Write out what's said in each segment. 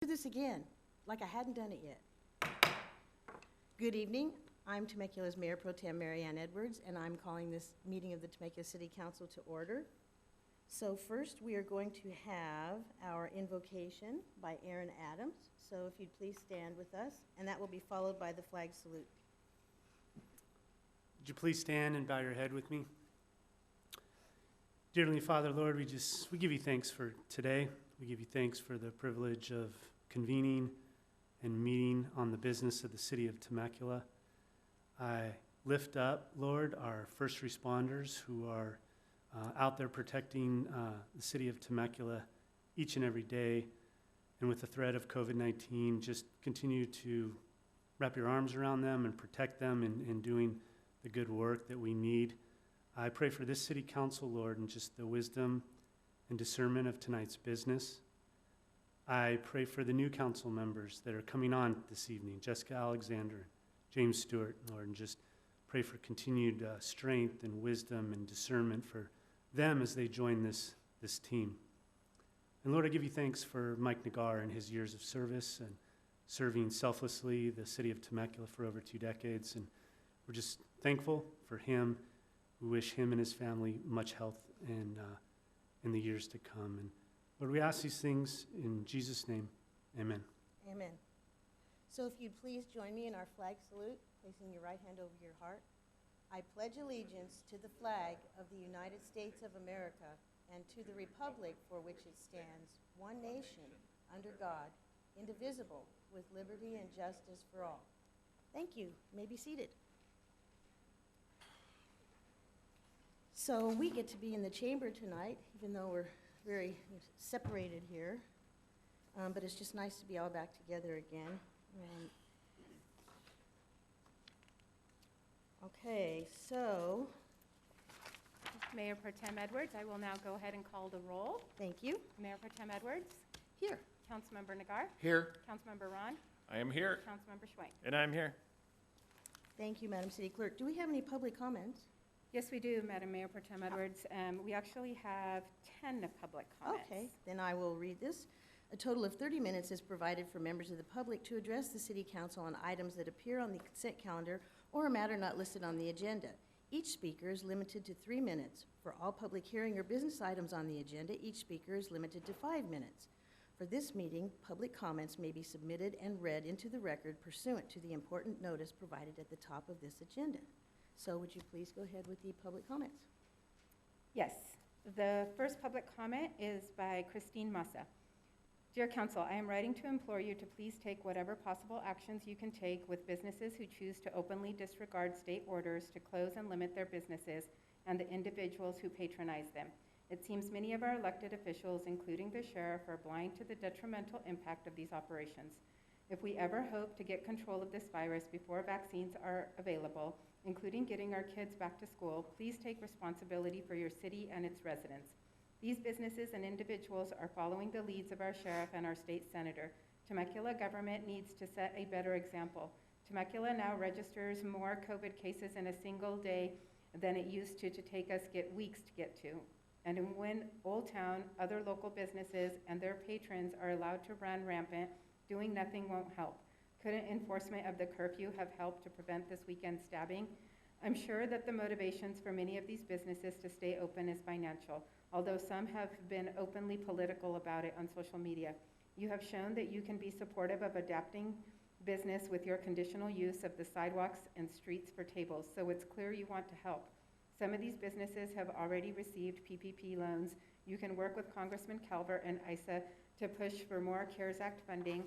Do this again, like I hadn't done it yet. Good evening. I'm Temecula's Mayor Pro Tem Mary Ann Edwards, and I'm calling this meeting of the Temecula City Council to order. So first, we are going to have our invocation by Aaron Adams. So if you'd please stand with us, and that will be followed by the flag salute. Would you please stand and bow your head with me? Dear Heavenly Father, Lord, we give you thanks for today. We give you thanks for the privilege of convening and meeting on the business of the city of Temecula. I lift up, Lord, our first responders who are out there protecting the city of Temecula each and every day. And with the threat of COVID-19, just continue to wrap your arms around them and protect them in doing the good work that we need. I pray for this city council, Lord, and just the wisdom and discernment of tonight's business. I pray for the new council members that are coming on this evening, Jessica Alexander, James Stewart, Lord, and just pray for continued strength and wisdom and discernment for them as they join this team. And Lord, I give you thanks for Mike Nagar and his years of service and serving selflessly the city of Temecula for over 2 decades. And we're just thankful for him. We wish him and his family much health and in the years to come. And Lord, we ask these things in Jesus' name. Amen. Amen. So if you'd please join me in our flag salute, placing your right hand over your heart. I pledge allegiance to the flag of the United States of America and to the republic for which it stands, one nation, under God, indivisible, with liberty and justice for all. Thank you. You may be seated. So we get to be in the chamber tonight, even though we're very separated here. But it's just nice to be all back together again. Okay, so. Mayor Pro Tem Edwards, I will now go ahead and call the roll. Thank you. Mayor Pro Tem Edwards. Here. Councilmember Nagar. Here. Councilmember Ron. I am here. Councilmember Schwank. And I'm here. Thank you, Madam City Clerk. Do we have any public comments? Yes, we do, Madam Mayor Pro Tem Edwards. We actually have 10 public comments. Okay, then I will read this. A total of 30 minutes is provided for members of the public to address the City Council on items that appear on the consent calendar or a matter not listed on the agenda. Each speaker is limited to 3 minutes. For all public hearing or business items on the agenda, each speaker is limited to 5 minutes. For this meeting, public comments may be submitted and read into the record pursuant to the important notice provided at the top of this agenda. So would you please go ahead with the public comments? Yes. The first public comment is by Christine Massa. Dear Council, I am writing to implore you to please take whatever possible actions you can take with businesses who choose to openly disregard state orders to close and limit their businesses and the individuals who patronize them. It seems many of our elected officials, including the sheriff, are blind to the detrimental impact of these operations. If we ever hope to get control of this virus before vaccines are available, including getting our kids back to school, please take responsibility for your city and its residents. These businesses and individuals are following the leads of our sheriff and our state senator. Temecula government needs to set a better example. Temecula now registers more COVID cases in a single day than it used to take us weeks to get to. And when Old Town, other local businesses, and their patrons are allowed to run rampant, doing nothing won't help. Couldn't enforcement of the curfew have helped to prevent this weekend stabbing? I'm sure that the motivations for many of these businesses to stay open is financial, although some have been openly political about it on social media. You have shown that you can be supportive of adapting business with your conditional use of the sidewalks and streets for tables, so it's clear you want to help. Some of these businesses have already received PPP loans. You can work with Congressman Calvert and ISA to push for more CARES Act funding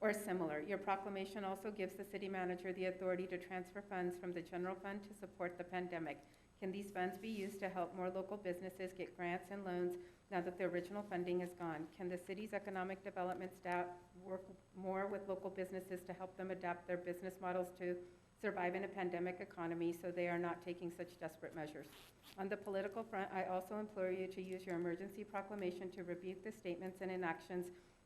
or similar. Your proclamation also gives the city manager the authority to transfer funds from the general fund to support the pandemic. Can these funds be used to help more local businesses get grants and loans now that the original funding is gone? Can the city's economic development staff work more with local businesses to help them adapt their business models to survive in a pandemic economy so they are not taking such desperate measures? On the political front, I also implore you to use your emergency proclamation to rebuke the statements and inactions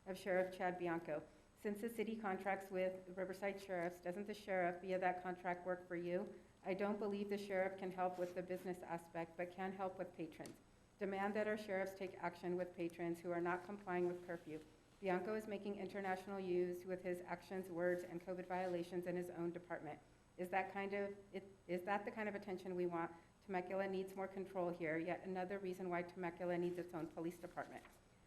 of Sheriff Chad Bianco. Since the city contracts with Riverside Sheriffs, doesn't the sheriff via that contract work for you? I don't believe the sheriff can help with the business aspect, but can help with patrons. Demand that our sheriffs take action with patrons who are not complying with curfew. Bianco is making international use with his actions, words, and COVID violations in his own department. Is that the kind of attention we want? Temecula needs more control here, yet another reason why Temecula needs its own police department.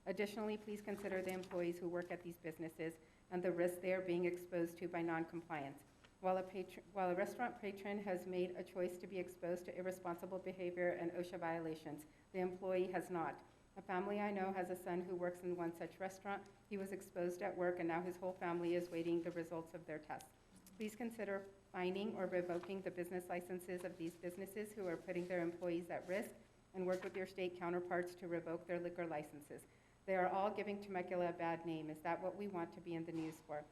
Additionally, please consider the employees who work at these businesses and the risks they are being exposed to by non-compliance. While a restaurant patron has made a choice to be exposed to irresponsible behavior and OSHA violations, the employee has not. A family I know has a son who works in one such restaurant. He was exposed at work, and now his whole family is waiting the results of their tests. Please consider fining or revoking the business licenses of these businesses who are putting their employees at risk, and work with your state counterparts to revoke their liquor licenses. They are all giving Temecula a bad name. Is that what we want to be in the news for?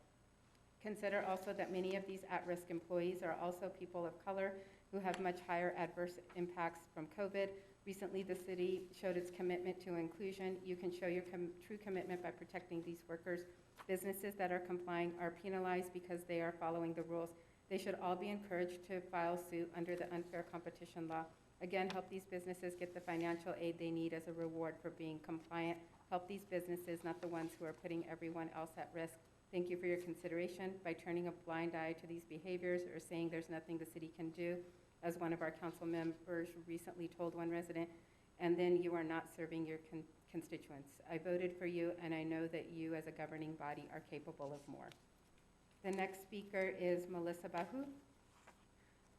Consider also that many of these at-risk employees are also people of color who have much higher adverse impacts from COVID. Recently, the city showed its commitment to inclusion. You can show your true commitment by protecting these workers. Businesses that are complying are penalized because they are following the rules. They should all be encouraged to file suit under the unfair competition law. Again, help these businesses get the financial aid they need as a reward for being compliant. Help these businesses, not the ones who are putting everyone else at risk. Thank you for your consideration. By turning a blind eye to these behaviors or saying there's nothing the city can do, as one of our council members recently told one resident, and then you are not serving your constituents. I voted for you, and I know that you as a governing body are capable of more. The next speaker is Melissa Bahu.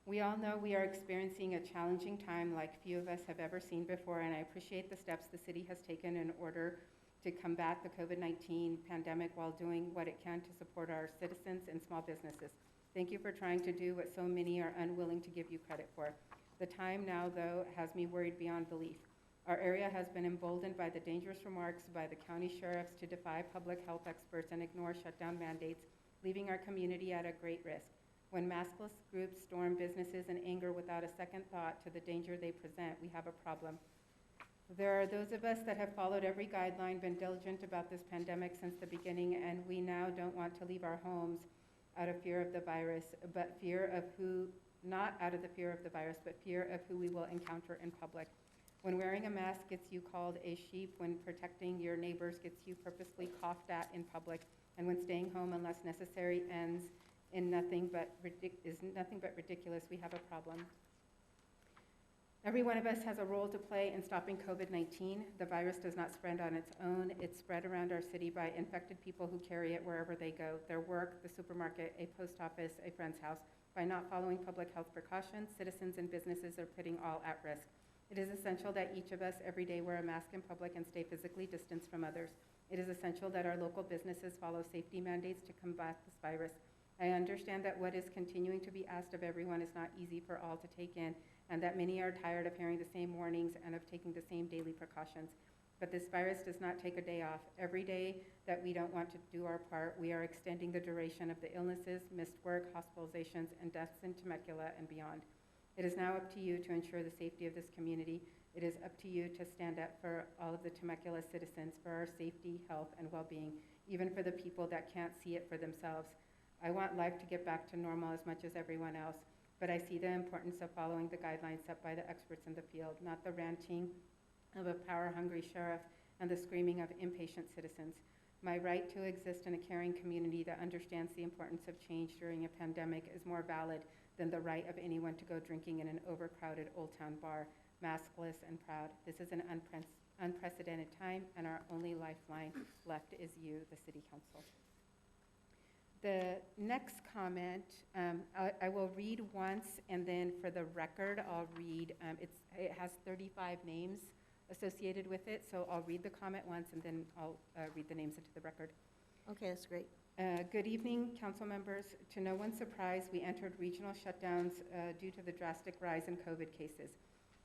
We all know we are experiencing a challenging time like few of us have ever seen before, and I appreciate the steps the city has taken in order to combat the COVID-19 pandemic while doing what it can to support our citizens and small businesses. Thank you for trying to do what so many are unwilling to give you credit for. The time now, though, has me worried beyond belief. Our area has been emboldened by the dangerous remarks by the county sheriffs to defy public health experts and ignore shutdown mandates, leaving our community at a great risk. When maskless groups storm businesses in anger without a second thought to the danger they present, we have a problem. There are those of us that have followed every guideline, been diligent about this pandemic since the beginning, and we now don't want to leave our homes out of fear of the virus, but fear of who, not out of the fear of the virus, but fear of who we will encounter in public. When wearing a mask gets you called a sheep, when protecting your neighbors gets you purposely coughed at in public, and when staying home unless necessary ends in nothing but ridiculous, we have a problem. Every one of us has a role to play in stopping COVID-19. The virus does not spread on its own. It's spread around our city by infected people who carry it wherever they go, their work, the supermarket, a post office, a friend's house. By not following public health precautions, citizens and businesses are putting all at risk. It is essential that each of us every day wear a mask in public and stay physically distanced from others. It is essential that our local businesses follow safety mandates to combat this virus. I understand that what is continuing to be asked of everyone is not easy for all to take in, and that many are tired of hearing the same warnings and of taking the same daily precautions. But this virus does not take a day off. Every day that we don't want to do our part, we are extending the duration of the illnesses, missed work, hospitalizations, and deaths in Temecula and beyond. It is now up to you to ensure the safety of this community. It is up to you to stand up for all of the Temecula citizens, for our safety, health, and well-being, even for the people that can't see it for themselves. I want life to get back to normal as much as everyone else, but I see the importance of following the guidelines set by the experts in the field, not the ranting of a power-hungry sheriff and the screaming of impatient citizens. My right to exist in a caring community that understands the importance of change during a pandemic is more valid than the right of anyone to go drinking in an overcrowded Old Town bar, maskless and proud. This is an unprecedented time, and our only lifeline left is you, the City Council. The next comment, I will read once, and then for the record, I'll read, it has 35 names associated with it, so I'll read the comment once, and then I'll read the names into the record. Okay, that's great. Good evening, council members. To no one's surprise, we entered regional shutdowns due to the drastic rise in COVID cases.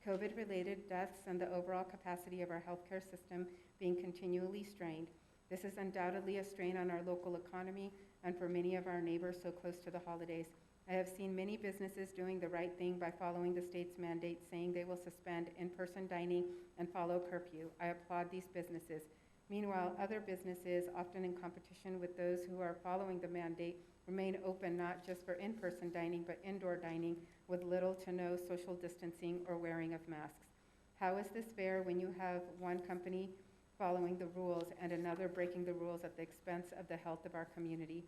COVID-related deaths and the overall capacity of our healthcare system being continually strained. This is undoubtedly a strain on our local economy and for many of our neighbors so close to the holidays. I have seen many businesses doing the right thing by following the state's mandate, saying they will suspend in-person dining and follow curfew. I applaud these businesses. Meanwhile, other businesses, often in competition with those who are following the mandate, remain open not just for in-person dining, but indoor dining with little to no social distancing or wearing of masks. How is this fair when you have one company following the rules and another breaking the rules at the expense of the health of our community.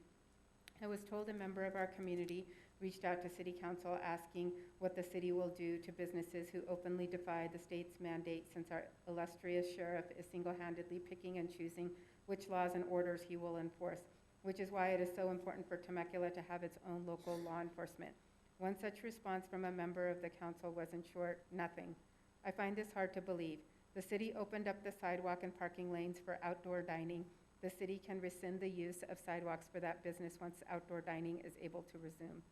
I was told a member of our community reached out to City Council asking what the city will do to businesses who openly defy the state's mandate, since our illustrious sheriff is single-handedly picking and choosing which laws and orders he will enforce, which is why it is so important for Temecula to have its own local law enforcement. One such response from a member of the council was, in short, nothing. I find this hard to believe. The city opened up the sidewalk and parking lanes for outdoor dining. The city can rescind the use of sidewalks for that business once outdoor dining is able to resume.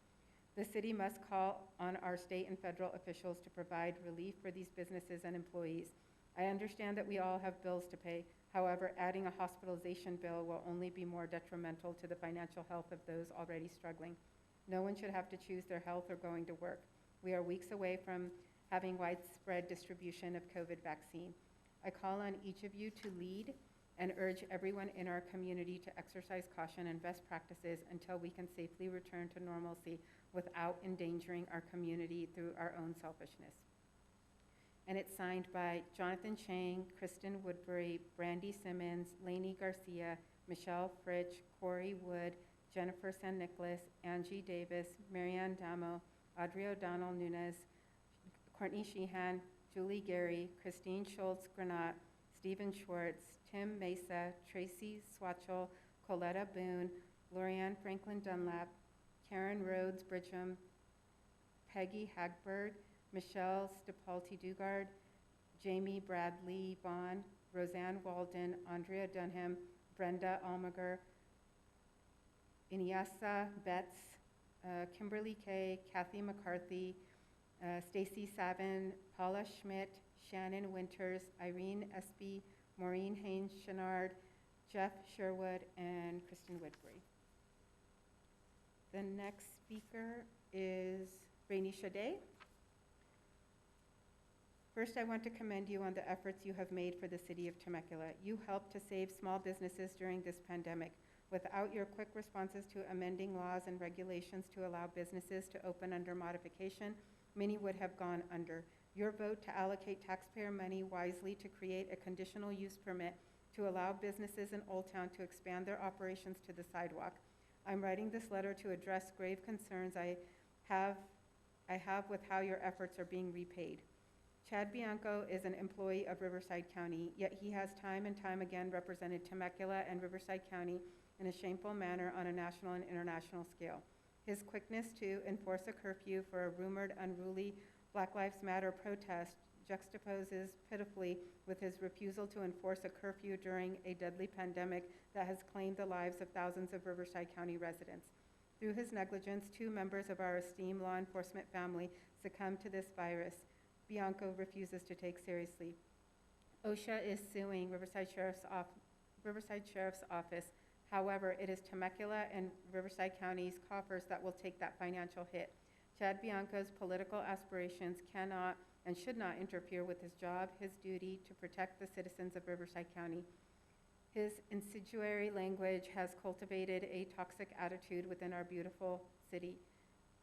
The city must call on our state and federal officials to provide relief for these businesses and employees. I understand that we all have bills to pay. However, adding a hospitalization bill will only be more detrimental to the financial health of those already struggling. No one should have to choose their health or going to work. We are weeks away from having widespread distribution of COVID vaccine. I call on each of you to lead and urge everyone in our community to exercise caution and best practices until we can safely return to normalcy without endangering our community through our own selfishness. And it's signed by Jonathan Chang, Kristen Woodbury, Brandy Simmons, Lainey Garcia, Michelle Fritsch, Corey Wood, Jennifer San Nicolas, Angie Davis, Marianne Damo, Audrey O'Donnell Nunez, Courtney Sheehan, Julie Gary, Christine Schultz-Granat, Stephen Schwartz, Tim Mesa, Tracy Swatchel, Coletta Boone, Lorianne Franklin Dunlap, Karen Rhodes Bridgham, Peggy Hagberg, Michelle Stapalti-Dugard, Jamie Bradley Vaughn, Roseanne Walden, Andrea Dunham, Brenda Almager, Inyasa Betts, Kimberly Kay, Kathy McCarthy, Stacy Savin, Paula Schmidt, Shannon Winters, Irene Espy, Maureen Haynes-Chenard, Jeff Sherwood, and Kristen Woodbury. The next speaker is Rainey Shade. First, I want to commend you on the efforts you have made for the city of Temecula. You helped to save small businesses during this pandemic. Without your quick responses to amending laws and regulations to allow businesses to open under modification, many would have gone under. Your vote to allocate taxpayer money wisely to create a conditional use permit to allow businesses in Old Town to expand their operations to the sidewalk. I'm writing this letter to address grave concerns I have with how your efforts are being repaid. Chad Bianco is an employee of Riverside County, yet he has time and time again represented Temecula and Riverside County in a shameful manner on a national and international scale. His quickness to enforce a curfew for a rumored unruly Black Lives Matter protest juxtaposes pitifully with his refusal to enforce a curfew during a deadly pandemic that has claimed the lives of thousands of Riverside County residents. Through his negligence, 2 members of our esteemed law enforcement family succumbed to this virus Bianco refuses to take seriously. OSHA is suing Riverside Sheriff's Office. However, it is Temecula and Riverside County's coffers that will take that financial hit. Chad Bianco's political aspirations cannot and should not interfere with his job, his duty to protect the citizens of Riverside County. His incendiary language has cultivated a toxic attitude within our beautiful city.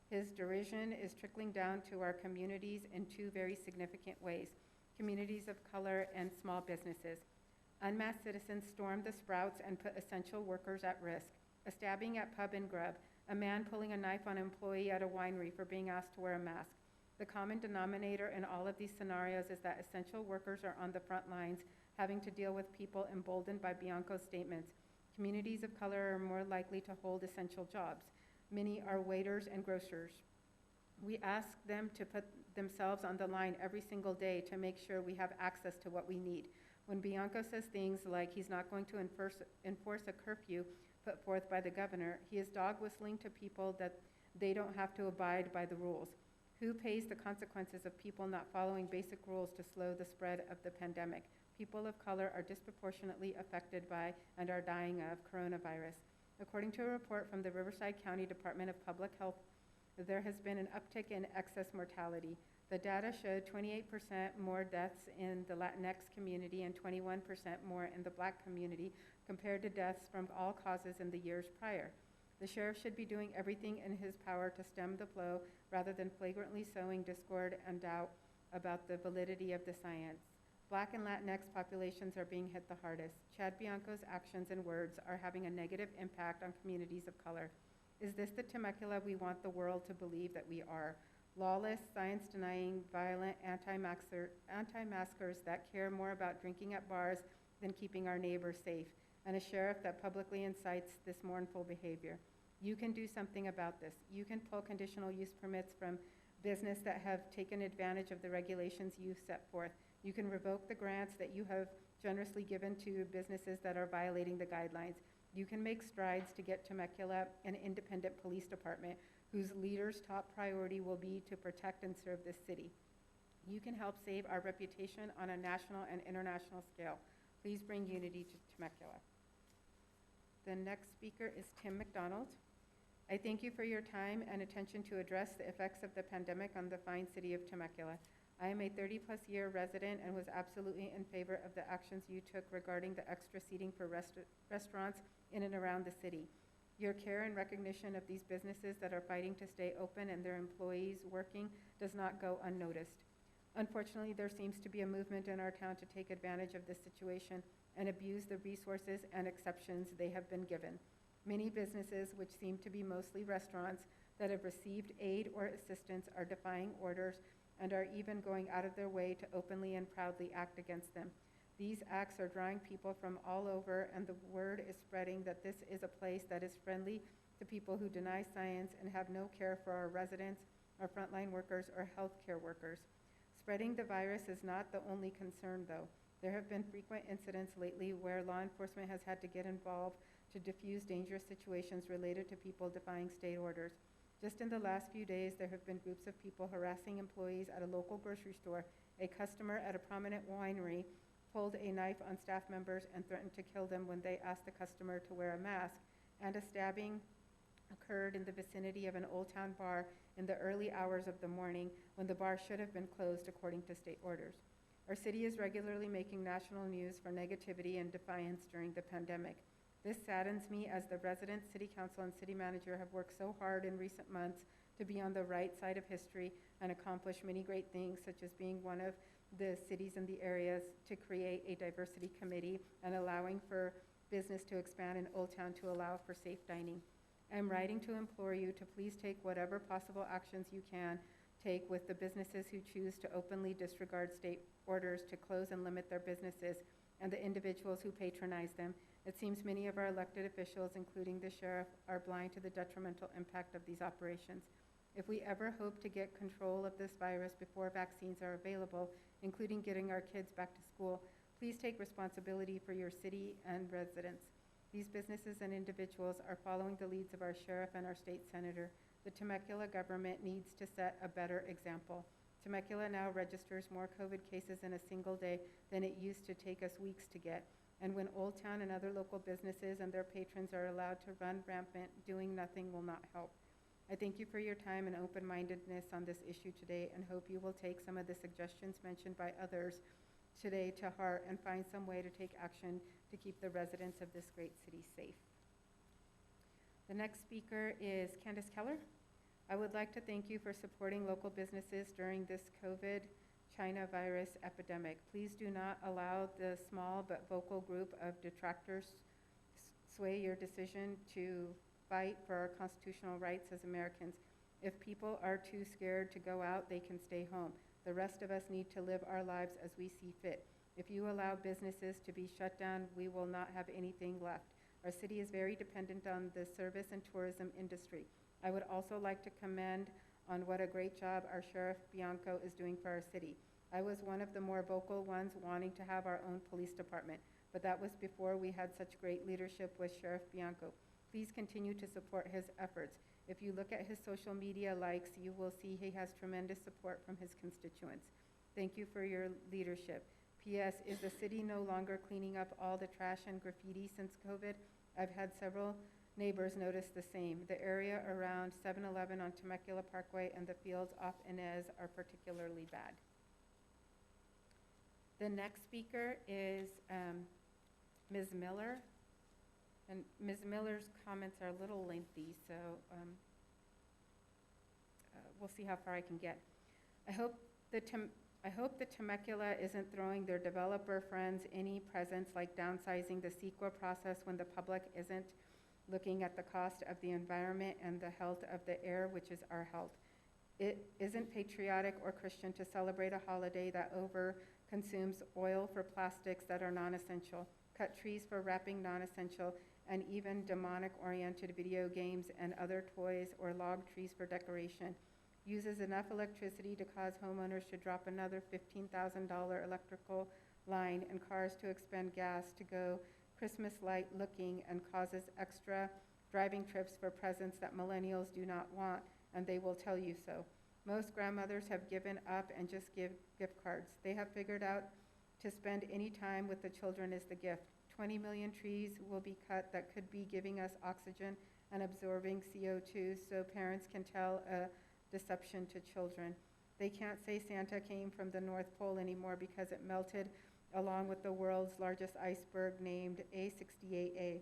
His derision is trickling down to our communities in 2 very significant ways: communities of color and small businesses. Unmasked citizens stormed the Sprouts and put essential workers at risk. A stabbing at Pub and Grub, a man pulling a knife on an employee at a winery for being asked to wear a mask. The common denominator in all of these scenarios is that essential workers are on the front lines, having to deal with people emboldened by Bianco's statements. Communities of color are more likely to hold essential jobs. Many are waiters and grocers. We ask them to put themselves on the line every single day to make sure we have access to what we need. When Bianco says things like he's not going to enforce a curfew put forth by the governor, he is dog whistling to people that they don't have to abide by the rules. Who pays the consequences of people not following basic rules to slow the spread of the pandemic? People of color are disproportionately affected by and are dying of coronavirus. According to a report from the Riverside County Department of Public Health, there has been an uptick in excess mortality. The data showed 28% more deaths in the Latinx community and 21% more in the Black community compared to deaths from all causes in the years prior. The sheriff should be doing everything in his power to stem the flow rather than flagrantly sowing discord and doubt about the validity of the science. Black and Latinx populations are being hit the hardest. Chad Bianco's actions and words are having a negative impact on communities of color. Is this the Temecula we want the world to believe that we are? Lawless, science-denying, violent anti-maskers that care more about drinking at bars than keeping our neighbors safe, and a sheriff that publicly incites this mournful behavior. You can do something about this. You can pull conditional use permits from business that have taken advantage of the regulations you've set forth. You can revoke the grants that you have generously given to businesses that are violating the guidelines. You can make strides to get Temecula an independent police department whose leaders' top priority will be to protect and serve this city. You can help save our reputation on a national and international scale. Please bring unity to Temecula. The next speaker is Tim McDonald. I thank you for your time and attention to address the effects of the pandemic on the fine city of Temecula. I am a 30-plus year resident and was absolutely in favor of the actions you took regarding the extra seating for restaurants in and around the city. Your care and recognition of these businesses that are fighting to stay open and their employees working does not go unnoticed. Unfortunately, there seems to be a movement in our town to take advantage of this situation and abuse the resources and exceptions they have been given. Many businesses, which seem to be mostly restaurants, that have received aid or assistance are defying orders and are even going out of their way to openly and proudly act against them. These acts are drawing people from all over, and the word is spreading that this is a place that is friendly to people who deny science and have no care for our residents, our frontline workers, or healthcare workers. Spreading the virus is not the only concern, though. There have been frequent incidents lately where law enforcement has had to get involved to defuse dangerous situations related to people defying state orders. Just in the last few days, there have been groups of people harassing employees at a local grocery store. A customer at a prominent winery pulled a knife on staff members and threatened to kill them when they asked the customer to wear a mask, and a stabbing occurred in the vicinity of an Old Town bar in the early hours of the morning when the bar should have been closed according to state orders. Our city is regularly making national news for negativity and defiance during the pandemic. This saddens me as the residents, city council, and city manager have worked so hard in recent months to be on the right side of history and accomplish many great things, such as being one of the cities in the areas to create a diversity committee and allowing for business to expand in Old Town to allow for safe dining. I'm writing to implore you to please take whatever possible actions you can take with the businesses who choose to openly disregard state orders to close and limit their businesses, and the individuals who patronize them. It seems many of our elected officials, including the sheriff, are blind to the detrimental impact of these operations. If we ever hope to get control of this virus before vaccines are available, including getting our kids back to school, please take responsibility for your city and residents. These businesses and individuals are following the leads of our sheriff and our state senator. The Temecula government needs to set a better example. Temecula now registers more COVID cases in a single day than it used to take us weeks to get. And when Old Town and other local businesses and their patrons are allowed to run rampant, doing nothing will not help. I thank you for your time and open-mindedness on this issue today, and hope you will take some of the suggestions mentioned by others today to heart and find some way to take action to keep the residents of this great city safe. The next speaker is Candace Keller. I would like to thank you for supporting local businesses during this COVID China virus epidemic. Please do not allow the small but vocal group of detractors sway your decision to fight for our constitutional rights as Americans. If people are too scared to go out, they can stay home. The rest of us need to live our lives as we see fit. If you allow businesses to be shut down, we will not have anything left. Our city is very dependent on the service and tourism industry. I would also like to commend on what a great job our Sheriff Bianco is doing for our city. I was one of the more vocal ones wanting to have our own police department, but that was before we had such great leadership with Sheriff Bianco. Please continue to support his efforts. If you look at his social media likes, you will see he has tremendous support from his constituents. Thank you for your leadership. P.S. Is the city no longer cleaning up all the trash and graffiti since COVID? I've had several neighbors notice the same. The area around 7-Eleven on Temecula Parkway and the fields off Inez are particularly bad. The next speaker is Ms. Miller. And Ms. Miller's comments are a little lengthy, so we'll see how far I can get. I I hope that Temecula isn't throwing their developer friends any presents like downsizing the CEQA process when the public isn't looking at the cost of the environment and the health of the air, which is our health. It isn't patriotic or Christian to celebrate a holiday that over-consumes oil for plastics that are non-essential, cut trees for wrapping non-essential, and even demonic-oriented video games and other toys or log trees for decoration. Uses enough electricity to cause homeowners to drop another $15,000 electrical line and cars to expend gas to go Christmas light looking, and causes extra driving trips for presents that millennials do not want, and they will tell you so. Most grandmothers have given up and just give gift cards. They have figured out to spend any time with the children is the gift. 20 million trees will be cut that could be giving us oxygen and absorbing CO2, so parents can tell a deception to children. They can't say Santa came from the North Pole anymore because it melted along with the world's largest iceberg named A68A.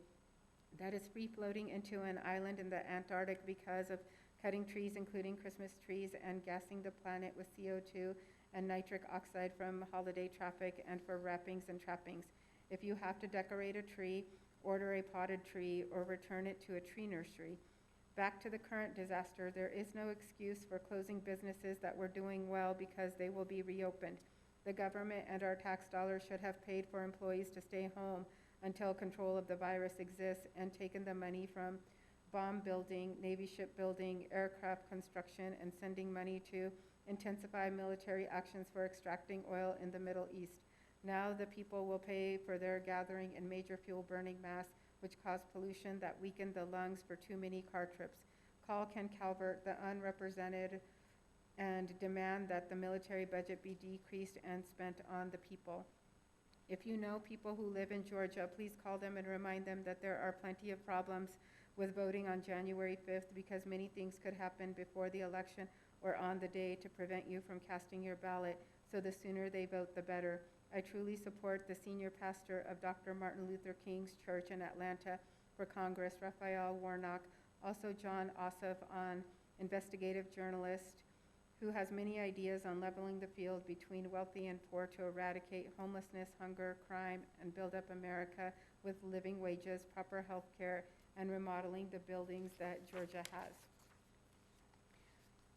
That is free floating into an island in the Antarctic because of cutting trees, including Christmas trees, and gassing the planet with CO2 and nitric oxide from holiday traffic and for wrappings and trappings. If you have to decorate a tree, order a potted tree or return it to a tree nursery. Back to the current disaster, there is no excuse for closing businesses that were doing well because they will be reopened. The government and our tax dollars should have paid for employees to stay home until control of the virus exists, and taken the money from bomb building, Navy shipbuilding, aircraft construction, and sending money to intensify military actions for extracting oil in the Middle East. Now the people will pay for their gathering in major fuel burning mass, which cause pollution that weaken the lungs for too many car trips. Call Ken Calvert, the unrepresented, and demand that the military budget be decreased and spent on the people. If you know people who live in Georgia, please call them and remind them that there are plenty of problems with voting on January 5th because many things could happen before the election or on the day to prevent you from casting your ballot, so the sooner they vote, the better. I truly support the senior pastor of Dr. Martin Luther King's Church in Atlanta for Congress, Raphael Warnock, also John Ossoff, on investigative journalist, who has many ideas on leveling the field between wealthy and poor to eradicate homelessness, hunger, crime, and build up America with living wages, proper health care, and remodeling the buildings that Georgia has.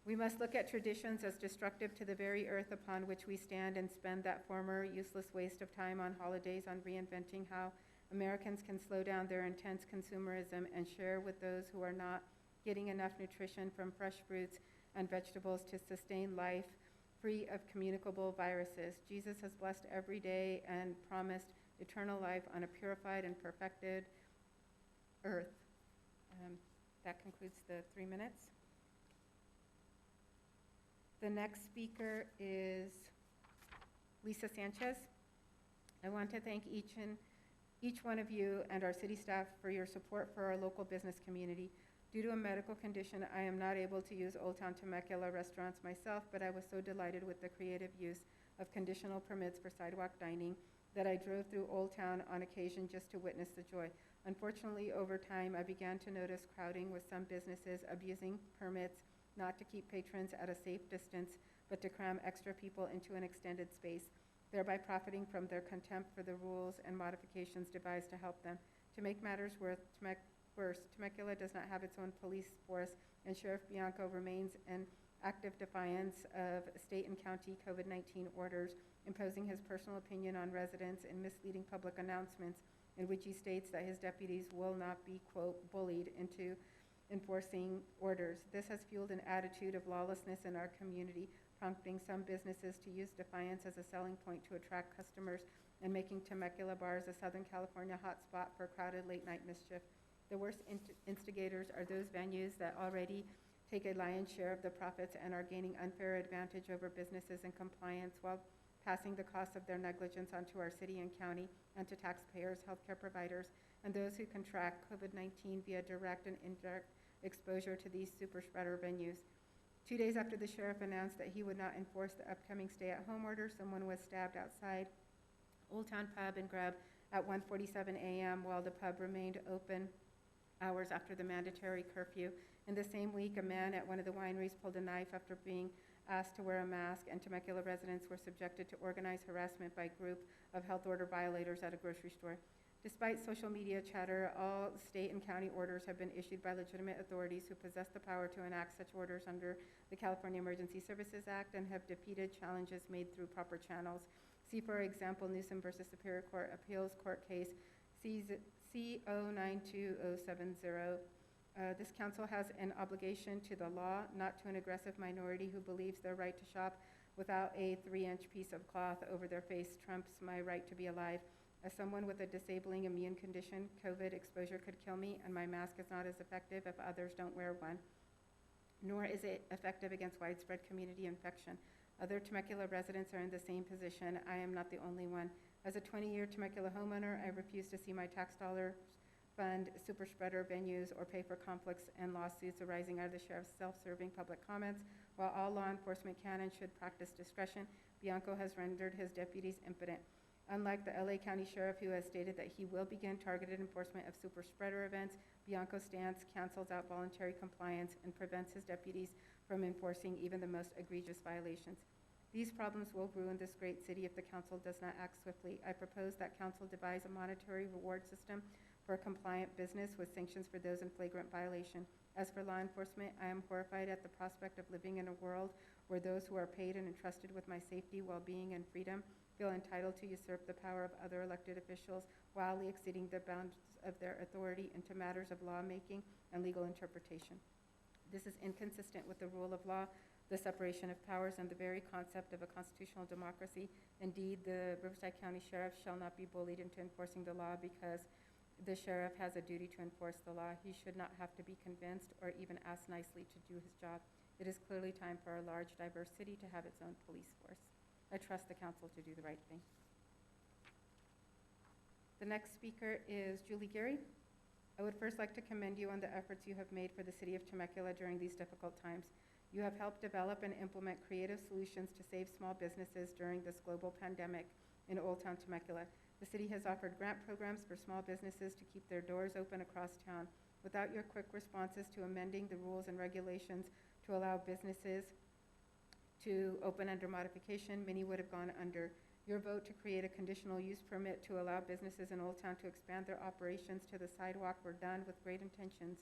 We must look at traditions as destructive to the very earth upon which we stand and spend that former useless waste of time on holidays on reinventing how Americans can slow down their intense consumerism and share with those who are not getting enough nutrition from fresh fruits and vegetables to sustain life free of communicable viruses. Jesus has blessed every day and promised eternal life on a purified and perfected earth. That concludes the 3 minutes. The next speaker is Lisa Sanchez. I want to thank each one of you and our city staff for your support for our local business community. Due to a medical condition, I am not able to use Old Town Temecula restaurants myself, but I was so delighted with the creative use of conditional permits for sidewalk dining that I drove through Old Town on occasion just to witness the joy. Unfortunately, over time, I began to notice crowding with some businesses abusing permits not to keep patrons at a safe distance, but to cram extra people into an extended space, thereby profiting from their contempt for the rules and modifications devised to help them. To make matters worse, Temecula does not have its own police force, and Sheriff Bianco remains in active defiance of state and county COVID-19 orders, imposing his personal opinion on residents in misleading public announcements in which he states that his deputies will not be, quote, bullied into enforcing orders. This has fueled an attitude of lawlessness in our community, prompting some businesses to use defiance as a selling point to attract customers and making Temecula bars a Southern California hotspot for crowded late-night mischief. The worst instigators are those venues that already take a lion's share of the profits and are gaining unfair advantage over businesses in compliance while passing the cost of their negligence onto our city and county and to taxpayers, healthcare providers, and those who contract COVID-19 via direct and indirect exposure to these super spreader venues. 2 days after the sheriff announced that he would not enforce the upcoming stay-at-home order, someone was stabbed outside Old Town Pub and Grub at 1:47 a.m. while the pub remained open hours after the mandatory curfew. In the same week, a man at one of the wineries pulled a knife after being asked to wear a mask, and Temecula residents were subjected to organized harassment by a group of health order violators at a grocery store. Despite social media chatter, all state and county orders have been issued by legitimate authorities who possess the power to enact such orders under the California Emergency Services Act and have defeated challenges made through proper channels. See, for example, Newsom versus Superior Court Appeals Court Case C092070. This council has an obligation to the law, not to an aggressive minority who believes their right to shop without a 3-inch piece of cloth over their face trumps my right to be alive. As someone with a disabling immune condition, COVID exposure could kill me, and my mask is not as effective if others don't wear one, nor is it effective against widespread community infection. Other Temecula residents are in the same position. I am not the only one. As a 20-year Temecula homeowner, I refuse to see my tax dollars fund super spreader venues or pay for conflicts and lawsuits arising out of the sheriff's self-serving public comments. While all law enforcement can and should practice discretion, Bianco has rendered his deputies impotent. Unlike the LA County Sheriff, who has stated that he will begin targeted enforcement of super spreader events, Bianco's stance cancels out voluntary compliance and prevents his deputies from enforcing even the most egregious violations. These problems will ruin this great city if the council does not act swiftly. I propose that council devise a monetary reward system for a compliant business with sanctions for those in flagrant violation. As for law enforcement, I am horrified at the prospect of living in a world where those who are paid and entrusted with my safety, well-being, and freedom feel entitled to usurp the power of other elected officials, wildly exceeding the bounds of their authority into matters of lawmaking and legal interpretation. This is inconsistent with the rule of law, the separation of powers, and the very concept of a constitutional democracy. Indeed, the Riverside County Sheriff shall not be bullied into enforcing the law because the sheriff has a duty to enforce the law. He should not have to be convinced or even asked nicely to do his job. It is clearly time for our large, diverse city to have its own police force. I trust the council to do the right thing. The next speaker is Julie Geary. I would first like to commend you on the efforts you have made for the city of Temecula during these difficult times. You have helped develop and implement creative solutions to save small businesses during this global pandemic in Old Town Temecula. The city has offered grant programs for small businesses to keep their doors open across town. Without your quick responses to amending the rules and regulations to allow businesses to open under modification, many would have gone under. Your vote to create a conditional use permit to allow businesses in Old Town to expand their operations to the sidewalk were done with great intentions.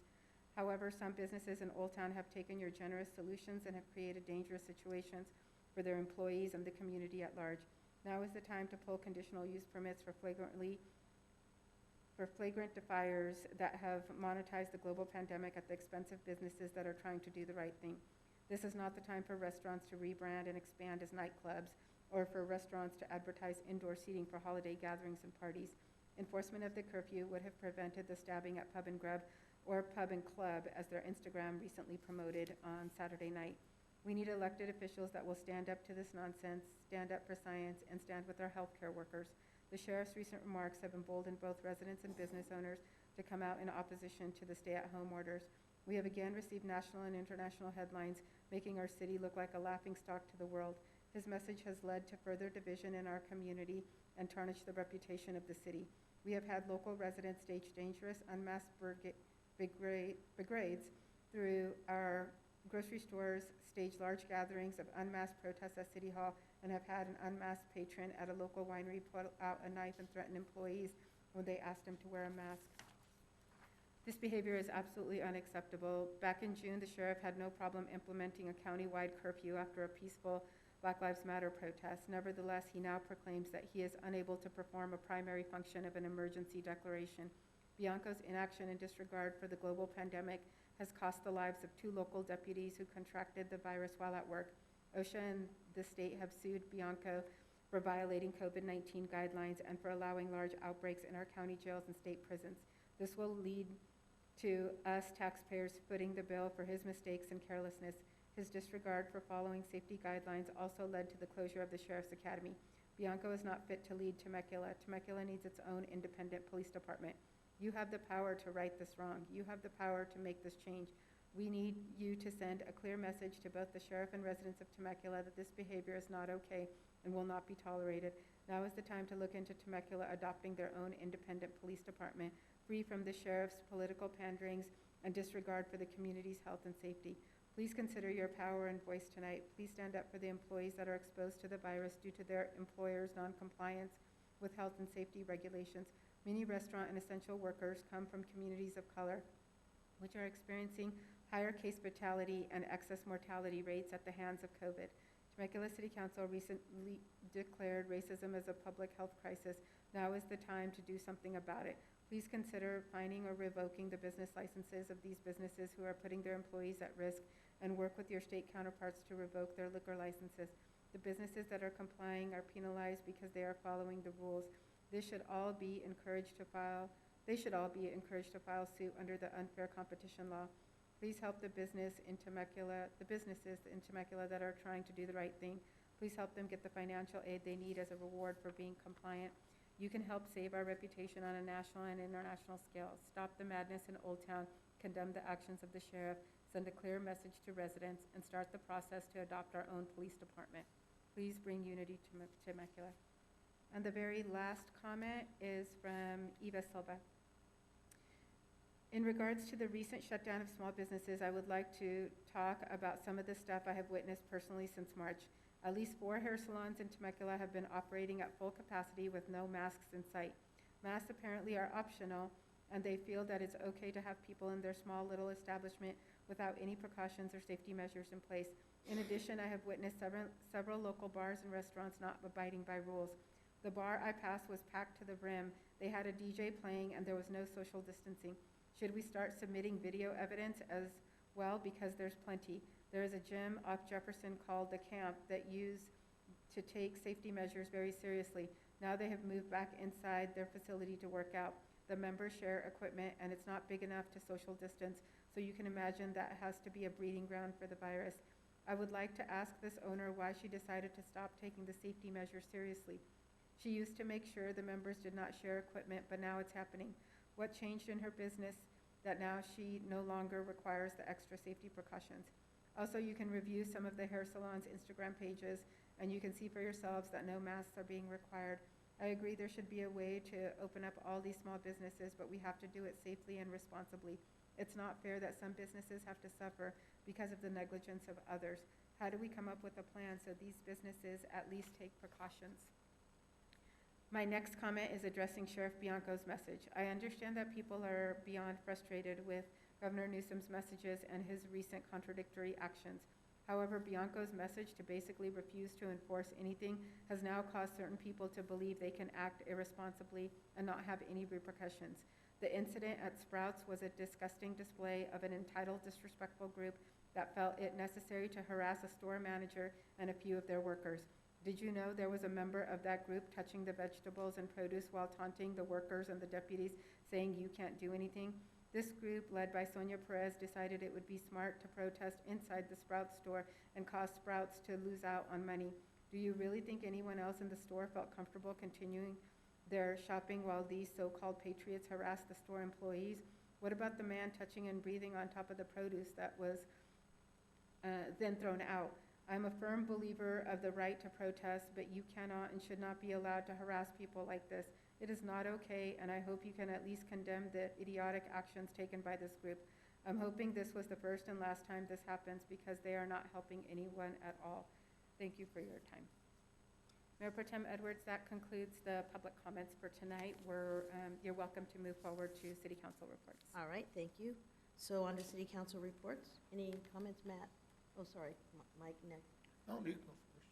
However, some businesses in Old Town have taken your generous solutions and have created dangerous situations for their employees and the community at large. Now is the time to pull conditional use permits for flagrant defiers that have monetized the global pandemic at the expense of businesses that are trying to do the right thing. This is not the time for restaurants to rebrand and expand as nightclubs, or for restaurants to advertise indoor seating for holiday gatherings and parties. Enforcement of the curfew would have prevented the stabbing at Pub and Grub or Pub and Club, as their Instagram recently promoted on Saturday night. We need elected officials that will stand up to this nonsense, stand up for science, and stand with our healthcare workers. The sheriff's recent remarks have emboldened both residents and business owners to come out in opposition to the stay-at-home orders. We have again received national and international headlines, making our city look like a laughingstock to the world. His message has led to further division in our community and tarnished the reputation of the city. We have had local residents stage dangerous, unmasked brigades through our grocery stores, stage large gatherings of unmasked protests at City Hall, and have had an unmasked patron at a local winery pull out a knife and threaten employees when they asked him to wear a mask. This behavior is absolutely unacceptable. Back in June, the sheriff had no problem implementing a county-wide curfew after a peaceful Black Lives Matter protest. Nevertheless, he now proclaims that he is unable to perform a primary function of an emergency declaration. Bianco's inaction and disregard for the global pandemic has cost the lives of 2 local deputies who contracted the virus while at work. OSHA and the state have sued Bianco for violating COVID-19 guidelines and for allowing large outbreaks in our county jails and state prisons. This will lead to us taxpayers footing the bill for his mistakes and carelessness. His disregard for following safety guidelines also led to the closure of the Sheriff's Academy. Bianco is not fit to lead Temecula. Temecula needs its own independent police department. You have the power to right this wrong. You have the power to make this change. We need you to send a clear message to both the sheriff and residents of Temecula that this behavior is not okay and will not be tolerated. Now is the time to look into Temecula adopting their own independent police department, free from the sheriff's political panderings and disregard for the community's health and safety. Please consider your power and voice tonight. Please stand up for the employees that are exposed to the virus due to their employers' noncompliance with health and safety regulations. Many restaurant and essential workers come from communities of color, which are experiencing higher case fatality and excess mortality rates at the hands of COVID. Temecula City Council recently declared racism as a public health crisis. Now is the time to do something about it. Please consider fining or revoking the business licenses of these businesses who are putting their employees at risk, and work with your state counterparts to revoke their liquor licenses. The businesses that are complying are penalized because they are following the rules. They should all be encouraged to file suit under the unfair competition law. Please help the businesses in Temecula that are trying to do the right thing. Please help them get the financial aid they need as a reward for being compliant. You can help save our reputation on a national and international scale. Stop the madness in Old Town, condemn the actions of the sheriff, send a clear message to residents, and start the process to adopt our own police department. Please bring unity to Temecula. And the very last comment is from Eva Silva. In regards to the recent shutdown of small businesses, I would like to talk about some of the stuff I have witnessed personally since March. At least 4 hair salons in Temecula have been operating at full capacity with no masks in sight. Masks apparently are optional, and they feel that it's okay to have people in their small little establishment without any precautions or safety measures in place. In addition, I have witnessed several local bars and restaurants not abiding by rules. The bar I passed was packed to the brim. They had a DJ playing and there was no social distancing. Should we start submitting video evidence as well? Because there's plenty. There is a gym off Jefferson called The Camp that used to take safety measures very seriously. Now they have moved back inside their facility to work out. The members share equipment and it's not big enough to social distance, so you can imagine that has to be a breeding ground for the virus. I would like to ask this owner why she decided to stop taking the safety measures seriously. She used to make sure the members did not share equipment, but now it's happening. What changed in her business that now she no longer requires the extra safety precautions? Also, you can review some of the hair salon's Instagram pages, and you can see for yourselves that no masks are being required. I agree there should be a way to open up all these small businesses, but we have to do it safely and responsibly. It's not fair that some businesses have to suffer because of the negligence of others. How do we come up with a plan so these businesses at least take precautions? My next comment is addressing Sheriff Bianco's message. I understand that people are beyond frustrated with Governor Newsom's messages and his recent contradictory actions. However, Bianco's message to basically refuse to enforce anything has now caused certain people to believe they can act irresponsibly and not have any repercussions. The incident at Sprouts was a disgusting display of an entitled, disrespectful group that felt it necessary to harass a store manager and a few of their workers. Did you know there was a member of that group touching the vegetables and produce while taunting the workers and the deputies, saying you can't do anything? This group, led by Sonia Perez, decided it would be smart to protest inside the Sprouts store and cause Sprouts to lose out on money. Do you really think anyone else in the store felt comfortable continuing their shopping while these so-called patriots harassed the store employees? What about the man touching and breathing on top of the produce that was then thrown out? I'm a firm believer of the right to protest, but you cannot and should not be allowed to harass people like this. It is not okay, and I hope you can at least condemn the idiotic actions taken by this group. I'm hoping this was the first and last time this happens because they are not helping anyone at all. Thank you for your time. Mayor Pro Tem Edwards, that concludes the public comments for tonight. You're welcome to move forward to City Council reports. All right, thank you. So on to City Council reports. Any comments, Matt? Oh, sorry, Mike next. No, you go first.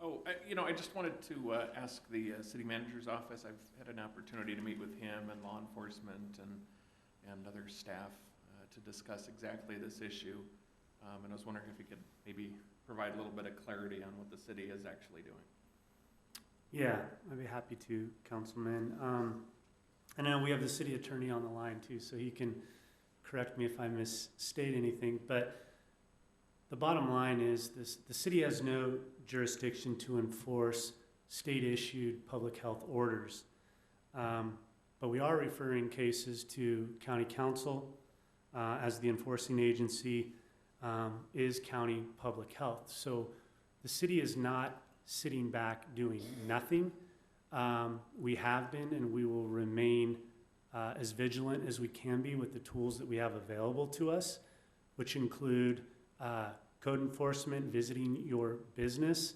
Oh, I just wanted to ask the city manager's office. I've had an opportunity to meet with him and law enforcement and other staff to discuss exactly this issue. And I was wondering if you could maybe provide a little bit of clarity on what the city is actually doing. Yeah, I'd be happy to, Councilman. And now we have the city attorney on the line too, so he can correct me if I misstate anything. But the bottom line is the city has no jurisdiction to enforce state-issued public health orders. But we are referring cases to county council as the enforcing agency is county public health. So the city is not sitting back doing nothing. We have been and we will remain as vigilant as we can be with the tools that we have available to us, which include code enforcement visiting your business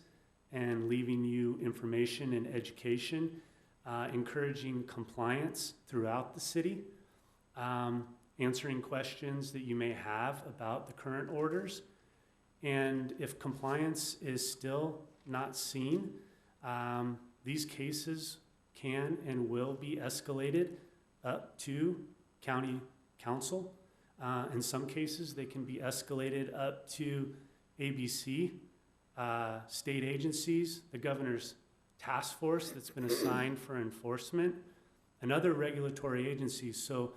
and leaving you information and education, encouraging compliance throughout the city, answering questions that you may have about the current orders. And if compliance is still not seen, these cases can and will be escalated up to county council. In some cases, they can be escalated up to ABC, state agencies, the governor's task force that's been assigned for enforcement, and other regulatory agencies. So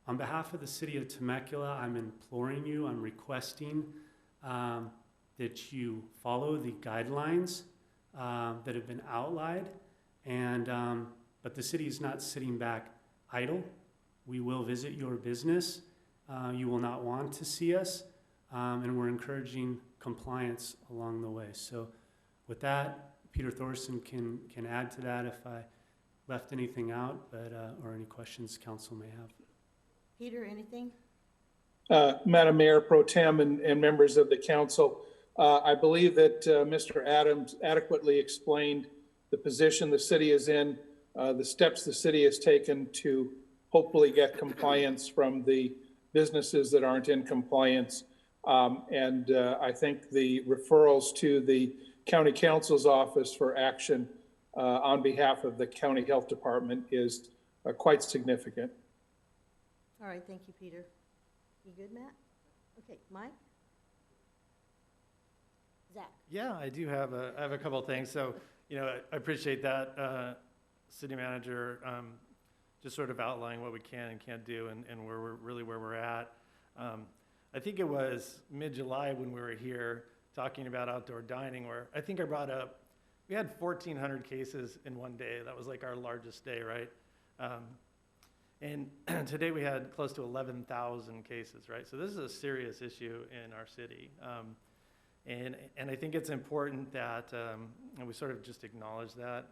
on behalf of the city of Temecula, I'm imploring you, I'm requesting that you follow the guidelines that have been outlined. And, but the city is not sitting back idle. We will visit your business. You will not want to see us. And we're encouraging compliance along the way. So with that, Peter Thorson can add to that if I left anything out, but, or any questions council may have. Peter, anything? Madam Mayor Pro Tem and members of the council, I believe that Mr. Adams adequately explained the position the city is in, the steps the city has taken to hopefully get compliance from the businesses that aren't in compliance. And I think the referrals to the county council's office for action on behalf of the county health department is quite significant. All right, thank you, Peter. You good, Matt? Okay, Mike? Zach? Yeah, I do have a couple of things. So, you know, I appreciate that, city manager, just sort of outlining what we can and can't do and where we're at. I think it was mid-July when we were here talking about outdoor dining, where I think I brought up, we had 1,400 cases in one day. That was like our largest day, right? And today we had close to 11,000 cases, right? So this is a serious issue in our city. And I think it's important that and we sort of just acknowledge that.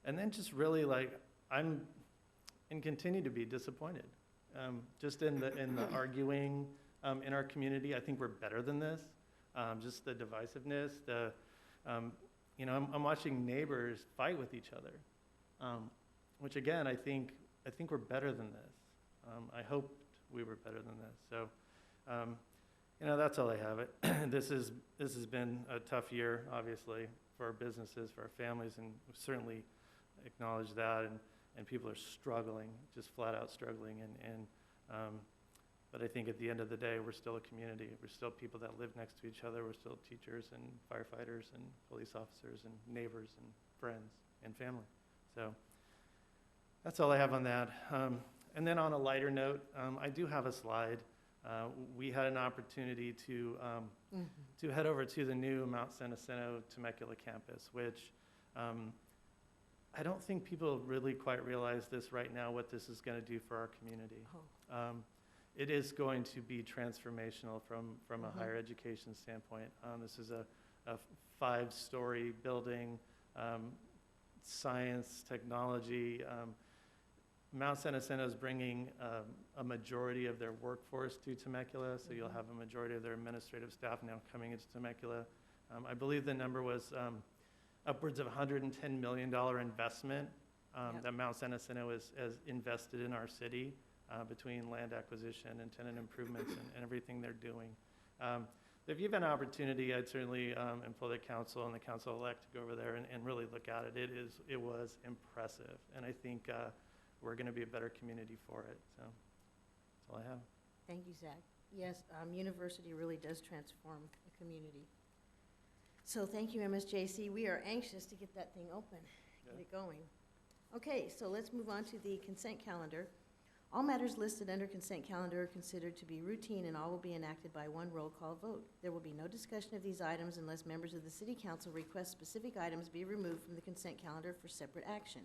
And then just really like, and continue to be disappointed. Just in the arguing in our community. I think we're better than this. Just the divisiveness, you know, I'm watching neighbors fight with each other, which again, I think we're better than this. I hoped we were better than this. So, you know, that's all I have. This has been a tough year, obviously, for our businesses, for our families, and we certainly acknowledge that. And people are struggling, just flat out struggling. But I think at the end of the day, we're still a community. We're still people that live next to each other. We're still teachers and firefighters and police officers and neighbors and friends and family. So that's all I have on that. And then on a lighter note, I do have a slide. We had an opportunity to head over to the new Mount San Jacinto Temecula campus, which I don't think people really quite realize this right now, what this is going to do for our community. Oh. It is going to be transformational from a higher education standpoint. This is a 5-story building, science, technology. Mount San Jacinto is bringing a majority of their workforce to Temecula, so you'll have a majority of their administrative staff now coming into Temecula. I believe the number was upwards of $110 million investment that Mount San Jacinto has invested in our city between land acquisition and tenant improvements and everything they're doing. If you have an opportunity, I'd certainly implore the council and the council-elect to go over there and really look at it. It was impressive, and I think we're going to be a better community for it. So that's all I have. Thank you, Zach. Yes, university really does transform a community. So thank you, MSJC. We are anxious to get that thing open, get it going. Okay, so let's move on to the consent calendar. All matters listed under consent calendar are considered to be routine and all will be enacted by one roll call vote. There will be no discussion of these items unless members of the City Council request specific items be removed from the consent calendar for separate action.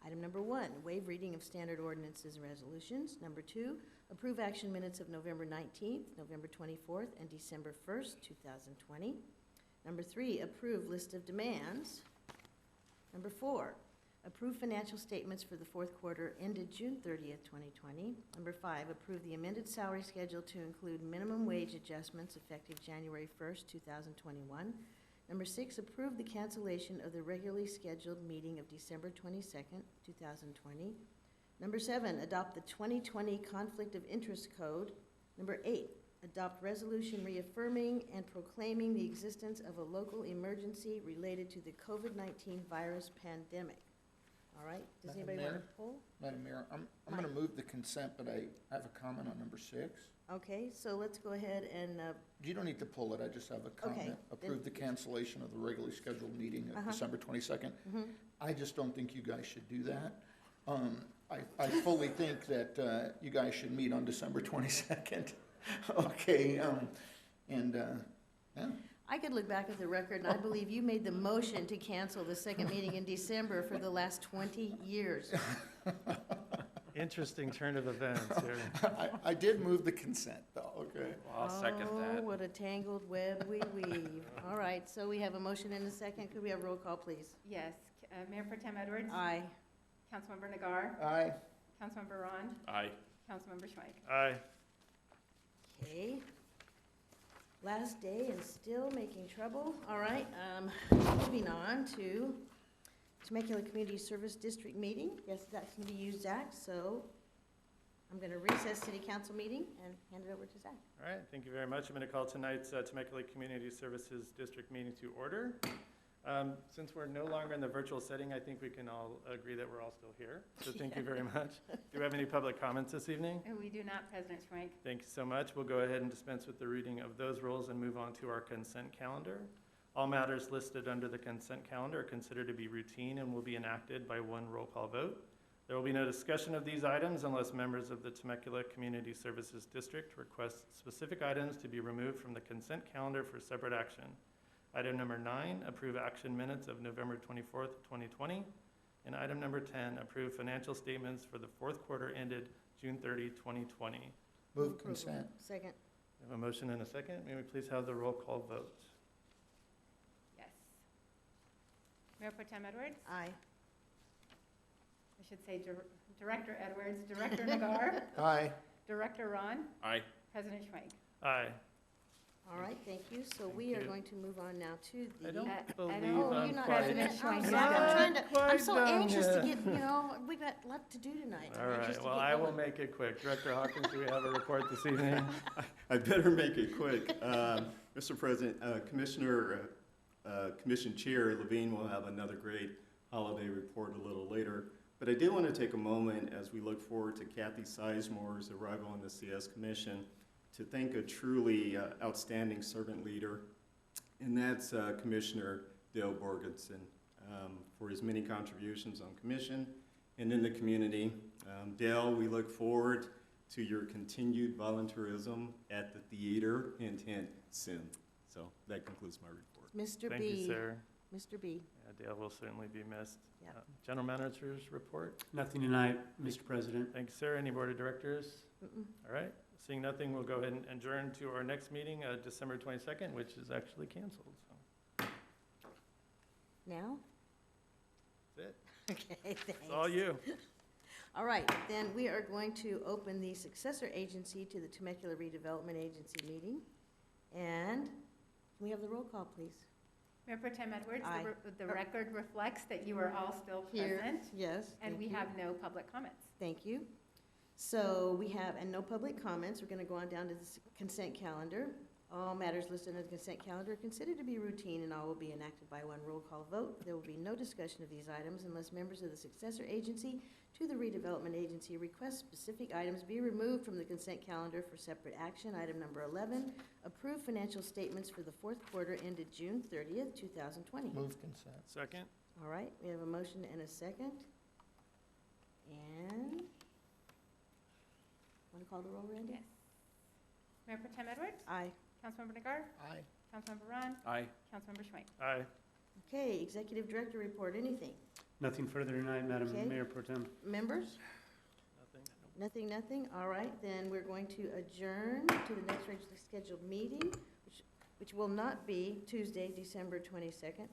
Item number 1, waive reading of standard ordinances and resolutions. Number 2, approve action minutes of November 19th, November 24th, and December 1st, 2020. Number 3, approve list of demands. Number 4, approve financial statements for the fourth quarter ended June 30th, 2020. Number 5, approve the amended salary schedule to include minimum wage adjustments effective January 1st, 2021. Number 6, approve the cancellation of the regularly scheduled meeting of December 22nd, 2020. Number 7, adopt the 2020 Conflict of Interest Code. Number 8, adopt resolution reaffirming and proclaiming the existence of a local emergency related to the COVID-19 virus pandemic. All right, does Madam anybody want Mayor? to pull? Madam Mayor, I'm going to move the consent, but I have a comment on number 6. Okay, so let's go ahead and, You don't need to pull it, I just have a comment. Approve the cancellation of the regularly scheduled meeting of December 22nd. I just don't think you guys should do that. I fully think that you guys should meet on December 22nd. Okay, yeah. I could look back at the record, and I believe you made the motion to cancel the second meeting in December for the last 20 years. Interesting turn of events here. I did move the consent, though, okay? I'll second Oh, that. what a tangled web we weave. All right, so we have a motion and a second. Could we have roll call, please? Yes. Mayor Pro Tem Edwards? Aye. Councilmember Nagar? Aye. Councilmember Ron? Aye. Councilmember Schwank? Aye. Okay. Last day and still making trouble. All right, moving on to Temecula Community Service District meeting. Yes, that's going to be you, Zach, so I'm going to recess city council meeting and hand it over to Zach. All right, thank you very much. I'm going to call tonight's Temecula Community Services District meeting to order. Since we're no longer in the virtual setting, I think we can all agree that we're all still here. So thank you very much. Do we have any public comments this evening? We do not, President Schwank. Thank you so much. We'll go ahead and dispense with the reading of those rules and move on to our consent calendar. All matters listed under the consent calendar are considered to be routine and will be enacted by one roll call vote. There will be no discussion of these items unless members of the Temecula Community Services District request specific items to be removed from the consent calendar for separate action. Item number 9, approve action minutes of November 24th, 2020. And item number 10, approve financial statements for the fourth quarter ended June 30, 2020. Move consent. Second. We have a motion and a second. May we please have the roll call vote? Yes. Mayor Pro Tem Edwards? Aye. I should say Director Edwards, Director Nagar, Aye. Director Ron, Aye. President Schwank. Aye. All right, thank you. So Thank we are you. going to move on now to the. I don't I believe don't- Oh, I'm you're not quite. having it. Schwank. I'm Not trying to, I'm quite so done anxious to yet. get, we've got a lot to do tonight. I'm All anxious right, to well, get I will going. make it quick. Director Hawkins, do we have a report this evening? I better make it quick. Mr. President, Commission Chair Levine will have another great holiday report a little later. But I did want to take a moment as we look forward to Kathy Sizemore's arrival on the CS Commission to thank a truly outstanding servant leader, and that's Commissioner Dale Borgensen for his many contributions on commission and in the community. Dale, we look forward to your continued volunteerism at the theater hint soon. So that concludes my report. Mr. Thank you, B. sir. Mr. B. Yeah, Dale will certainly be missed. Yeah. General Manager's report. Nothing tonight, Mr. President. Thank you, sir. Any Board of Directors? Mm-mm. All right. Seeing nothing, we'll go ahead and adjourn to our next meeting, December 22nd, which is actually canceled. So Now? that's it. Okay, thanks. It's all you. All right, then we are going to open the successor agency to the Temecula Redevelopment Agency meeting. And can we have the roll call, please? Mayor Pro Tem Edwards, Aye. the record reflects that you are all still Here. present, Yes. and thank we you. have no public comments. Thank you. So we have, and no public comments, we're going to go on down to the consent calendar. All matters listed on the consent calendar are considered to be routine and all will be enacted by one roll call vote. There will be no discussion of these items unless members of the successor agency to the redevelopment agency request specific items be removed from the consent calendar for separate action. Item number 11, approve financial statements for the fourth quarter ended June 30th, 2020. Move consent. Second. All right, we have a motion and a second. And, want to call the roll, Randy? Yes. Mayor Pro Tem Edwards? Aye. Councilmember Nagar? Aye. Councilmember Ron? Aye. Councilmember Schwank? Aye. Okay, Executive Director report, anything? Nothing further tonight, Madam Okay. Mayor Pro Tem. Members? Nothing. Nothing? All right, then we're going to adjourn to the next regularly scheduled meeting, which will not be Tuesday, December 22nd,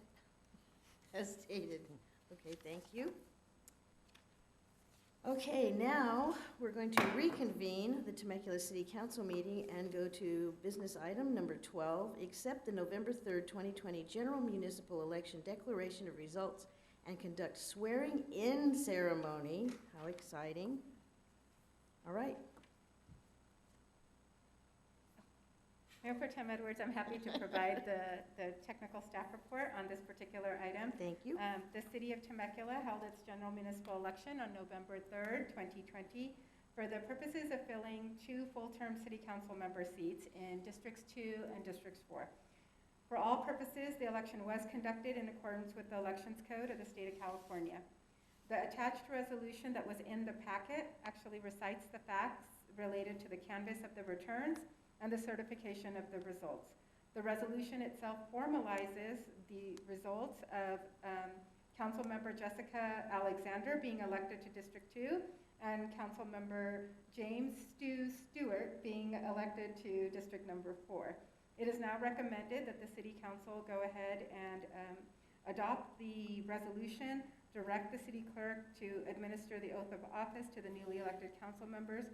as stated. Okay, thank you. Okay, now we're going to reconvene the Temecula City Council meeting and go to business item number 12, accept the November 3rd, 2020 general municipal election declaration of results and conduct swearing-in ceremony. How exciting. All right. Mayor Pro Tem Edwards, I'm happy to provide the technical staff report on this particular item. Thank you. The City of Temecula held its general municipal election on November 3rd, 2020, for the purposes of filling 2 full-term City Council member seats in Districts 2 and Districts 4. For all purposes, the election was conducted in accordance with the Elections Code of the State of California. The attached resolution that was in the packet actually recites the facts related to the canvass of the returns and the certification of the results. The resolution itself formalizes the results of Councilmember Jessica Alexander being elected to District 2 and Councilmember James Stu Stewart being elected to District number 4. It is now recommended that the City Council go ahead and adopt the resolution, direct the City Clerk to administer the oath of office to the newly elected council members.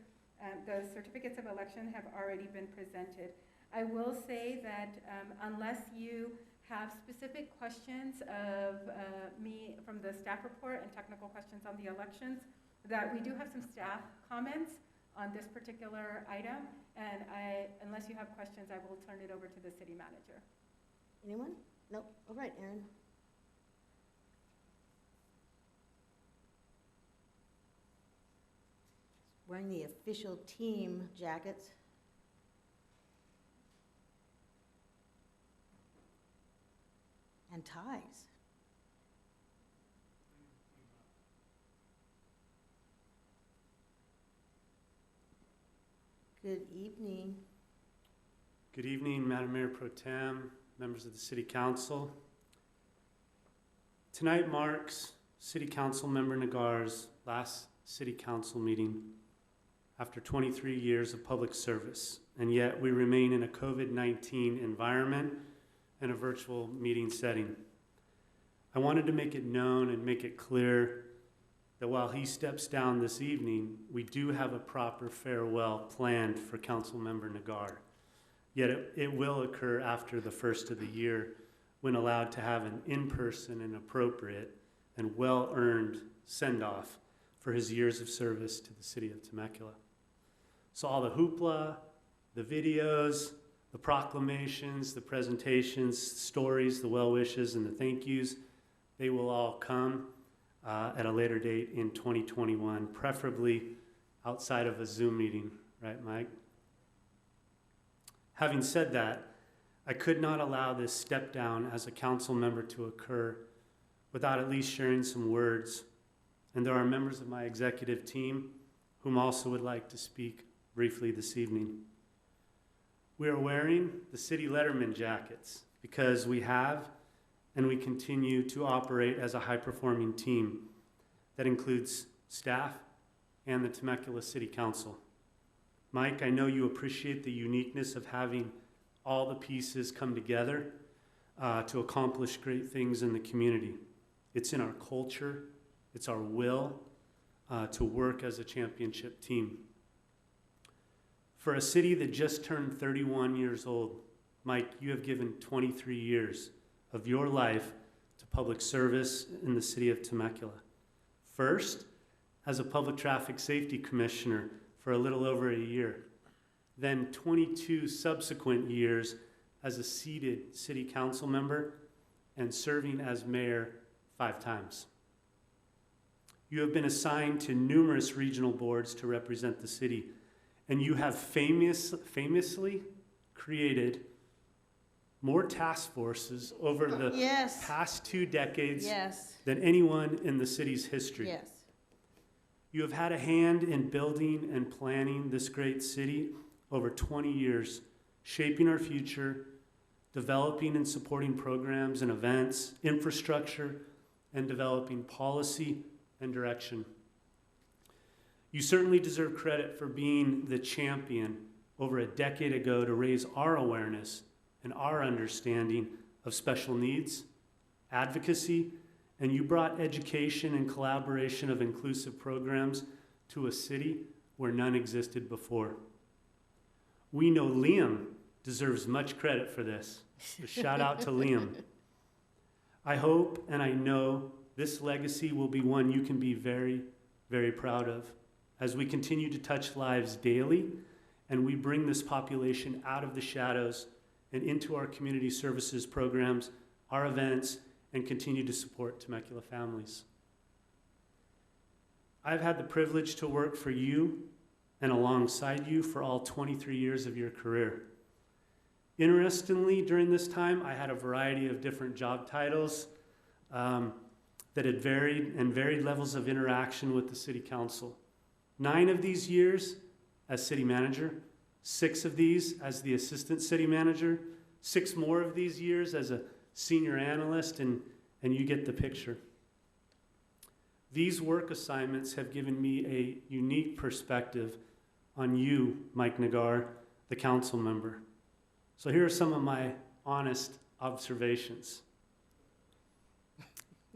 The certificates of election have already been presented. I will say that unless you have specific questions of me from the staff report and technical questions on the elections, that we do have some staff comments on this particular item, and unless you have questions, I will turn it over to the city manager. Anyone? Nope. All right, Aaron. Wearing the official team jackets. And ties. Good evening. Good evening, Madam Mayor Pro Tem, members of the City Council. Tonight marks City Council Member Nagar's last City Council meeting after 23 years of public service, and yet we remain in a COVID-19 environment and a virtual meeting setting. I wanted to make it known and make it clear that while he steps down this evening, we do have a proper farewell planned for Councilmember Nagar. Yet it will occur after the first of the year when allowed to have an in-person and appropriate and well-earned send-off for his years of service to the city of Temecula. So all the hoopla, the videos, the proclamations, the presentations, stories, the well wishes, and the thank yous, they will all come at a later date in 2021, preferably outside of a Zoom meeting, right, Mike? Having said that, I could not allow this step down as a council member to occur without at least sharing some words. And there are members of my executive team whom also would like to speak briefly this evening. We are wearing the City Letterman jackets because we have and we continue to operate as a high-performing team that includes staff and the Temecula City Council. Mike, I know you appreciate the uniqueness of having all the pieces come together to accomplish great things in the community. It's in our culture, it's our will to work as a championship team. For a city that just turned 31 years old, Mike, you have given 23 years of your life to public service in the city of Temecula. First, as a public traffic safety commissioner for a little over a year. Then 22 subsequent years as a seated city council member and serving as mayor 5 times. You have been assigned to numerous regional boards to represent the city, and you have famously created more task forces over the Yes. past 2 decades Yes. than anyone in the city's history. Yes. You have had a hand in building and planning this great city over 20 years, shaping our future, developing and supporting programs and events, infrastructure, and developing policy and direction. You certainly deserve credit for being the champion over a decade ago to raise our awareness and our understanding of special needs, advocacy, and you brought education and collaboration of inclusive programs to a city where none existed before. We know Liam deserves much credit for this. So shout out to Liam. I hope and I know this legacy will be one you can be very, very proud of as we continue to touch lives daily and we bring this population out of the shadows and into our community services programs, our events, and continue to support Temecula families. I've had the privilege to work for you and alongside you for all 23 years of your career. Interestingly, during this time, I had a variety of different job titles that had varied levels of interaction with the city council. 9 of these years as city manager, 6 of these as the assistant city manager, 6 more of these years as a senior analyst, and you get the picture. These work assignments have given me a unique perspective on you, Mike Nagar, the council member. So here are some of my honest observations.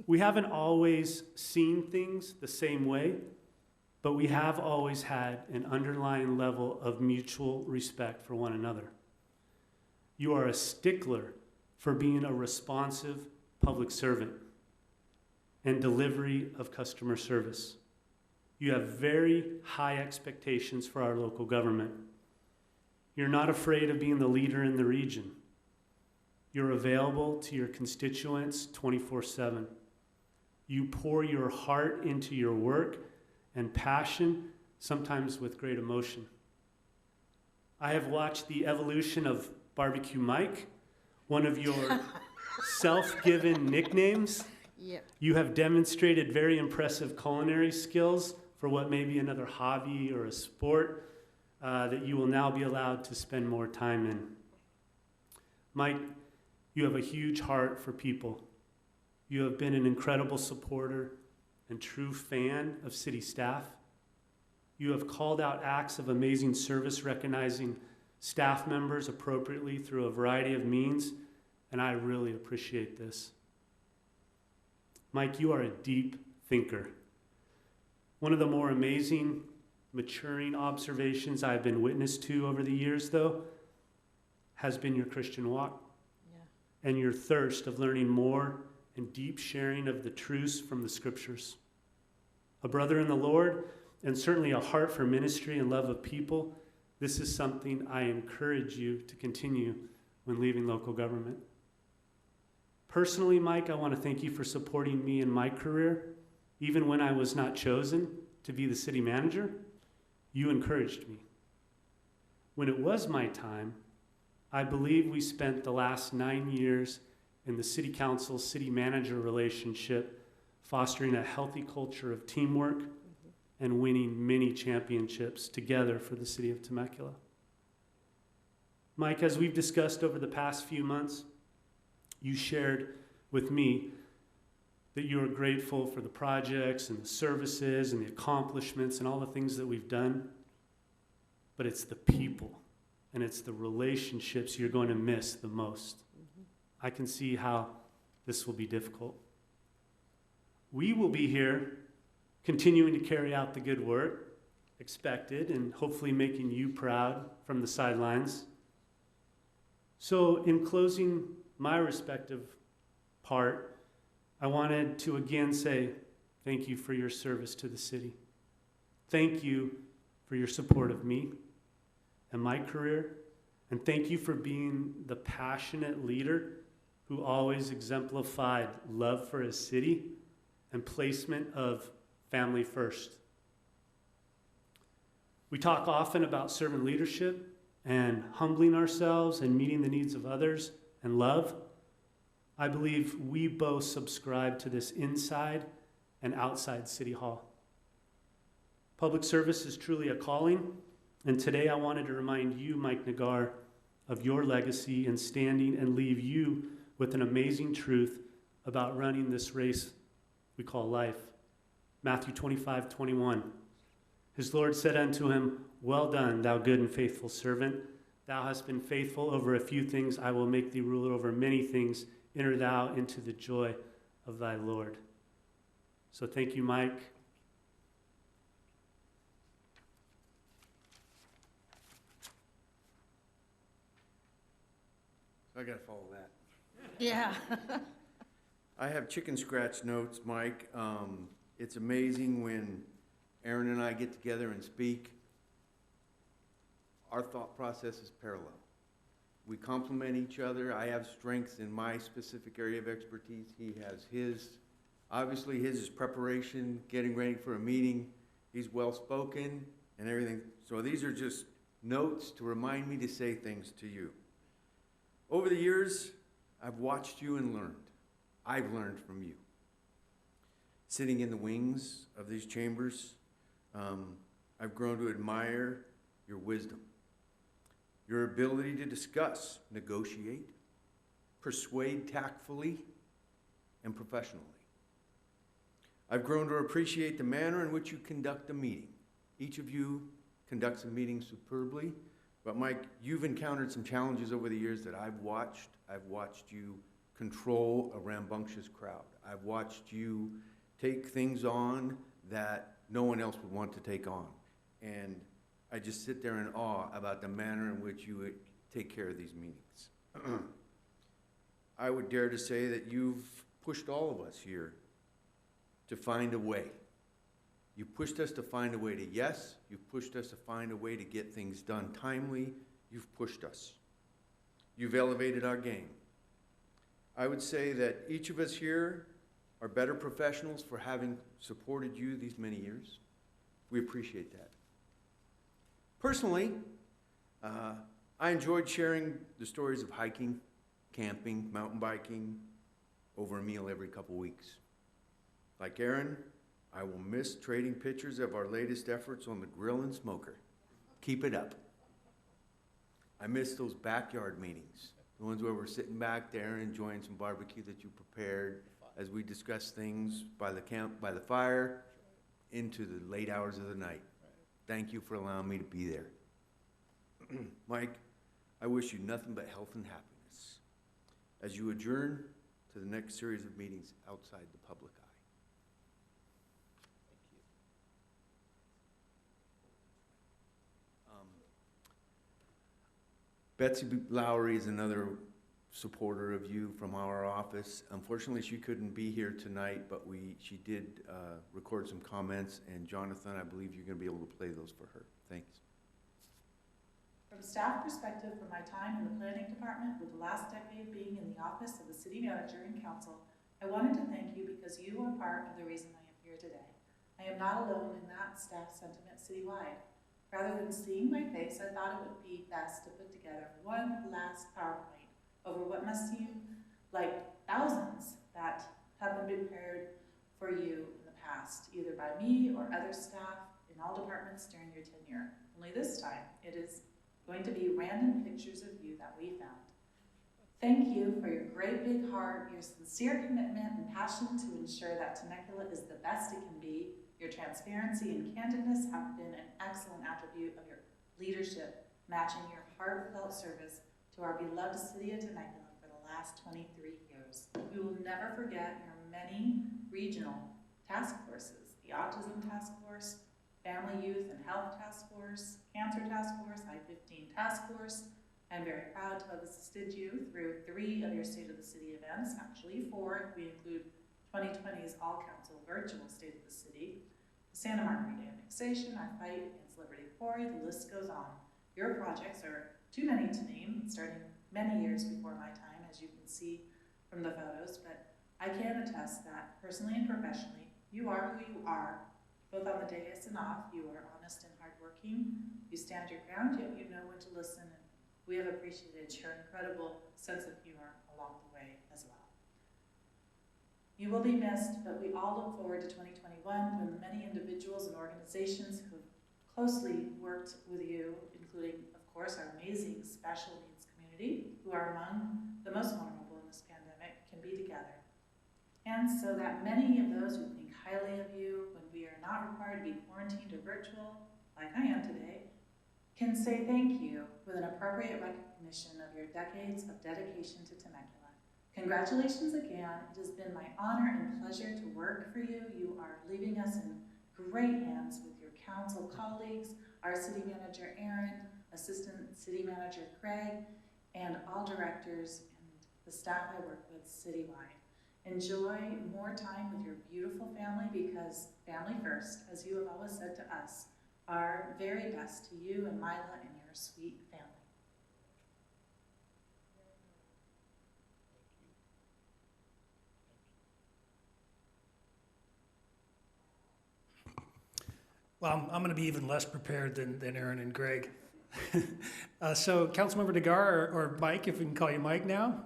We haven't always seen things the same way, but we have always had an underlying level of mutual respect for one another. You are a stickler for being a responsive public servant and delivery of customer service. You have very high expectations for our local government. You're not afraid of being the leader in the region. You're available to your constituents 24/7. You pour your heart into your work and passion, sometimes with great emotion. I have watched the evolution of Barbecue Mike, one of your self-given nicknames. Yep. You have demonstrated very impressive culinary skills for what may be another hobby or a sport that you will now be allowed to spend more time in. Mike, you have a huge heart for people. You have been an incredible supporter and true fan of city staff. You have called out acts of amazing service, recognizing staff members appropriately through a variety of means, and I really appreciate this. Mike, you are a deep thinker. One of the more amazing, maturing observations I've been witness to over the years, though, has been your Christian walk. Yeah. And your thirst of learning more and deep sharing of the truths from the scriptures. A brother in the Lord, and certainly a heart for ministry and love of people, this is something I encourage you to continue when leaving local government. Personally, Mike, I want to thank you for supporting me in my career. Even when I was not chosen to be the city manager, you encouraged me. When it was my time, I believe we spent the last 9 years in the city council, city manager relationship, fostering a healthy culture of teamwork and winning many championships together for the city of Temecula. Mike, as we've discussed over the past few months, you shared with me that you are grateful for the projects and the services and the accomplishments and all the things that we've done, but it's the people and it's the relationships you're going to miss the most. I can see how this will be difficult. We will be here continuing to carry out the good work expected and hopefully making you proud from the sidelines. So in closing my respective part, I wanted to again say thank you for your service to the city. Thank you for your support of me and my career. And thank you for being the passionate leader who always exemplified love for his city and placement of family first. We talk often about servant leadership and humbling ourselves and meeting the needs of others and love. I believe we both subscribe to this inside and outside City Hall. Public service is truly a calling, and today I wanted to remind you, Mike Nagar, of your legacy in standing and leave you with an amazing truth about running this race we call life. Matthew 25:21. His Lord said unto him, Well done, thou good and faithful servant. Thou hast been faithful over a few things. I will make thee ruler over many things. Enter thou into the joy of thy Lord. So thank you, Mike. I gotta follow that. Yeah. I have chicken scratch notes, Mike. It's amazing when Aaron and I get together and speak, our thought process is parallel. We complement each other. I have strengths in my specific area of expertise. He has his. Obviously, his is preparation, getting ready for a meeting. He's well-spoken and everything. So these are just notes to remind me to say things to you. Over the years, I've watched you and learned. I've learned from you. Sitting in the wings of these chambers, I've grown to admire your wisdom, your ability to discuss, negotiate, persuade tactfully and professionally. I've grown to appreciate the manner in which you conduct a meeting. Each of you conducts a meeting superbly, but Mike, you've encountered some challenges over the years that I've watched. I've watched you control a rambunctious crowd. I've watched you take things on that no one else would want to take on. And I just sit there in awe about the manner in which you would take care of these meetings. I would dare to say that you've pushed all of us here to find a way. You pushed us to find a way to yes. You've pushed us to find a way to get things done timely. You've pushed us. You've elevated our game. I would say that each of us here are better professionals for having supported you these many years. We appreciate that. Personally, I enjoyed sharing the stories of hiking, camping, mountain biking over a meal every couple weeks. Like Aaron, I will miss trading pictures of our latest efforts on the grill and smoker. Keep it up. I miss those backyard meetings, the ones where we're sitting back there enjoying some barbecue that you prepared as we discuss things by the fire into the late hours of the night. Thank you for allowing me to be there. Mike, I wish you nothing but health and happiness as you adjourn to the next series of meetings outside the public eye. Betsy Lowry is another supporter of you from our office. Unfortunately, she couldn't be here tonight, but she did record some comments, and Jonathan, I believe you're going to be able to play those for her. Thanks. From a staff perspective, from my time in the planning department with the last decade being in the office of the city manager and council, I wanted to thank you because you are part of the reason I am here today. I am not alone in that staff sentiment citywide. Rather than seeing my face, I thought it would be best to put together one last PowerPoint over what must seem like thousands that have been prepared for you in the past, either by me or other staff in all departments during your tenure. Only this time, it is going to be random pictures of you that we found. Thank you for your great big heart, your sincere commitment and passion to ensure that Temecula is the best it can be. Your transparency and candidness have been an excellent attribute of your leadership, matching your heartfelt service to our beloved city of Temecula for the last 23 years. We will never forget your many regional task forces, the Autism Task Force, Family, Youth, and Health Task Force, Cancer Task Force, I-15 Task Force. I'm very proud to have assisted you through 3 of your State of the City events, actually 4 if we include 2020's All-Council Virtual State of the City, the Santa Margarita annexation, our fight against Liberty Quarry, the list goes on. Your projects are too many to name, starting many years before my time, as you can see from the photos, but I can attest that, personally and professionally, you are who you are, both on the dais and off. You are honest and hardworking, you stand your ground, yet you know when to listen, and we have appreciated your incredible sense of humor along the way as well. You will be missed, but we all look forward to 2021 when the many individuals and organizations who have closely worked with you, including, of course, our amazing special needs community, who are among the most vulnerable in this pandemic, can be together. And so that many of those who think highly of you when we are not required to be quarantined or virtual, like I am today, can say thank you with an appropriate recognition of your decades of dedication to Temecula. Congratulations again. It has been my honor and pleasure to work for you. You are leaving us in great hands with your council colleagues, our city manager, Aaron, assistant city manager, Craig, and all directors and the staff I work with citywide. Enjoy more time with your beautiful family, because family first, as you have always said to us. Our very best to you and Mila and your sweet family. Well, I'm going to be even less prepared than Aaron and Greg. So Councilmember Degar or Mike, if we can call you Mike now,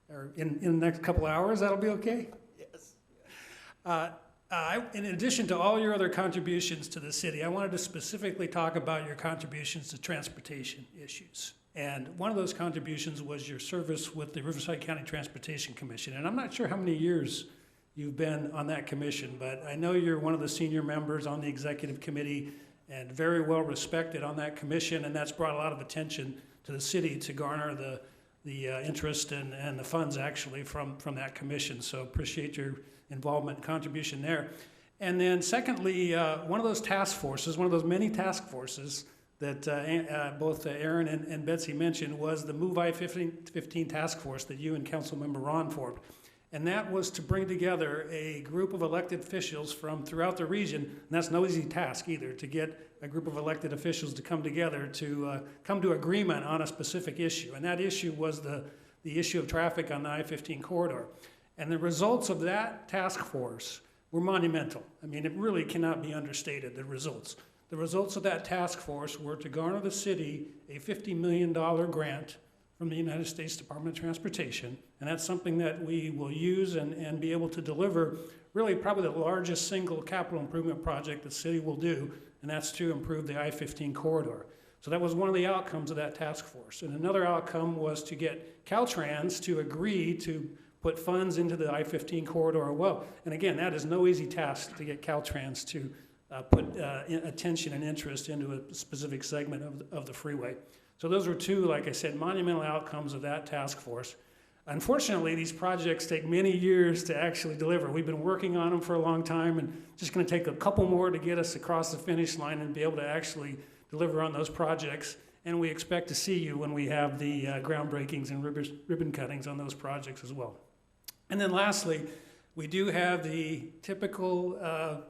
or in the next couple hours, that'll be okay? Yes. In addition to all your other contributions to the city, I wanted to specifically talk about your contributions to transportation issues. And one of those contributions was your service with the Riverside County Transportation Commission. And I'm not sure how many years you've been on that commission, but I know you're one of the senior members on the executive committee and very well respected on that commission, and that's brought a lot of attention to the city to garner the interest and the funds actually from that commission. So appreciate your involvement and contribution there. And then secondly, one of those task forces, one of those many task forces that both Aaron and Betsy mentioned was the Move I-15 task force that you and Councilmember Ron formed. And that was to bring together a group of elected officials from throughout the region, and that's no easy task either, to get a group of elected officials to come together to come to agreement on a specific issue. And that issue was the issue of traffic on the I-15 corridor. And the results of that task force were monumental. I mean, it really cannot be understated, the results. The results of that task force were to garner the city a $50 million grant from the United States Department of Transportation, and that's something that we will use and be able to deliver really probably the largest single capital improvement project the city will do, and that's to improve the I-15 corridor. So that was one of the outcomes of that task force. And another outcome was to get Caltrans to agree to put funds into the I-15 corridor well. And again, that is no easy task to get Caltrans to put attention and interest into a specific segment of the freeway. So those were two, like I said, monumental outcomes of that task force. Unfortunately, these projects take many years to actually deliver. We've been working on them for a long time, and just going to take a couple more to get us across the finish line and be able to actually deliver on those projects. And we expect to see you when we have the groundbreakings and ribbon cuttings on those projects as well. And then lastly, we do have the typical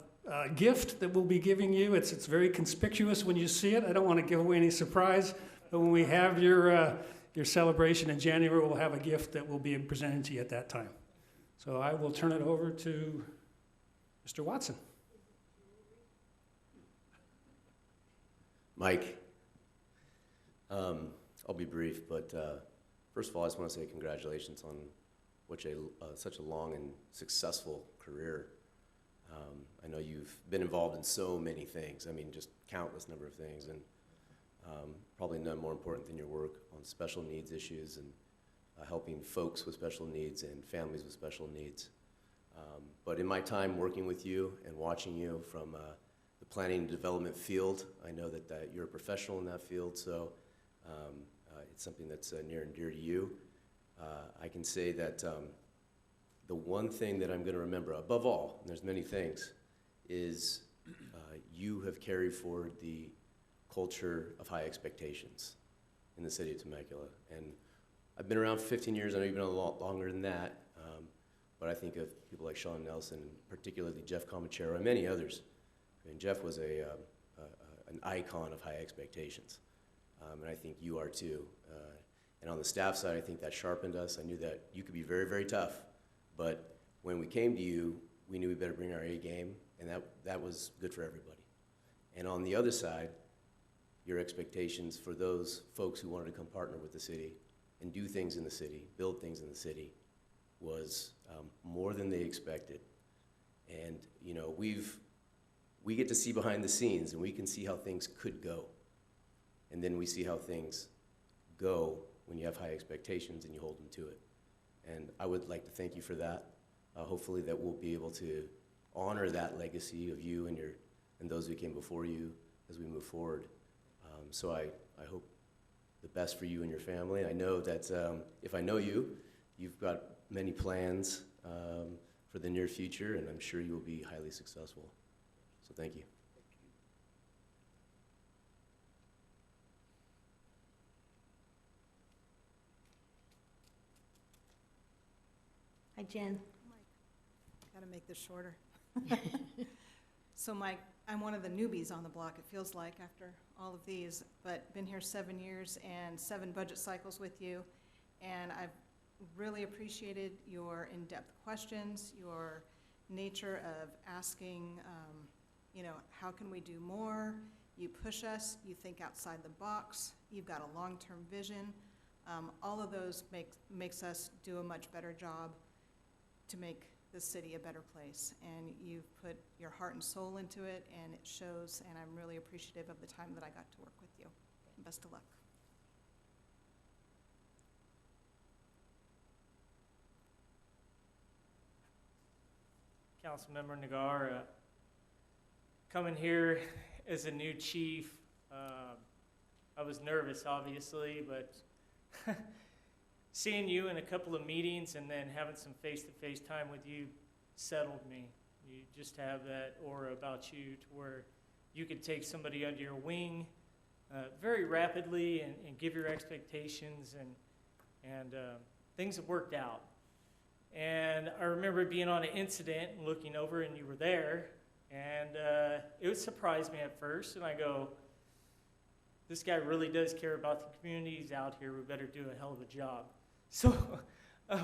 gift that we'll be giving you. It's very conspicuous when you see it. I don't want to give away any surprise. But when we have your celebration in January, we'll have a gift that will be presented to you at that time. So I will turn it over to Mr. Watson. Mike, I'll be brief, but first of all, I just want to say congratulations on such a long and successful career. I know you've been involved in so many things. I mean, just countless number of things, and probably none more important than your work on special needs issues and helping folks with special needs and families with special needs. But in my time working with you and watching you from the planning and development field, I know that you're a professional in that field, so it's something that's near and dear to you. I can say that the one thing that I'm going to remember above all, and there's many things, is you have carried forward the culture of high expectations in the city of Temecula. And I've been around for 15 years. I know you've been a lot longer than that. But I think of people like Sean Nelson, particularly Jeff Comachero, and many others. I mean, Jeff was an icon of high expectations. And I think you are too. And on the staff side, I think that sharpened us. I knew that you could be very, very tough. But when we came to you, we knew we better bring our A game, and that was good for everybody. And on the other side, your expectations for those folks who wanted to come partner with the city and do things in the city, build things in the city, was more than they expected. And you know, we get to see behind the scenes, and we can see how things could go. And then we see how things go when you have high expectations and you hold them to it. And I would like to thank you for that. Hopefully that we'll be able to honor that legacy of you and those who came before you as we move forward. So I hope the best for you and your family. I know that if I know you, you've got many plans for the near future, and I'm sure you will be highly successful. So thank you. Hi, Jen. Got to make this shorter. So Mike, I'm one of the newbies on the block, it feels like, after all of these, but been here 7 years and 7 budget cycles with you, and I've really appreciated your in-depth questions, your nature of asking, how can we do more? You push us, you think outside the box, you've got a long-term vision. All of those makes us do a much better job to make the city a better place. And you've put your heart and soul into it, and it shows, and I'm really appreciative of the time that I got to work with you. Best of luck. Councilmember Nagar, coming here as a new chief, I was nervous, obviously, but seeing you in a couple of meetings and then having some face-to-face time with you settled me. You just have that aura about you to where you could take somebody under your wing very rapidly and give your expectations, and things have worked out. And I remember being on an incident and looking over, and you were there, and it would surprise me at first, and I go, this guy really does care about the communities out here. We better do a hell of a job. So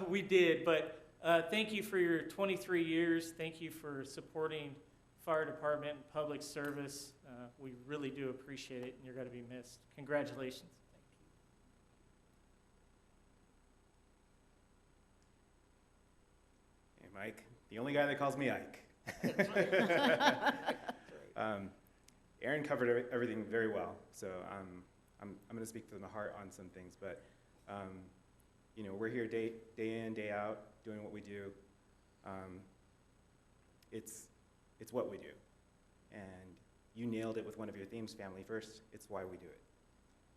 we did, but thank you for your 23 years. Thank you for supporting fire department and public service. We really do appreciate it, and you're going to be missed. Congratulations. Hey, Mike, the only guy that calls me Ike. Aaron covered everything very well, so I'm going to speak from the heart on some things, but we're here day in, day out, doing what we do. It's what we do, and you nailed it with one of your themes, family first. It's why we do it.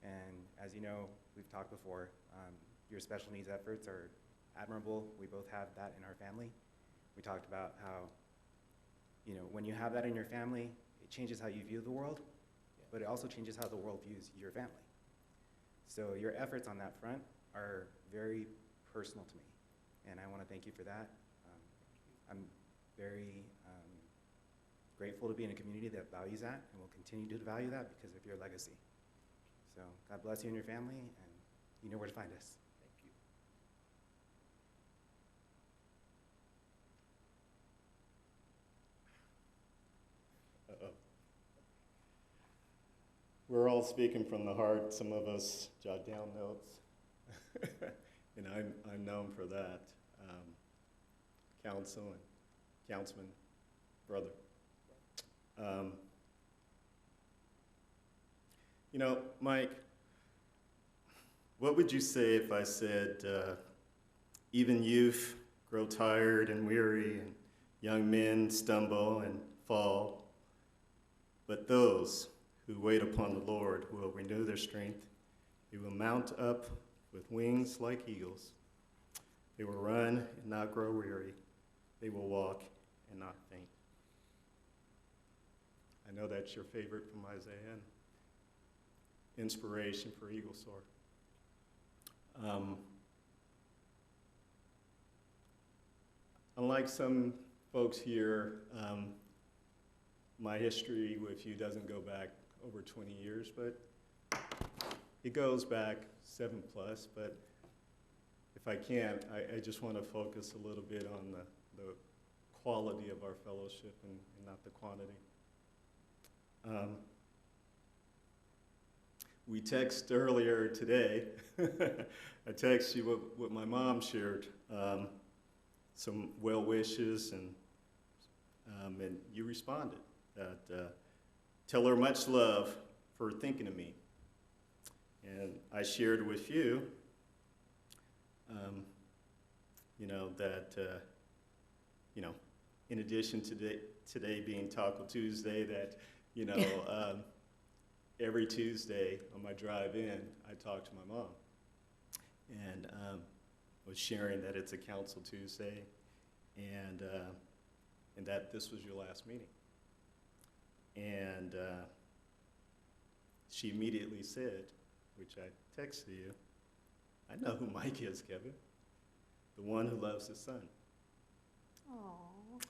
And as you know, we've talked before, your special needs efforts are admirable. We both have that in our family. We talked about how, when you have that in your family, it changes how you view the world, but it also changes how the world views your family. So your efforts on that front are very personal to me, and I want to thank you for that. I'm very grateful to be in a community that values that and will continue to value that because of your legacy. So God bless you and your family, and you know where to find us. Uh-oh. We're all speaking from the heart. Some of us jot down notes, and I'm known for that. Council and councilman, brother. Mike, what would you say if I said, even youth grow tired and weary, and young men stumble and fall, but those who wait upon the Lord will renew their strength. They will mount up with wings like eagles. They will run and not grow weary. They will walk and not faint. I know that's your favorite from Isaiah, and inspiration for Eagle Soar. Unlike some folks here, my history with you doesn't go back over 20 years, but it goes back 7+, but if I can, I just want to focus a little bit on the quality of our fellowship and not the quantity. We texted earlier today. I texted you what my mom shared, some well wishes, and you responded that tell her much love for thinking of me. And I shared with you, that in addition to today being Taco Tuesday, that every Tuesday on my drive in, I talk to my mom, and was sharing that it's a council Tuesday, and that this was your last meeting. And she immediately said, which I texted you, I know who Mike is, Kevin, the one who loves his son. Aww.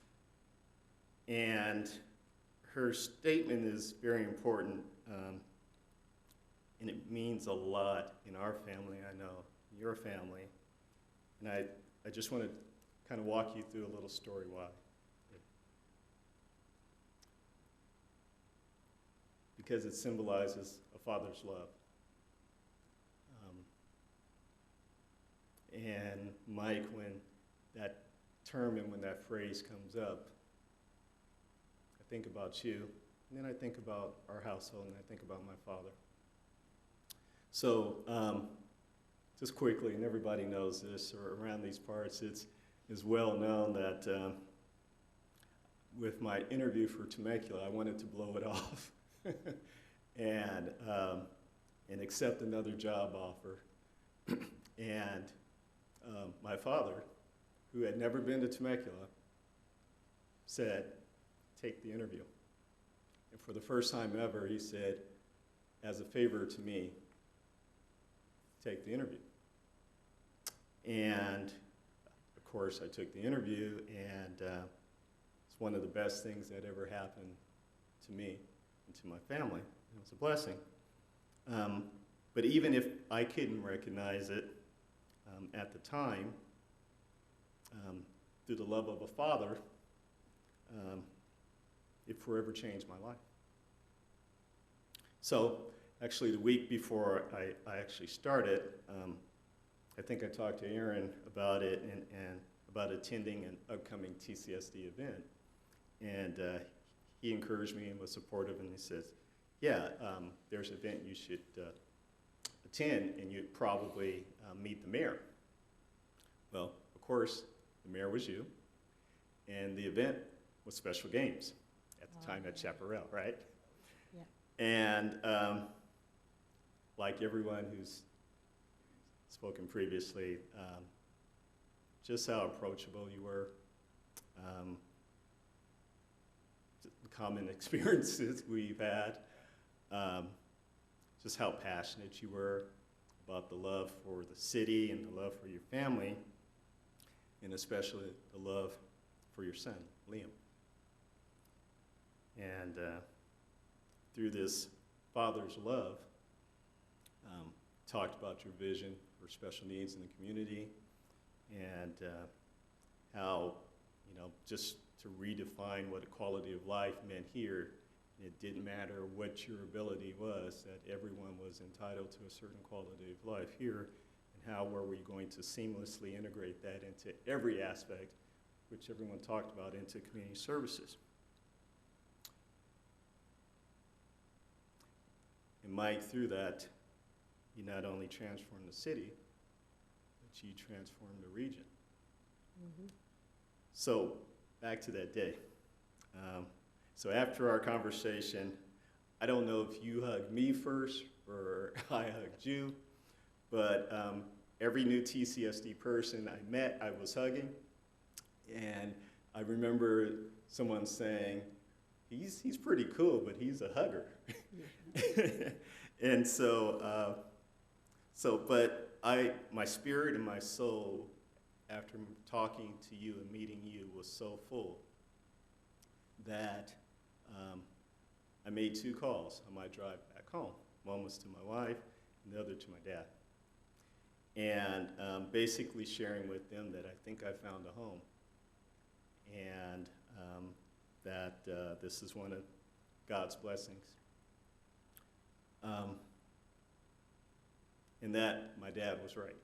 And her statement is very important, and it means a lot in our family, I know, your family. And I just want to kind of walk you through a little story why. Because it symbolizes a father's love. And Mike, when that term and when that phrase comes up, I think about you, and then I think about our household, and I think about my father. So, just quickly, and everybody knows this, or around these parts, it's well known that with my interview for Temecula, I wanted to blow it off and accept another job offer. And my father, who had never been to Temecula, said, take the interview. And for the first time ever, he said, as a favor to me, take the interview. And of course, I took the interview, and it's one of the best things that ever happened to me and to my family. It was a blessing. But even if I couldn't recognize it at the time, through the love of a father, it forever changed my life. So actually the week before I actually started, I think I talked to Aaron about it and about attending an upcoming TCSD event. And he encouraged me and was supportive, and he says, yeah, there's an event you should attend, and you'd probably meet the mayor. Well, of course, the mayor was you, and the event was Special Games at the time at Chaparral, right? Yeah. And like everyone who's spoken previously, just how approachable you were, the common experiences we've had, just how passionate you were about the love for the city and the love for your family, and especially the love for your son, Liam. And through this father's love, talked about your vision for special needs in the community, and how, just to redefine what a quality of life meant here. It didn't matter what your ability was, that everyone was entitled to a certain quality of life here, and how were we going to seamlessly integrate that into every aspect, which everyone talked about, into community services. And Mike, through that, you not only transformed the city, but you transformed the region. Mm-hmm. So, back to that day. So after our conversation, I don't know if you hugged me first or I hugged you, but every new TCSD person I met, I was hugging. And I remember someone saying, he's pretty cool, but he's a hugger. And but my spirit and my soul, after talking to you and meeting you, was so full that I made 2 calls on my drive back home. One was to my wife, and the other to my dad. And basically sharing with them that I think I found a home, and that this is one of God's blessings. And that my dad was right?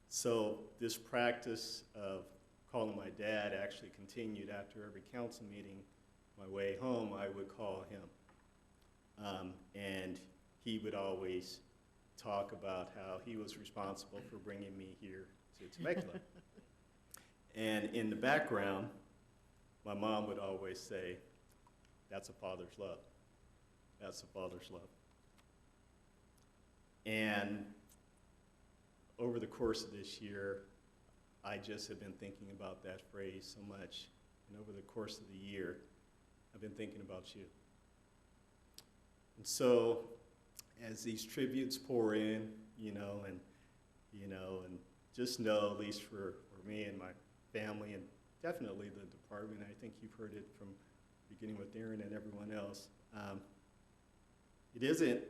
So this practice of calling my dad actually continued after every council meeting. My way home, I would call him. And he would always talk about how he was responsible for bringing me here to Temecula. And in the background, my mom would always say, that's a father's love. That's a father's love. And over the course of this year, I just have been thinking about that phrase so much. And over the course of the year, I've been thinking about you. And so, as these tributes pour in, and just know, at least for me and my family and definitely the department. I think you've heard it from beginning with Aaron and everyone else. It isn't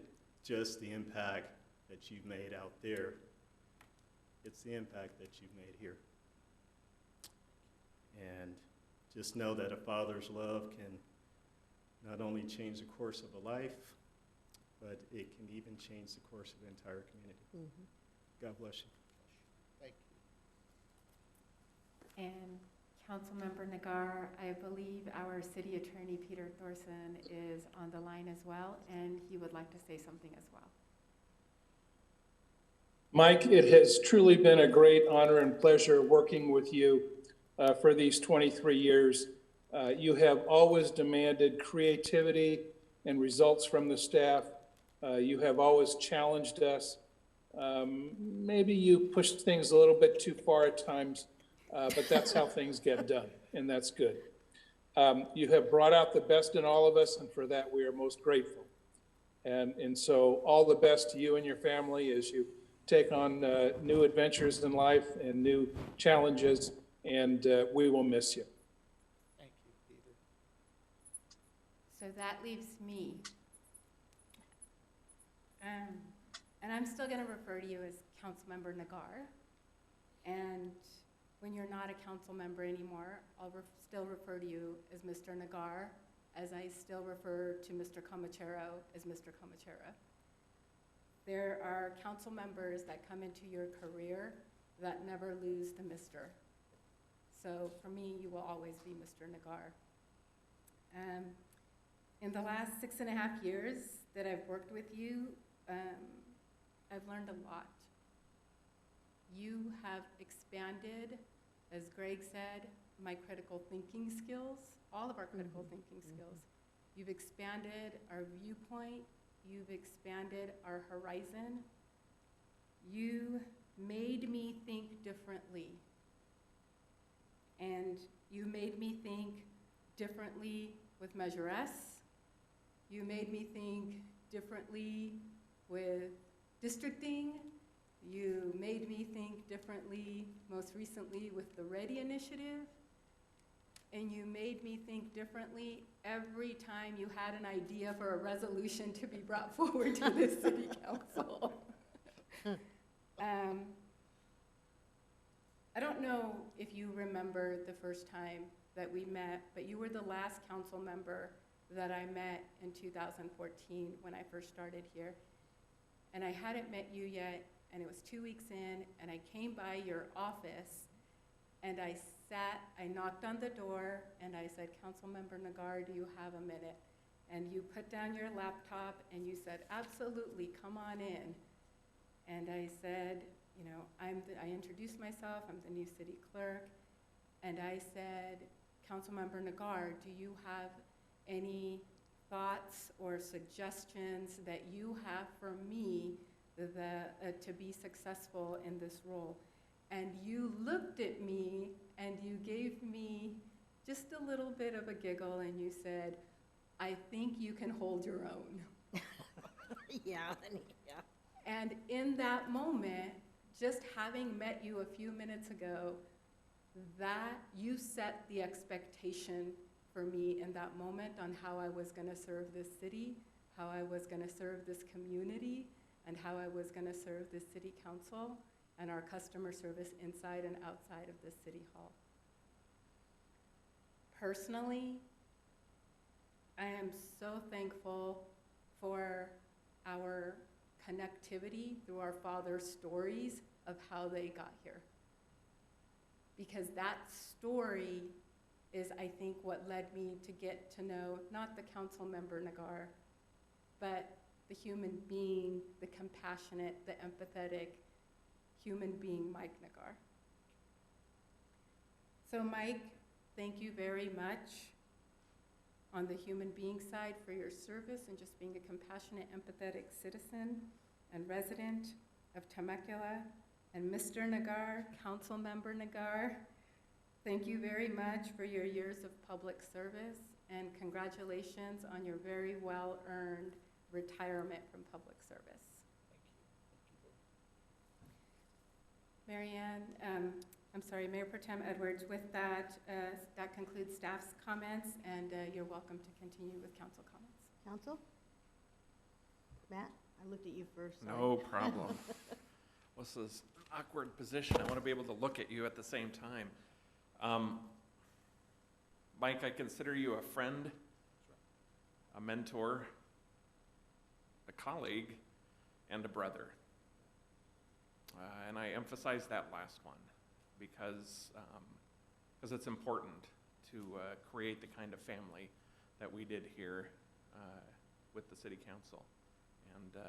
just the impact that you've made out there, it's the impact that you've made here. And just know that a father's love can not only change the course of a life, but it can even change the course of the entire community. Mm-hmm. God bless you. Thank you. And Councilmember Nagar, I believe our city attorney, Peter Thorson, is on the line as well, and he would like to say something as well. Mike, it has truly been a great honor and pleasure working with you for these 23 years. You have always demanded creativity and results from the staff. You have always challenged us. Maybe you pushed things a little bit too far at times, but that's how things get done, and that's good. You have brought out the best in all of us, and for that we are most grateful. And so all the best to you and your family as you take on new adventures in life and new challenges, and we will miss you. Thank you, Peter. So that leaves me. And I'm still going to refer to you as Councilmember Nagar. And when you're not a council member anymore, I'll still refer to you as Mr. Nagar, as I still refer to Mr. Comachero as Mr. Comachero. There are council members that come into your career that never lose the Mr. So for me, you will always be Mr. Nagar. In the last 6.5 years that I've worked with you, I've learned a lot. You have expanded, as Greg said, my critical thinking skills, all of our critical thinking skills. You've expanded our viewpoint. You've expanded our horizon. You made me think differently. And you made me think differently with Measure S. You made me think differently with districting. You made me think differently, most recently, with the READY initiative. And you made me think differently every time you had an idea for a resolution to be brought forward to the city council. I don't know if you remember the first time that we met, but you were the last council member that I met in 2014 when I first started here. And I hadn't met you yet, and it was 2 weeks in, and I came by your office, and I knocked on the door, and I said, Councilmember Nagar, do you have a minute? And you put down your laptop, and you said, absolutely, come on in. And I said, you know, I introduced myself, I'm the new city clerk, and I said, Councilmember Nagar, do you have any thoughts or suggestions that you have for me to be successful in this role? And you looked at me and you gave me just a little bit of a giggle and you said, I think you can hold your own. Yeah, honey, yeah. And in that moment, just having met you a few minutes ago, that you set the expectation for me in that moment on how I was going to serve this city, how I was going to serve this community, and how I was going to serve this city council and our customer service inside and outside of this city hall. Personally, I am so thankful for our connectivity through our father's stories of how they got here. Because that story is, I think, what led me to get to know not the council member Nagar, but the human being, the compassionate, the empathetic human being, Mike Nagar. So Mike, thank you very much on the human being side for your service and just being a compassionate, empathetic citizen and resident of Temecula. And Mr. Nagar, Council Member Nagar, thank you very much for your years of public service and congratulations on your very well-earned retirement from public service. Thank you. Marianne, I'm sorry, Mayor Pro Tem Edwards. With that, that concludes staff's comments, and you're welcome to continue with council comments. Council? Matt, I looked at you first. Sorry. No problem. This is an awkward position. I want to be able to look at you at the same time. Mike, I consider you a friend, a mentor, a colleague, and a brother. And I emphasize that last one because it's important to create the kind of family that we did here with the City Council. And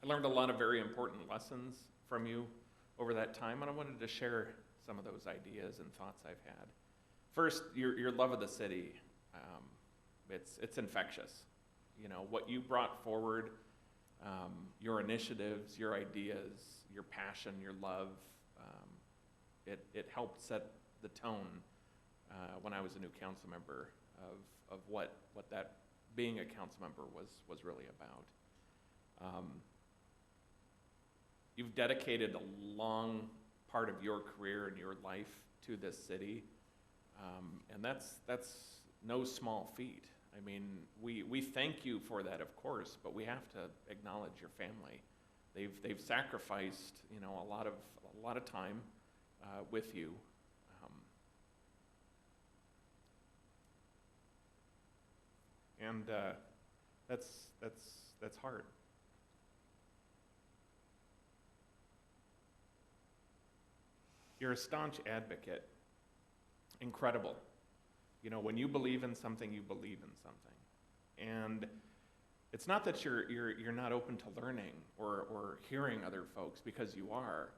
I learned a lot of very important lessons from you over that time, and I wanted to share some of those ideas and thoughts I've had. First, your love of the city, it's infectious. You know, what you brought forward, your initiatives, your ideas, your passion, your love, it helped set the tone when I was a new council member of what that being a council member was really about. You've dedicated a long part of your career and your life to this city, and that's no small feat. I mean, we thank you for that, of course, but we have to acknowledge your family. They've sacrificed, you know, a lot of time with you. And that's hard. You're a staunch advocate. Incredible. You know, when you believe in something, you believe in something. And it's not that you're not open to learning or hearing other folks, because you are.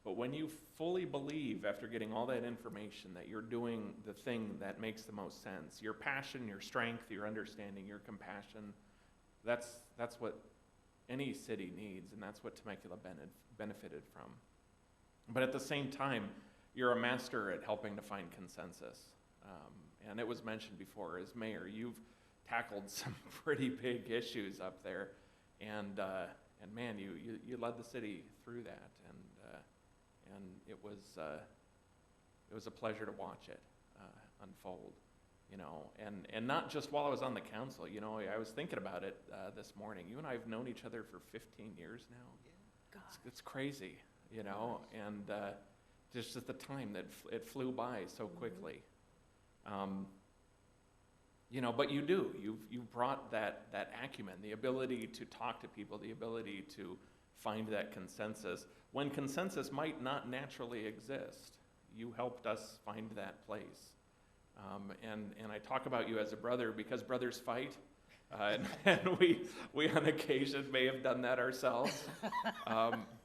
But when you fully believe, after getting all that information, that you're doing the thing that makes the most sense, your passion, your strength, your understanding, your compassion, that's what any city needs, and that's what Temecula benefited from. But at the same time, you're a master at helping to find consensus. And it was mentioned before, as mayor, you've tackled some pretty big issues up there, and man, you led the city through that, and it was a pleasure to watch it unfold, you know, and not just while I was on the council. You know, I was thinking about it this morning. You and I have known each other for 15 years now. God. It's crazy, you know, and just at the time that it flew by so quickly. You know, but you've brought that acumen, the ability to talk to people, the ability to find that consensus when consensus might not naturally exist. You helped us find that place. And I talk about you as a brother because brothers fight, and we on occasion may have done that ourselves,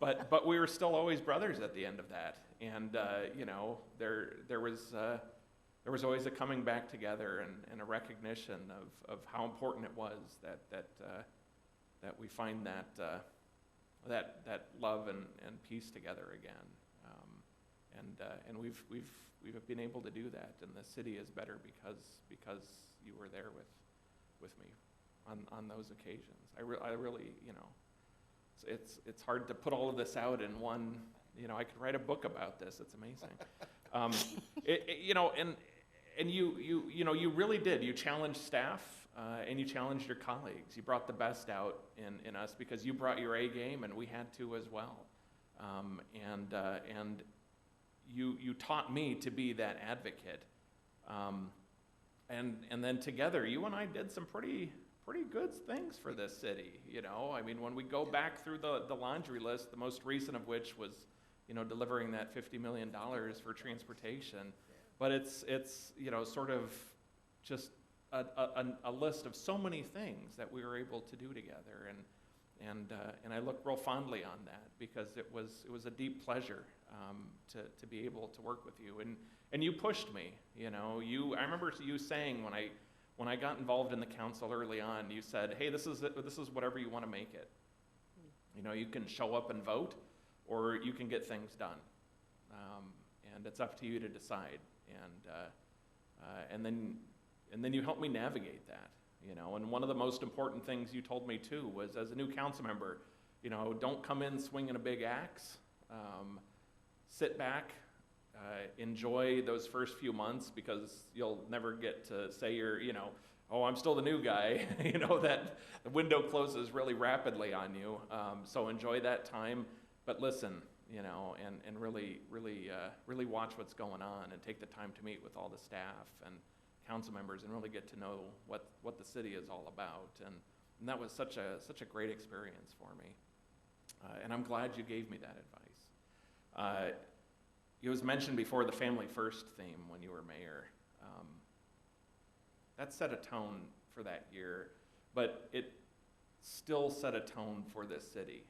but we were still always brothers at the end of that. And you know, there was always a coming back together and a recognition of how important it was that we find that love and peace together again. And we've been able to do that, and the city is better because you were there with me on those occasions. I really, you know, it's hard to put all of this out in one. You know, I could write a book about this. It's amazing. You know, and you know, you really did. You challenged staff, and you challenged your colleagues. You brought the best out in us because you brought your A game, and we had to as well. And you taught me to be that advocate. And then together, you and I did some pretty good things for this city. You know, I mean, when we go back through the laundry list, the most recent of which was, you know, delivering that $50 million for transportation. But it's you know, sort of just a list of so many things that we were able to do together, and I look real fondly on that because it was a deep pleasure to be able to work with you, and you pushed me. You know, I remember you saying when I got involved in the council early on, you said, "Hey, this is whatever you want to make it. You know, you can show up and vote, or you can get things done, and it's up to you to decide." And then you helped me navigate that, you know. And one of the most important things you told me too was, as a new council member, you know, don't come in swinging a big axe. sit back, enjoy those first few months, because you'll never get to say you're, oh, I'm still the new guy. That the window closes really rapidly on you. So enjoy that time, but listen, and really watch what's going on, and take the time to meet with all the staff and council members and really get to know what the city is all about. And that was such a great experience for me. And I'm glad you gave me that advice. It was mentioned before, the family first theme when you were mayor. That set a tone for that year, but it still set a tone for this city,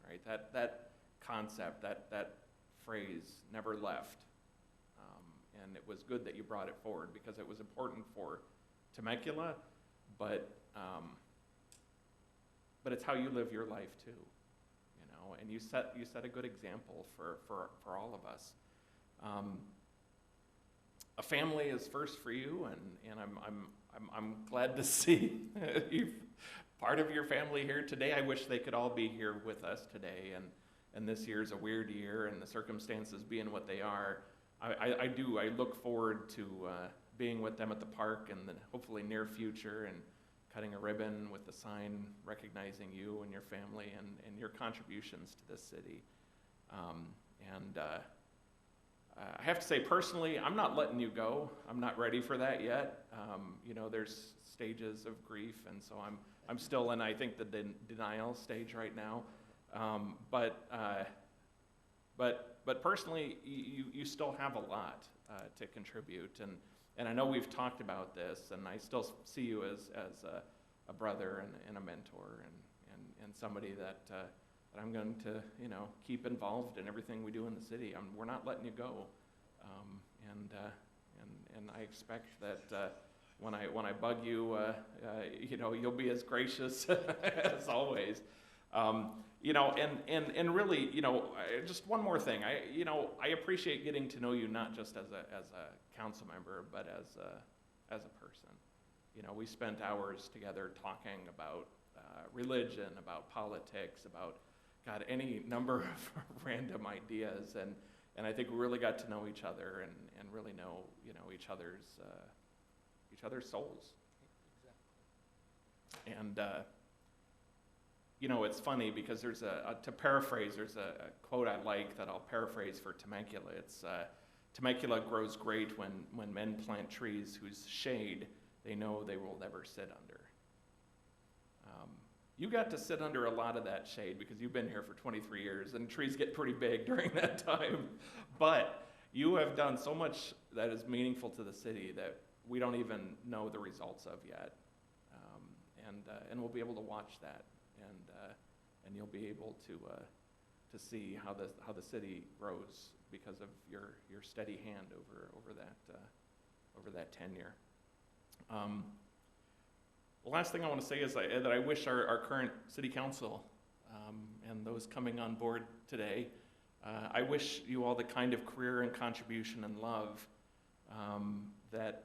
right? That concept, that phrase never left. And it was good that you brought it forward, because it was important for Temecula, but it's how you live your life too, and you set a good example for all of us. A family is first for you, and I'm glad to see you part of your family here today. I wish they could all be here with us today, and this year's a weird year, and the circumstances being what they are. I look forward to being with them at the park in the hopefully near future, and cutting a ribbon with the sign recognizing you and your family and your contributions to this city. I have to say, personally, I'm not letting you go. I'm not ready for that yet. There's stages of grief, and so I'm still in, I think, the denial stage right now. But personally, you still have a lot to contribute, and I know we've talked about this, and I still see you as a brother and a mentor, and somebody that I'm going to keep involved in everything we do in the city. We're not letting you go, and I expect that when I bug you, you'll be as gracious as always. And really, just one more thing. I appreciate getting to know you, not just as a council member, but as a person. We spent hours together talking about religion, about politics, about any number of random ideas, and I think we really got to know each other and really know each other's souls. And it's funny, because there's to paraphrase, there's a quote I like that I'll paraphrase for Temecula. It's Temecula grows great when men plant trees whose shade they know they will never sit under. You got to sit under a lot of that shade, because you've been here for 23 years, and trees get pretty big during that time. But you have done so much that is meaningful to the city that we don't even know the results of yet. And we'll be able to watch that, and you'll be able to see how the city grows because of your steady hand over that tenure. The last thing I want to say is that I wish our current city council and those coming on board today, I wish you all the kind of career and contribution and love that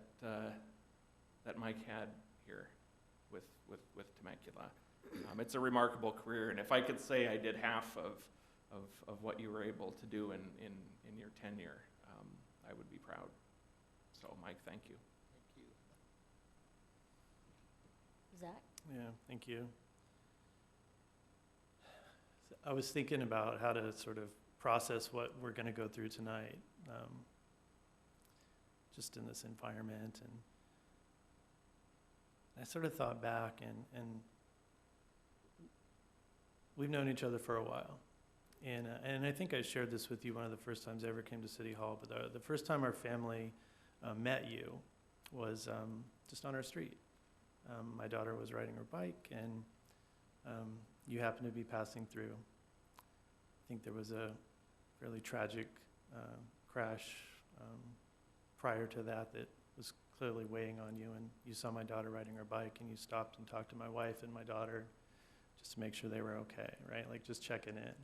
Mike had here with Temecula. It's a remarkable career, and if I could say I did half of what you were able to do in your tenure, I would be proud. So, Mike, thank you. Zach? Yeah, thank you. So I was thinking about how to sort of process what we're going to go through tonight, just in this environment, and I sort of thought back, and we've known each other for a while, and I think I shared this with you one of the first times I ever came to City Hall, but the first time our family met you was just on our street. My daughter was riding her bike, and you happened to be passing through. I think there was a fairly tragic crash prior to that was clearly weighing on you, and you saw my daughter riding her bike, and you stopped and talked to my wife and my daughter just to make sure they were okay, right? Like, just checking in.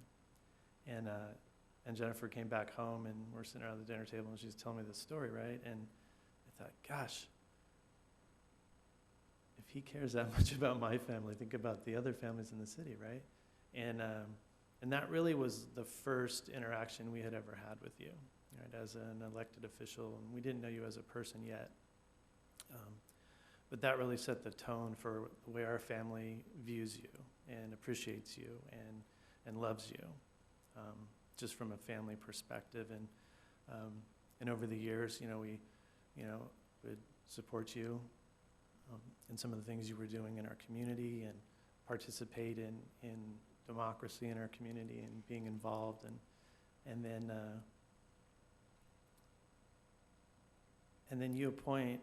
And Jennifer came back home, and we're sitting around the dinner table, and she's telling me this story, right? And I thought, gosh, if he cares that much about my family, think about the other families in the city, right? And And that really was the first interaction we had ever had with you, right, as an elected official. And we didn't know you as a person yet. But that really set the tone for the way our family views you and appreciates you and loves you, just from a family perspective. And over the years, we would support you in some of the things you were doing in our community and participate in democracy in our community and being involved. And then you appoint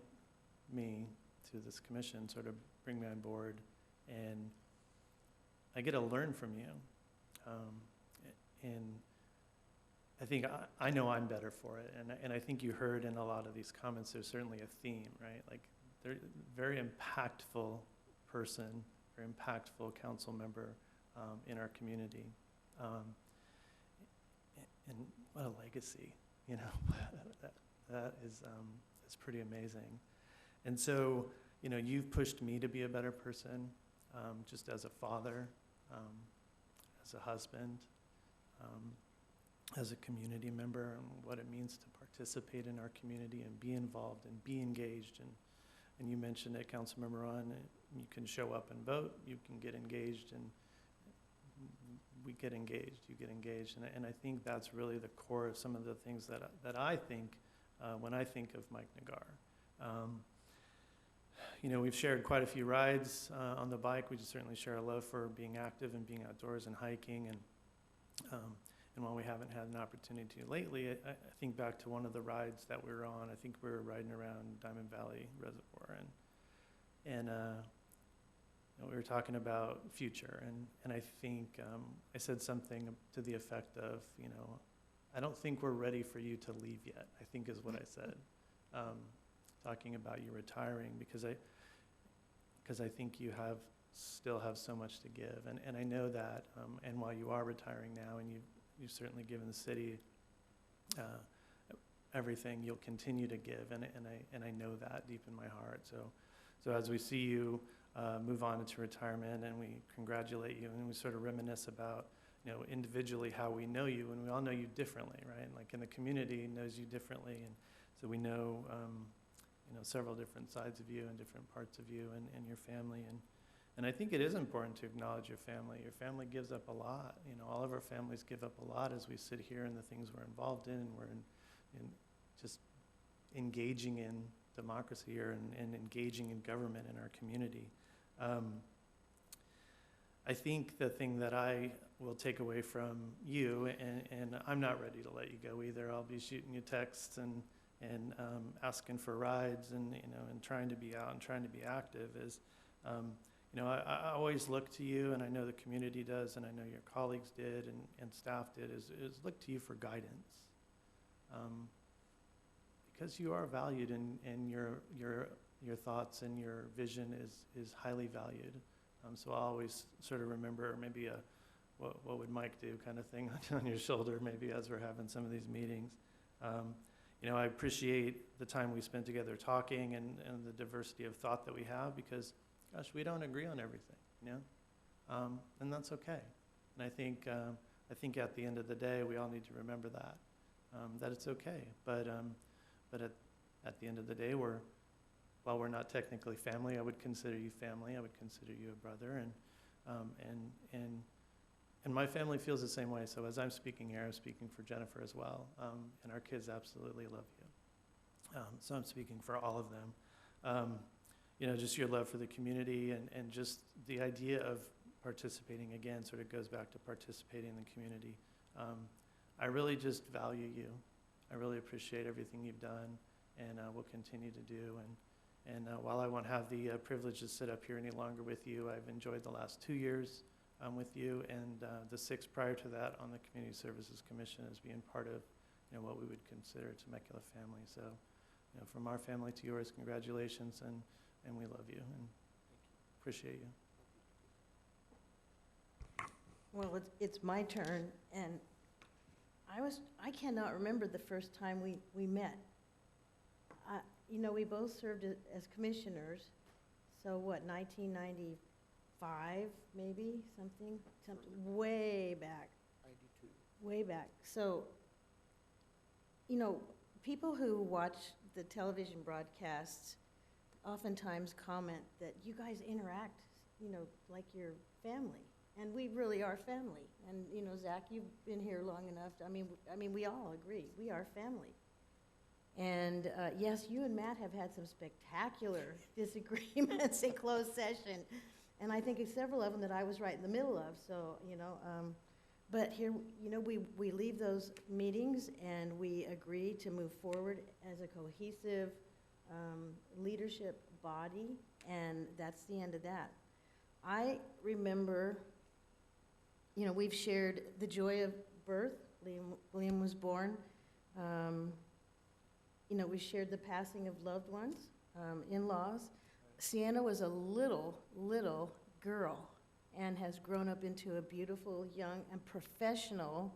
me to this commission, sort of bring me on board, and I get to learn from you. And I think I know I'm better for it, and I think you heard in a lot of these comments, there's certainly a theme, right? Like, they're a very impactful person, very impactful council member in our community. And what a legacy, that is pretty amazing. And so, you've pushed me to be a better person, just as a father, as a husband, as a community member, and what it means to participate in our community and be involved and be engaged. And you mentioned it, Councilmember Ron, you can show up and vote, you can get engaged, and we get engaged, you get engaged. And I think that's really the core of some of the things that I think when I think of Mike Nagar. We've shared quite a few rides on the bike. We just certainly share a love for being active and being outdoors and hiking. And while we haven't had an opportunity to lately, I think back to one of the rides that we were on. I think we were riding around Diamond Valley Reservoir, and we were talking about future. And I think I said something to the effect of, I don't think we're ready for you to leave yet, I think is what I said. Talking about you retiring, because I think you still have so much to give, and I know that. And while you are retiring now, and you've certainly given the city everything, you'll continue to give, and I know that deep in my heart. So as we see you move on into retirement, and we congratulate you, and we sort of reminisce about individually how we know you, and we all know you differently, right? Like, in the community knows you differently, and so we know several different sides of you and different parts of you and your family. And I think it is important to acknowledge your family. Your family gives up a lot. All of our families give up a lot as we sit here and the things we're involved in, and we're in just engaging in democracy here and engaging in government in our community. I think the thing that I will take away from you, and I'm not ready to let you go either. I'll be shooting you texts and asking for rides, and trying to be out and trying to be active, is I always look to you, and I know the community does, and I know your colleagues did, and staff did, is look to you for guidance, because you are valued, and your thoughts and your vision is highly valued. So I always sort of remember maybe what would Mike do kind of thing on your shoulder, maybe as we're having some of these meetings. I appreciate the time we spent together talking and the diversity of thought that we have, because, gosh, we don't agree on everything, and that's okay. And I think at the end of the day, we all need to remember that it's okay. But at the end of the day, while we're not technically family, I would consider you family. I would consider you a brother, and my family feels the same way. So as I'm speaking here, I'm speaking for Jennifer as well, and our kids absolutely love you. So I'm speaking for all of them. Just your love for the community, and just the idea of participating, again, sort of goes back to participating in the community. I really just value you. I really appreciate everything you've done, and will continue to do. And while I won't have the privilege to sit up here any longer with you, I've enjoyed the last 2 years with you, and the 6 prior to that on the Community Services Commission as being part of what we would consider Temecula family. So from our family to yours, congratulations, and we love you and appreciate you. Well, it's my turn, and I cannot remember the first time we met. We both served as commissioners, so what, 1995, maybe, something way back. way back. So, you know, people who watch the television broadcasts oftentimes comment that you guys interact, you know, like your family. And we really are family. And, you know, Zach, you've been here long enough. I mean, we all agree. We are family. And yes, you and Matt have had some spectacular disagreements in closed session. And I think it's several of them that I was right in the middle of. So, you know, but here, you know, we leave those meetings and we agree to move forward as a cohesive leadership body. And that's the end of that. I remember, you know, we've shared the joy of birth. Liam was born. You know, we shared the passing of loved ones, in-laws. Sienna was a little girl and has grown up into a beautiful, young, and professional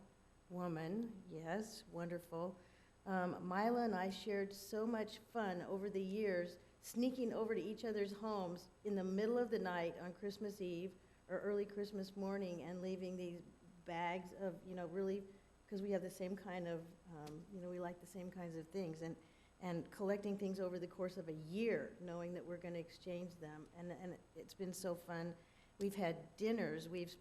woman. Yes, wonderful. Mila and I shared so much fun over the years, sneaking over to each other's homes in the middle of the night on Christmas Eve or early Christmas morning and leaving these bags of, you know, really, because we have the same kind of, you know, we like the same kinds of things, and collecting things over the course of a year, knowing that we're going to exchange them, and it's been so fun. We've had dinners. We've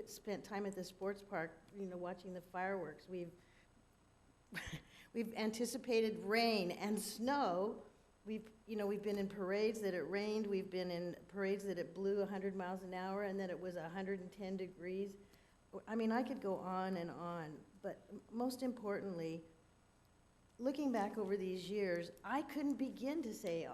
spent time at the sports park, you know, watching the fireworks. We've anticipated rain and snow. We've been in parades that it rained. We've been in parades that it blew 100 miles an hour and that it was 110 degrees. I mean, I could go on and on, but most importantly, looking back over these years, I couldn't begin to say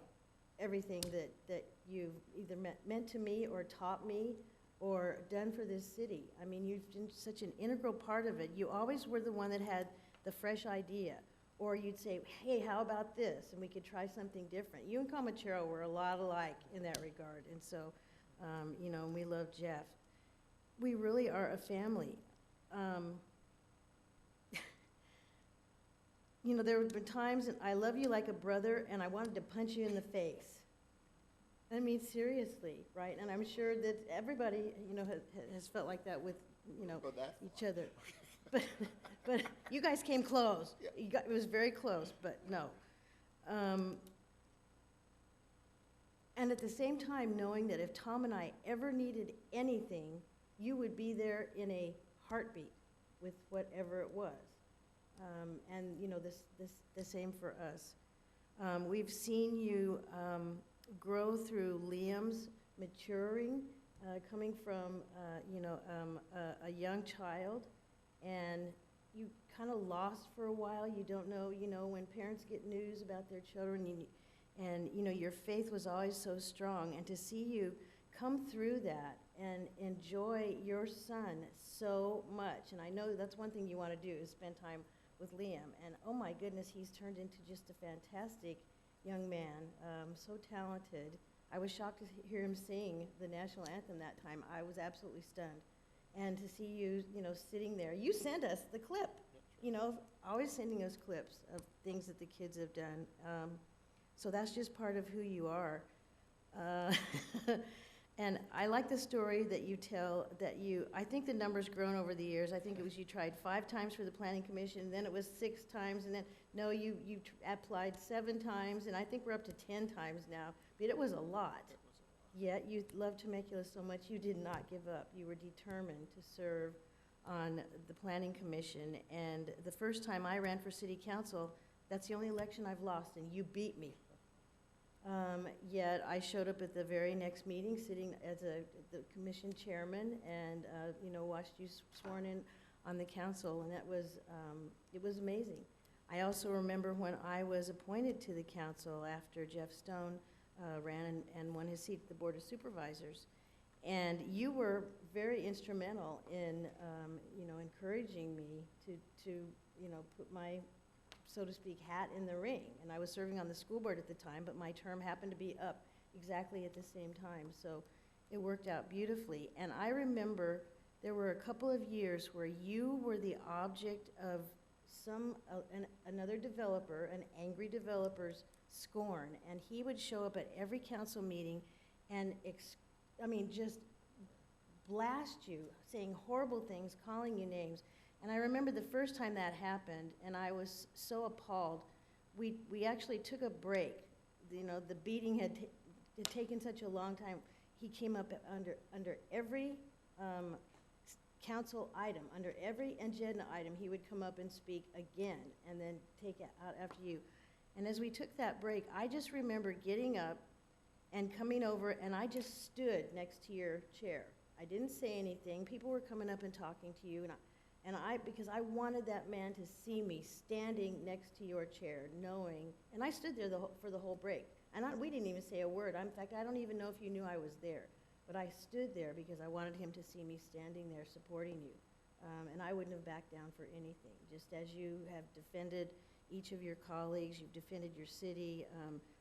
everything that you've either meant to me or taught me or done for this city. I mean, you've been such an integral part of it. You always were the one that had the fresh idea. Or you'd say, hey, how about this? And we could try something different. You and Comachero were a lot alike in that regard. And so, you know, and we love Jeff. We really are a family. You know, there have been times, and I love you like a brother, and I wanted to punch you in the face. I mean, seriously, right? And I'm sure that everybody, you know, has felt like that with, you know, each other. But you guys came close. Yeah. It was very close, but no. And at the same time, knowing that if Tom and I ever needed anything, you would be there in a heartbeat with whatever it was. And, you know, the same for us. We've seen you grow through Liam's maturing, coming from, you know, a young child, and you kind of lost for a while. You don't know, you know, when parents get news about their children, and, you know, your faith was always so strong. And to see you come through that and enjoy your son so much, and I know that's one thing you want to do is spend time with Liam. And oh my goodness, he's turned into just a fantastic young man, so talented. I was shocked to hear him sing the national anthem that time. I was absolutely stunned. And to see you, you know, sitting there. You sent us the clip, you know, always sending us clips of things that the kids have done. So that's just part of who you are. And I like the story that you tell, that I think the number's grown over the years. I think it was you tried 5 times for the Planning Commission, then it was 6 times, and then, no, you applied 7 times, and I think we're up to 10 times now. But it was a lot. Yet you loved Temecula so much, you did not give up. You were determined to serve on the Planning Commission. And the first time I ran for City Council, that's the only election I've lost, and you beat me. Yet I showed up at the very next meeting, sitting as the commission chairman, and you know, watched you sworn in on the council, and it was amazing. I also remember when I was appointed to the council after Jeff Stone ran and won his seat at the Board of Supervisors, and you were very instrumental in you know, encouraging me to you know, put my, so to speak, hat in the ring. And I was serving on the school board at the time, but my term happened to be up exactly at the same time. So it worked out beautifully. And I remember there were a couple of years where you were the object of another developer, an angry developer's scorn. And he would show up at every council meeting and, just blast you, saying horrible things, calling you names. And I remember the first time that happened, and I was so appalled. We actually took a break. You know, the beating had taken such a long time. He came up under every council item, under every agenda item, he would come up and speak again, and then take it out after you. And as we took that break, I just remember getting up and coming over, and I just stood next to your chair. I didn't say anything. People were coming up and talking to you, because I wanted that man to see me standing next to your chair, knowing, and I stood there for the whole break. And we didn't even say a word. In fact, I don't even know if you knew I was there. But I stood there because I wanted him to see me standing there supporting you. And I wouldn't have backed down for anything. Just as you have defended each of your colleagues, you've defended your city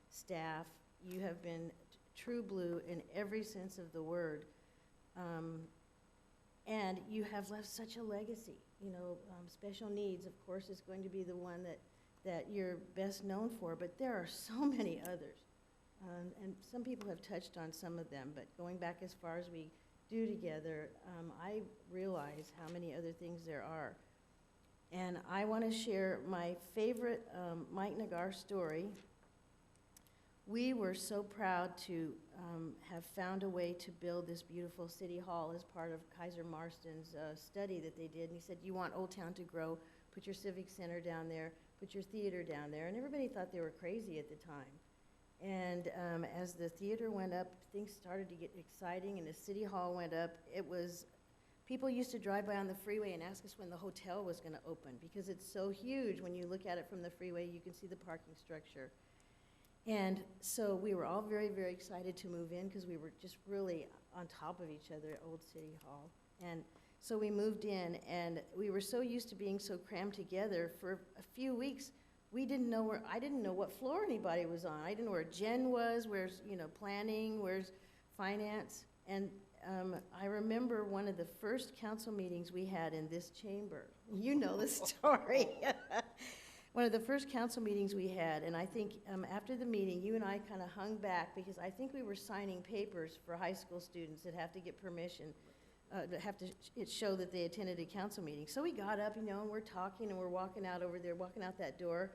staff, you have been true blue in every sense of the word. And you have left such a legacy. You know, special needs, of course, is going to be the one that you're best known for, but there are so many others. And some people have touched on some of them, but going back as far as we do together, I realize how many other things there are. And I want to share my favorite Mike Nagar story. We were so proud to have found a way to build this beautiful city hall as part of Kaiser Marston's study that they did. And he said, you want Old Town to grow, put your civic center down there, put your theater down there. And everybody thought they were crazy at the time. And as the theater went up, things started to get exciting, and the city hall went up. People used to drive by on the freeway and ask us when the hotel was going to open, because it's so huge. When you look at it from the freeway, you can see the parking structure. And so we were all very, very excited to move in, because we were just really on top of each other at Old City Hall. And so we moved in, and we were so used to being so crammed together. For a few weeks, I didn't know what floor anybody was on. I didn't know where Jen was, where's, planning, where's finance. And I remember one of the first council meetings we had in this chamber. You know the story. One of the first council meetings we had, and I think after the meeting, you and I kind of hung back, because I think we were signing papers for high school students that have to get permission, show that they attended a council meeting. So we got up, and we're talking, and we're walking out over there, walking out that door.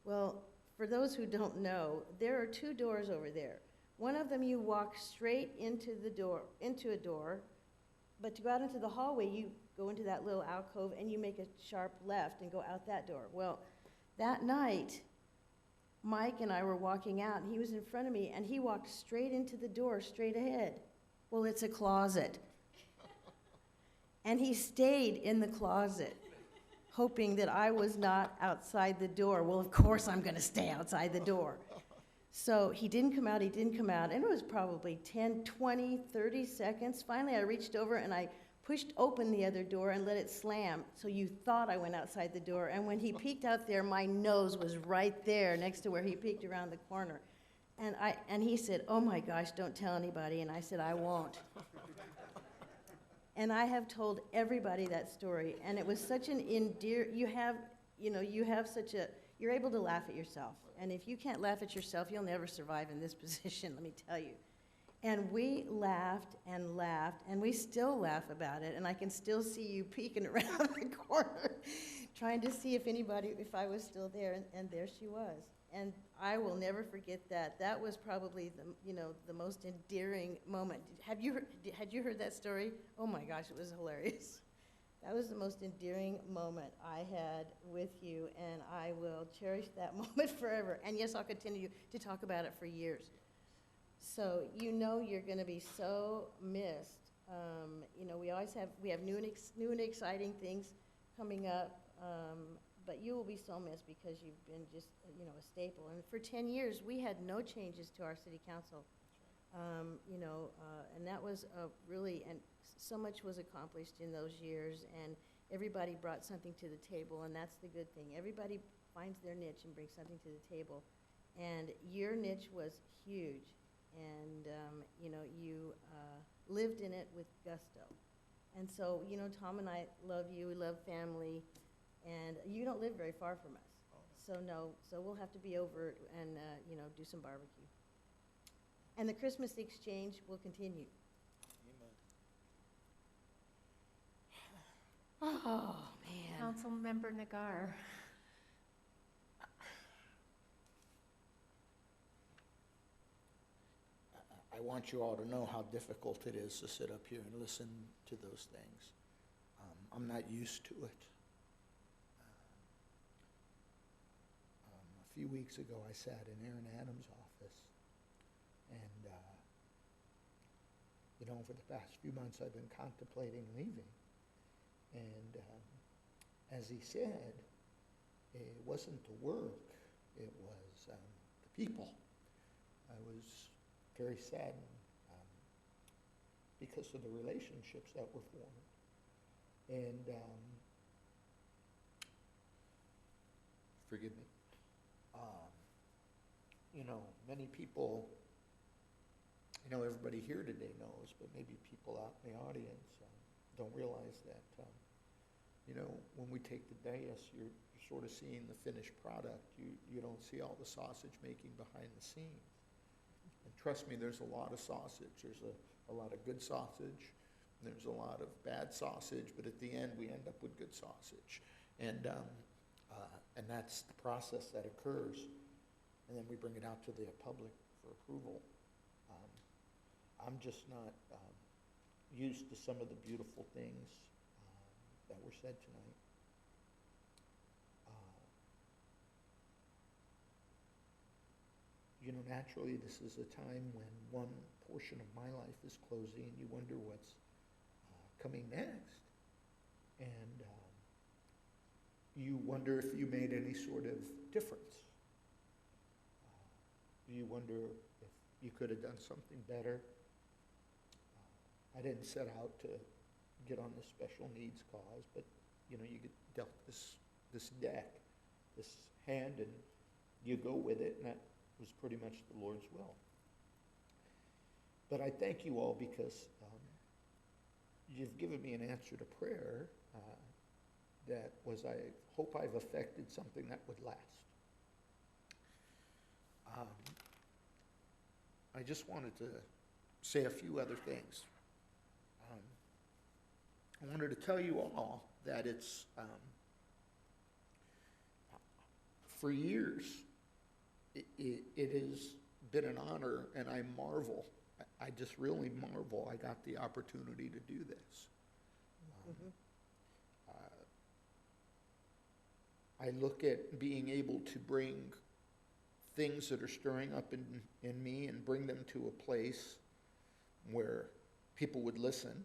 Well, for those who don't know, there are two doors over there. One of them you walk straight into a door, but to go out into the hallway, you go into that little alcove and you make a sharp left and go out that door. Well, that night, Mike and I were walking out, and he was in front of me, and he walked straight into the door, straight ahead. Well, it's a closet. And he stayed in the closet, hoping that I was not outside the door. Well, of course I'm going to stay outside the door. So he didn't come out, and it was probably 10, 20, 30 seconds. Finally, I reached over, and I pushed open the other door and let it slam, so you thought I went outside the door. And when he peeked out there, my nose was right there next to where he peeked around the corner. And he said, "Oh my gosh, don't tell anybody." And I said, "I won't." And I have told everybody that story, and it was such an you're able to laugh at yourself. And if you can't laugh at yourself, you'll never survive in this position, let me tell you. And we laughed, and we still laugh about it, and I can still see you peeking around the corner, trying to see if I was still there, and there she was. And I will never forget that. That was probably the most endearing moment. Had you heard that story? Oh my gosh, it was hilarious. That was the most endearing moment I had with you, and I will cherish that moment forever. And yes, I'll continue to talk about it for years. So you're going to be so missed. We have new and exciting things coming up. But you will be so missed, because you've been just, a staple. And for 10 years, we had no changes to our city council. And that was and so much was accomplished in those years, and everybody brought something to the table, and that's the good thing. Everybody finds their niche and brings something to the table. And your niche was huge, and, you lived in it with gusto. And so, Tom and I love you, we love family. And you don't live very far from us. So we'll have to be over and, do some barbecue. And the Christmas exchange will continue. Oh, man. Councilmember Nagar. I want you all to know how difficult it is to sit up here and listen to those things. I'm not used to it. A few weeks ago, I sat in Aaron Adams' office, and for the past few months, I've been contemplating leaving. And as he said, it wasn't the work, it was the people. I was very saddened because of the relationships that were formed. And forgive me. Many people, everybody here today knows, but maybe people out in the audience don't realize that, when we take the dais, you're sort of seeing the finished product. You don't see all the sausage making behind the scenes. And trust me, there's a lot of sausage. There's a lot of good sausage. There's a lot of bad sausage, but at the end, we end up with good sausage. And that's the process that occurs. And then we bring it out to the public for approval. I'm just not used to some of the beautiful things that were said tonight. Naturally, this is a time when one portion of my life is closing, and you wonder what's coming next. And you wonder if you made any sort of difference. You wonder if you could have done something better. I didn't set out to get on the special needs cause, but you get dealt this deck, this hand, and you go with it, and that was pretty much the Lord's will. But I thank you all because you've given me an answer to prayer that was, I hope I've affected something that would last. I just wanted to say a few other things. I wanted to tell you all that it's, for years, it has been an honor, and I marvel. I just really marvel I got the opportunity to do this. I look at being able to bring things that are stirring up in me and bring them to a place where people would listen,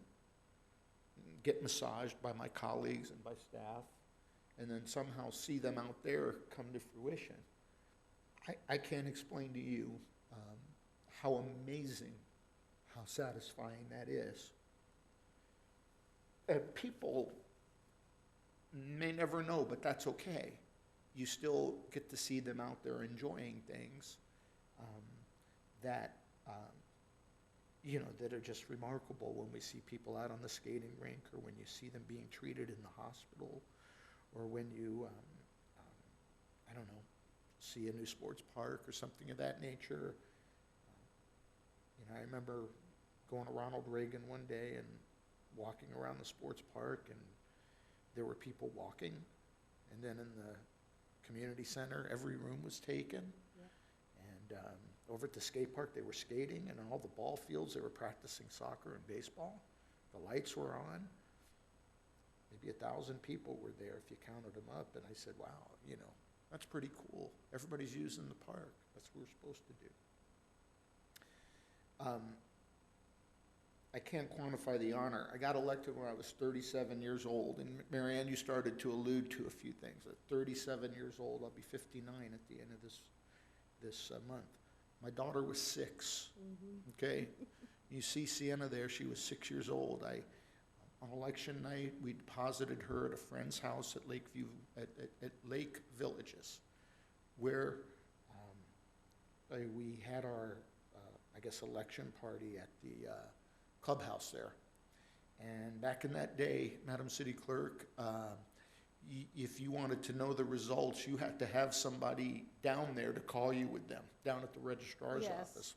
get massaged by my colleagues and by staff, and then somehow see them out there come to fruition. I can't explain to you how amazing, how satisfying that is. And people may never know, but that's okay. You still get to see them out there enjoying things that that are just remarkable when we see people out on the skating rink, or when you see them being treated in the hospital, or when you, I don't know, see a new sports park or something of that nature. I remember going to Ronald Reagan one day and walking around the sports park, and there were people walking, and then in the community center, every room was taken. Yeah. And over at the skate park, they were skating, and on all the ball fields, they were practicing soccer and baseball. The lights were on. Maybe 1,000 people were there if you counted them up, and I said, wow, that's pretty cool. Everybody's using the park. That's what we're supposed to do. I can't quantify the honor. I got elected when I was 37 years old, and Marianne, you started to allude to a few things. At 37 years old, I'll be 59 at the end of this month. My daughter was 6, okay? You see Sienna there, she was 6 years old. On election night, we deposited her at a friend's house at Lakeview, at Lake Villages, where we had our, election party at the clubhouse there. And back in that day, Madam City Clerk, if you wanted to know the results, you had to have somebody down there to call you with them, down at the registrar's office.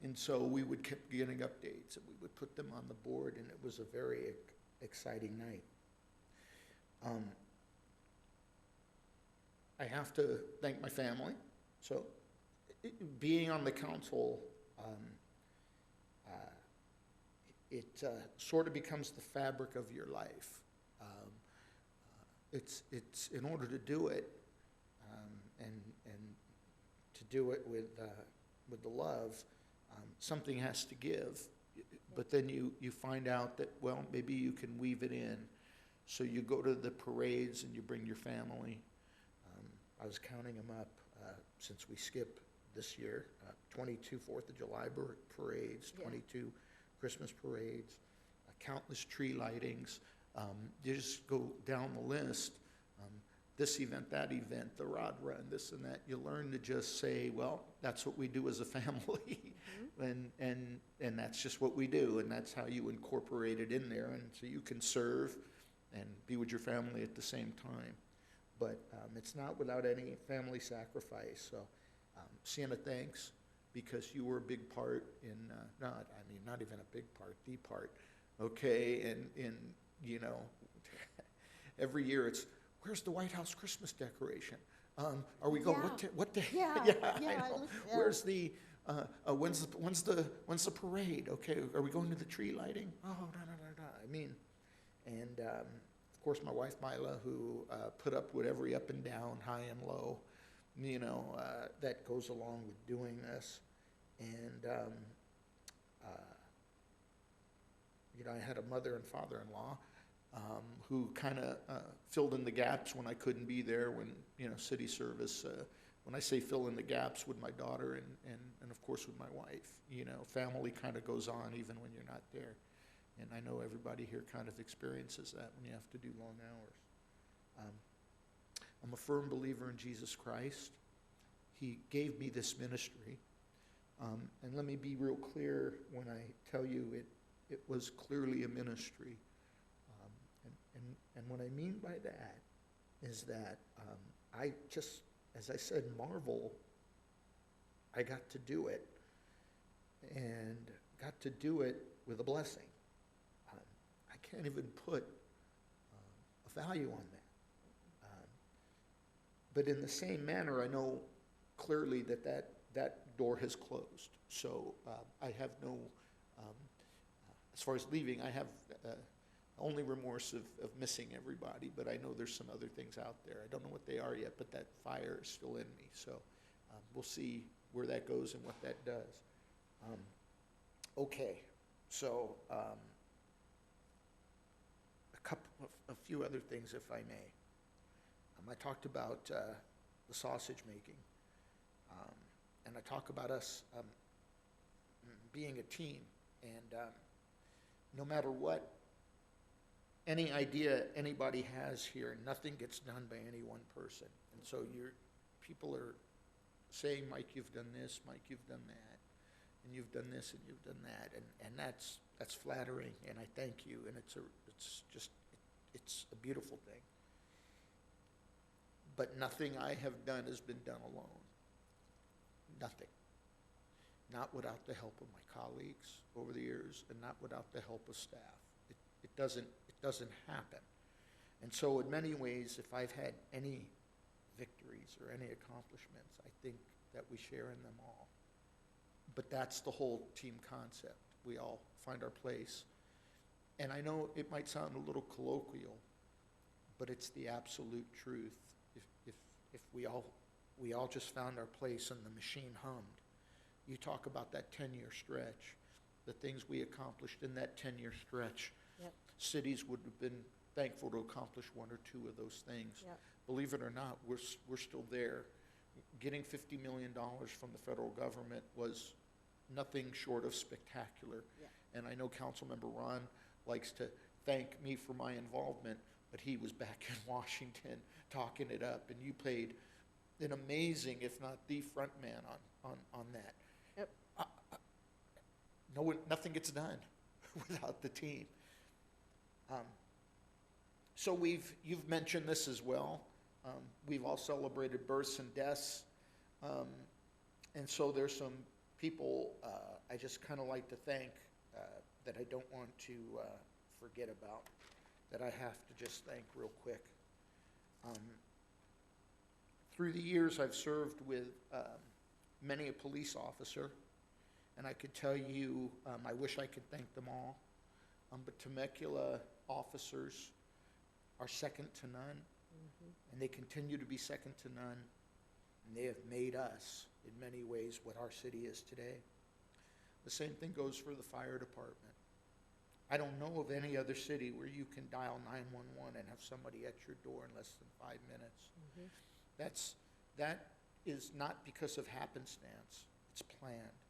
And so we would keep getting updates, and we would put them on the board, and it was a very exciting night. I have to thank my family. So, being on the council, it sort of becomes the fabric of your life. It's in order to do it, and to do it with the love, something has to give. But then you find out that, well, maybe you can weave it in. So you go to the parades and you bring your family. I was counting them up since we skipped this year. 22 4th of July parades, 22 Christmas parades, countless tree lightings. You just go down the list. This event, that event, the rod run, this and that. You learn to just say, well, that's what we do as a family. And that's just what we do. And that's how you incorporate it in there. And so you can serve and be with your family at the same time. But it's not without any family sacrifice. So Sienna, thanks, because you were a big part in, not even a big part, the part, okay? And you know, every year it's, where's the White House Christmas decoration? Are we going, what day? Yeah, I know. Where's the, when's the parade? Okay, are we going to the tree lighting? Oh, no. I mean, and of course my wife Mila, who put up with every up and down, high and low, you know, that goes along with doing this. And, you know, I had a mother and father-in-law who kind of filled in the gaps when I couldn't be there, when, you know, city service, when I say fill in the gaps, with my daughter and of course with my wife. You know, family kind of goes on even when you're not there. And I know everybody here kind of experiences that when you have to do long hours. I'm a firm believer in Jesus Christ. He gave me this ministry. And let me be real clear when I tell you it was clearly a ministry. And what I mean by that is that I just, as I said, marvel I got to do it, and got to do it with a blessing. I can't even put a value on that. But in the same manner, I know clearly that door has closed. So I have no, as far as leaving, I have only remorse of missing everybody, but I know there's some other things out there. I don't know what they are yet, but that fire is still in me. So we'll see where that goes and what that does. Okay, so a few other things, if I may. I talked about the sausage making, and I talk about us being a team, and no matter what any idea anybody has here, nothing gets done by any one person. And so people are saying, Mike, you've done this, Mike, you've done that, and you've done this and you've done that, and that's flattering, and I thank you, and it's a beautiful thing. But nothing I have done has been done alone. Nothing. Not without the help of my colleagues over the years, and not without the help of staff. It doesn't happen. And so in many ways, if I've had any victories or any accomplishments, I think that we share in them all. But that's the whole team concept. We all find our place. And I know it might sound a little colloquial, but it's the absolute truth. If we all just found our place and the machine hummed. You talk about that 10-year stretch, the things we accomplished in that 10-year stretch. Yep. Cities would have been thankful to accomplish one or two of those things. Yep. Believe it or not, we're still there. Getting $50 million from the federal government was nothing short of spectacular. Yep. And I know Councilmember Ron likes to thank me for my involvement, but he was back in Washington talking it up, and you played an amazing, if not the front man on that. Yep. Nothing gets done without the team. So you've mentioned this as well. We've all celebrated births and deaths, and so there's some people I just kind of like to thank that I don't want to forget about. that I have to just thank real quick. Through the years, I've served with many a police officer, and I could tell you, I wish I could thank them all, but Temecula officers are second to none, and they continue to be second to none, and they have made us, in many ways, what our city is today. The same thing goes for the fire department. I don't know of any other city where you can dial 911 and have somebody at your door in less than 5 minutes. That is not because of happenstance. It's planned.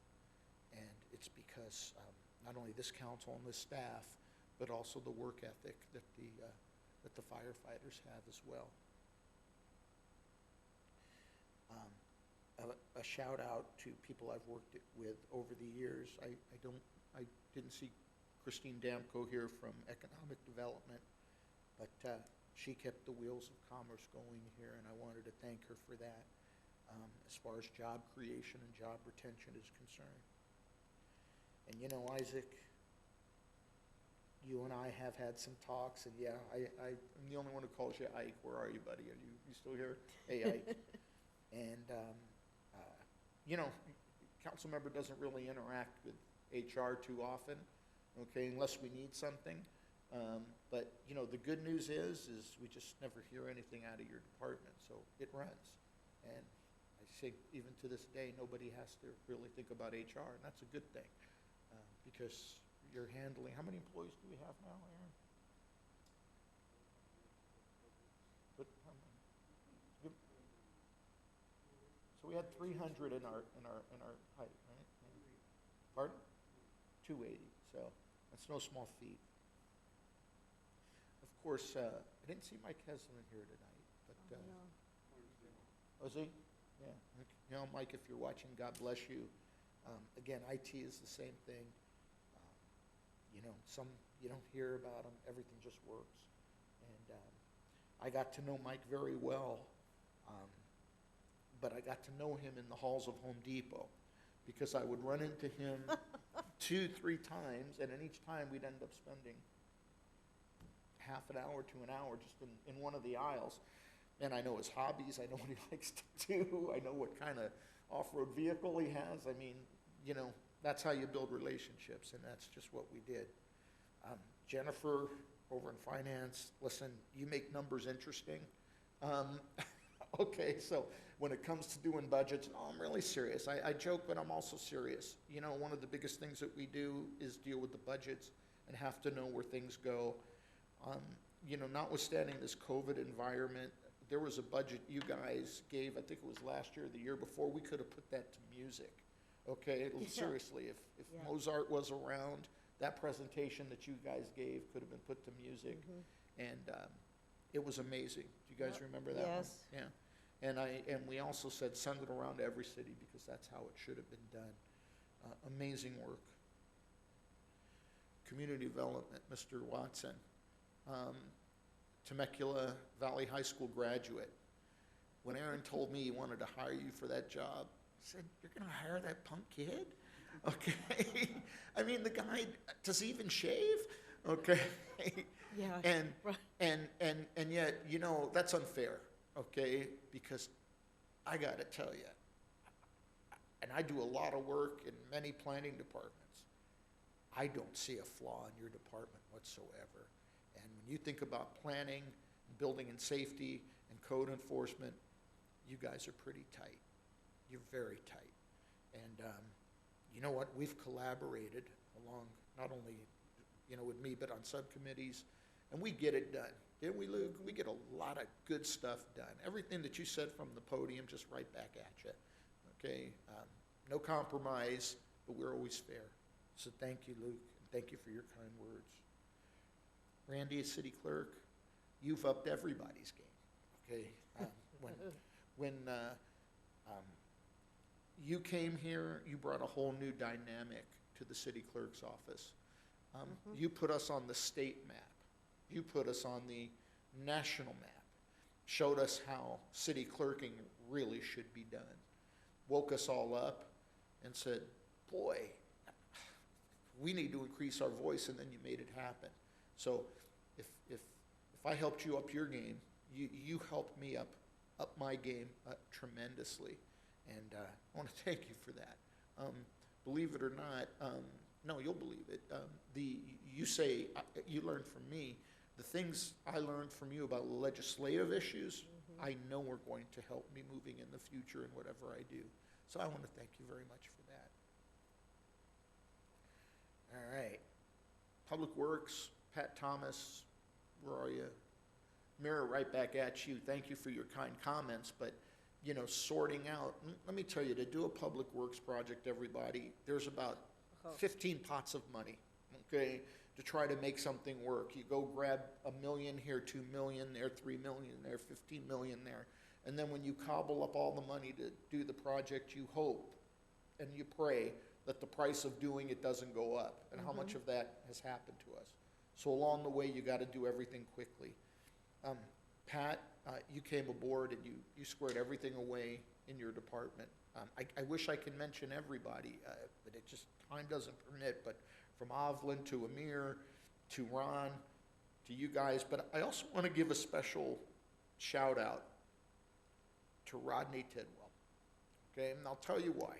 And it's because not only this council and this staff, but also the work ethic that the firefighters have as well. A shout out to people I've worked with over the years. I didn't see Christine Damco here from Economic Development, but she kept the wheels of commerce going here, and I wanted to thank her for that as far as job creation and job retention is concerned. And you know, Isaac, you and I have had some talks, and yeah, I'm the only one who calls you Ike. Where are you, buddy? Are you still here? Hey, Ike. And, you know, council member doesn't really interact with HR too often, okay, unless we need something. But, you know, the good news is we just never hear anything out of your department, so it runs. And I think even to this day, nobody has to really think about HR, and that's a good thing, because you're handling, how many employees do we have now, Aaron? But how many? So we had 300 in our height, right? Pardon? 280. So that's no small feat. Of course, I didn't see Mike Heslin here tonight, but was he? Yeah. You know, Mike, if you're watching, God bless you. Again, IT is the same thing. You know, some you don't hear about them. Everything just works. And I got to know Mike very well. But I got to know him in the halls of Home Depot, because I would run into him 2-3 times, and in each time we'd end up spending half an hour to an hour just in one of the aisles. And I know his hobbies, I know what he likes to do, I know what kind of off-road vehicle he has. I mean, you know, that's how you build relationships, and that's just what we did. Jennifer, over in finance, listen, you make numbers interesting. Okay, so when it comes to doing budgets, no, I'm really serious. I joke, but I'm also serious. You know, one of the biggest things that we do is deal with the budgets and have to know where things go. You know, notwithstanding this COVID environment, there was a budget you guys gave, I think it was last year or the year before, we could have put that to music. Okay, seriously, if Mozart was around, that presentation that you guys gave could have been put to music. And it was amazing. Do you guys remember that one? Yes. Yeah. And we also said send it around to every city, because that's how it should have been done. Amazing work. Community development, Mr. Watson. Temecula Valley High School graduate. When Aaron told me he wanted to hire you for that job, I said, you're going to hire that punk kid? Okay. I mean, the guy, does he even shave? Okay. Yeah. And yet, you know, that's unfair, okay? Because I got to tell you, and I do a lot of work in many planning departments, I don't see a flaw in your department whatsoever. And when you think about planning, building and safety, and code enforcement, you guys are pretty tight. You're very tight. And you know what? We've collaborated along, not only, you know, with me, but on subcommittees, and we get it done. Didn't we, Luke? We get a lot of good stuff done. Everything that you said from the podium, just right back at you. Okay? No compromise, but we're always fair. So thank you, Luke, and thank you for your kind words. Randy, as city clerk, you've upped everybody's game. Okay? When you came here, you brought a whole new dynamic to the city clerk's office. You put us on the state map. You put us on the national map. Showed us how city clerking really should be done. Woke us all up and said, boy, we need to increase our voice, and then you made it happen. So if I helped you up your game, you helped me up my game tremendously. And I want to thank you for that. Believe it or not, no, you'll believe it. You say you learned from me. The things I learned from you about legislative issues, I know are going to help me moving in the future in whatever I do. So I want to thank you very much for that. All right. Public Works, Pat Thomas, where are you? Mirror right back at you. Thank you for your kind comments, but you know, sorting out, let me tell you, to do a public works project, everybody, there's about 15 pots of money, okay, to try to make something work. You go grab $1 million here, $2 million there, $3 million there, $15 million there, and then when you cobble up all the money to do the project, you hope and you pray that the price of doing it doesn't go up, and how much of that has happened to us. So along the way, you got to do everything quickly. Pat, you came aboard and you squared everything away in your department. I wish I could mention everybody, but it just, time doesn't permit, but from Ovlin to Amir to Ron to you guys, but I also want to give a special shout out to Rodney Tidwell, okay, and I'll tell you why.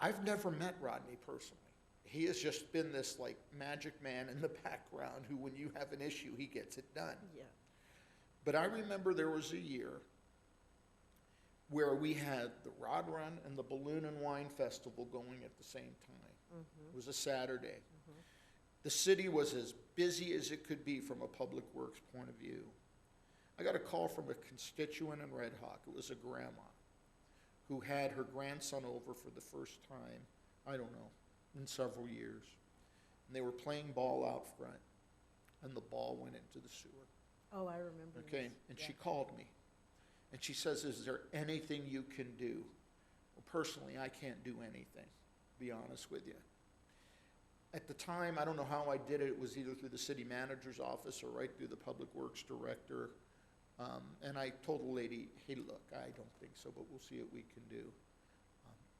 I've never met Rodney personally. He has just been this like magic man in the background who, when you have an issue, he gets it done. Yeah. But I remember there was a year where we had the Rod Run and the Balloon and Wine Festival going at the same time. It was a Saturday. The city was as busy as it could be from a public works point of view. I got a call from a constituent in Red Hawk. It was a grandma who had her grandson over for the first time, I don't know, in several years. And they were playing ball out front, and the ball went into the sewer. Oh, I remember. Okay, and she called me, and she says, is there anything you can do? Well, personally, I can't do anything, to be honest with you. At the time, I don't know how I did it. It was either through the city manager's office or right through the public works director. And I told the lady, hey, look, I don't think so, but we'll see what we can do.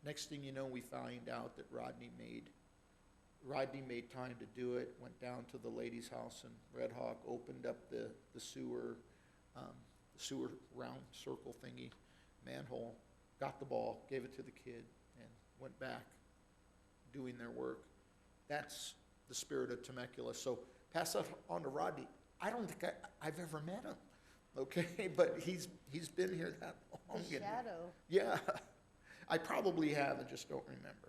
Next thing you know, we find out that Rodney made time to do it, went down to the lady's house in Red Hawk, opened up the sewer round circle thingy, manhole, got the ball, gave it to the kid, and went back doing their work. That's the spirit of Temecula. So pass that on to Rodney. I don't think I've ever met him, okay? But he's been here that long. The shadow. Yeah. I probably have and just don't remember.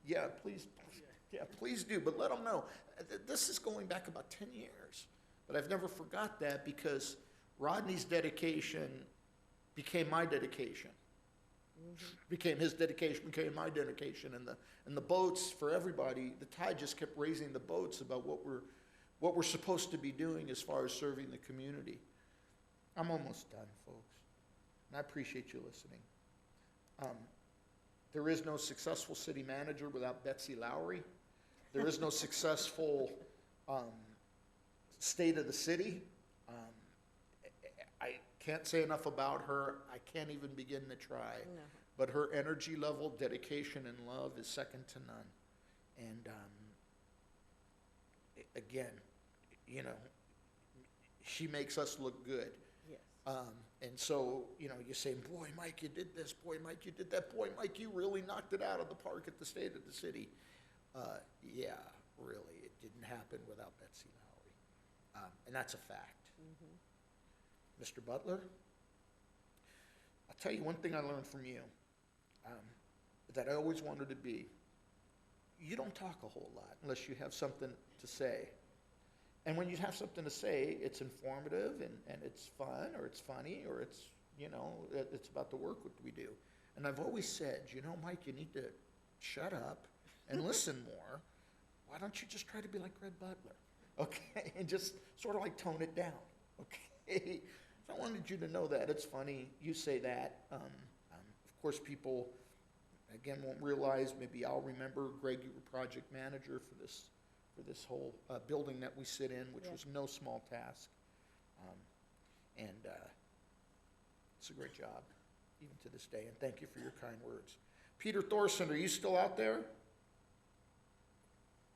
Yeah, please. Yeah, please do, but let them know. This is going back about 10 years, but I've never forgot that because Rodney's dedication became my dedication. Became his dedication, became my dedication, and the boats for everybody. The tide just kept raising the boats about what we're supposed to be doing as far as serving the community. I'm almost done, folks, and I appreciate you listening. There is no successful city manager without Betsy Lowry. There is no successful state of the city. I can't say enough about her. I can't even begin to try. No. But her energy level, dedication, and love is second to none. And again, you know, she makes us look good. Yes. And so, you know, you say, boy, Mike, you did this. Boy, Mike, you did that. Boy, Mike, you really knocked it out of the park at the State of the City. Yeah, really, it didn't happen without Betsy Lowry. And that's a fact. Mr. Butler, I'll tell you one thing I learned from you that I always wanted to be. You don't talk a whole lot unless you have something to say. And when you have something to say, it's informative and it's fun or it's funny or it's, you know, it's about the work that we do. And I've always said, you know, Mike, you need to shut up and listen more. Why don't you just try to be like Red Butler, okay? And just sort of like tone it down, okay? So I wanted you to know that. It's funny you say that. Of course, people, again, won't realize, maybe I'll remember, Greg, you were project manager for this whole building that we sit in, which was no small task. It's a great job, even to this day, and thank you for your kind words. Peter Thorson, are you still out there?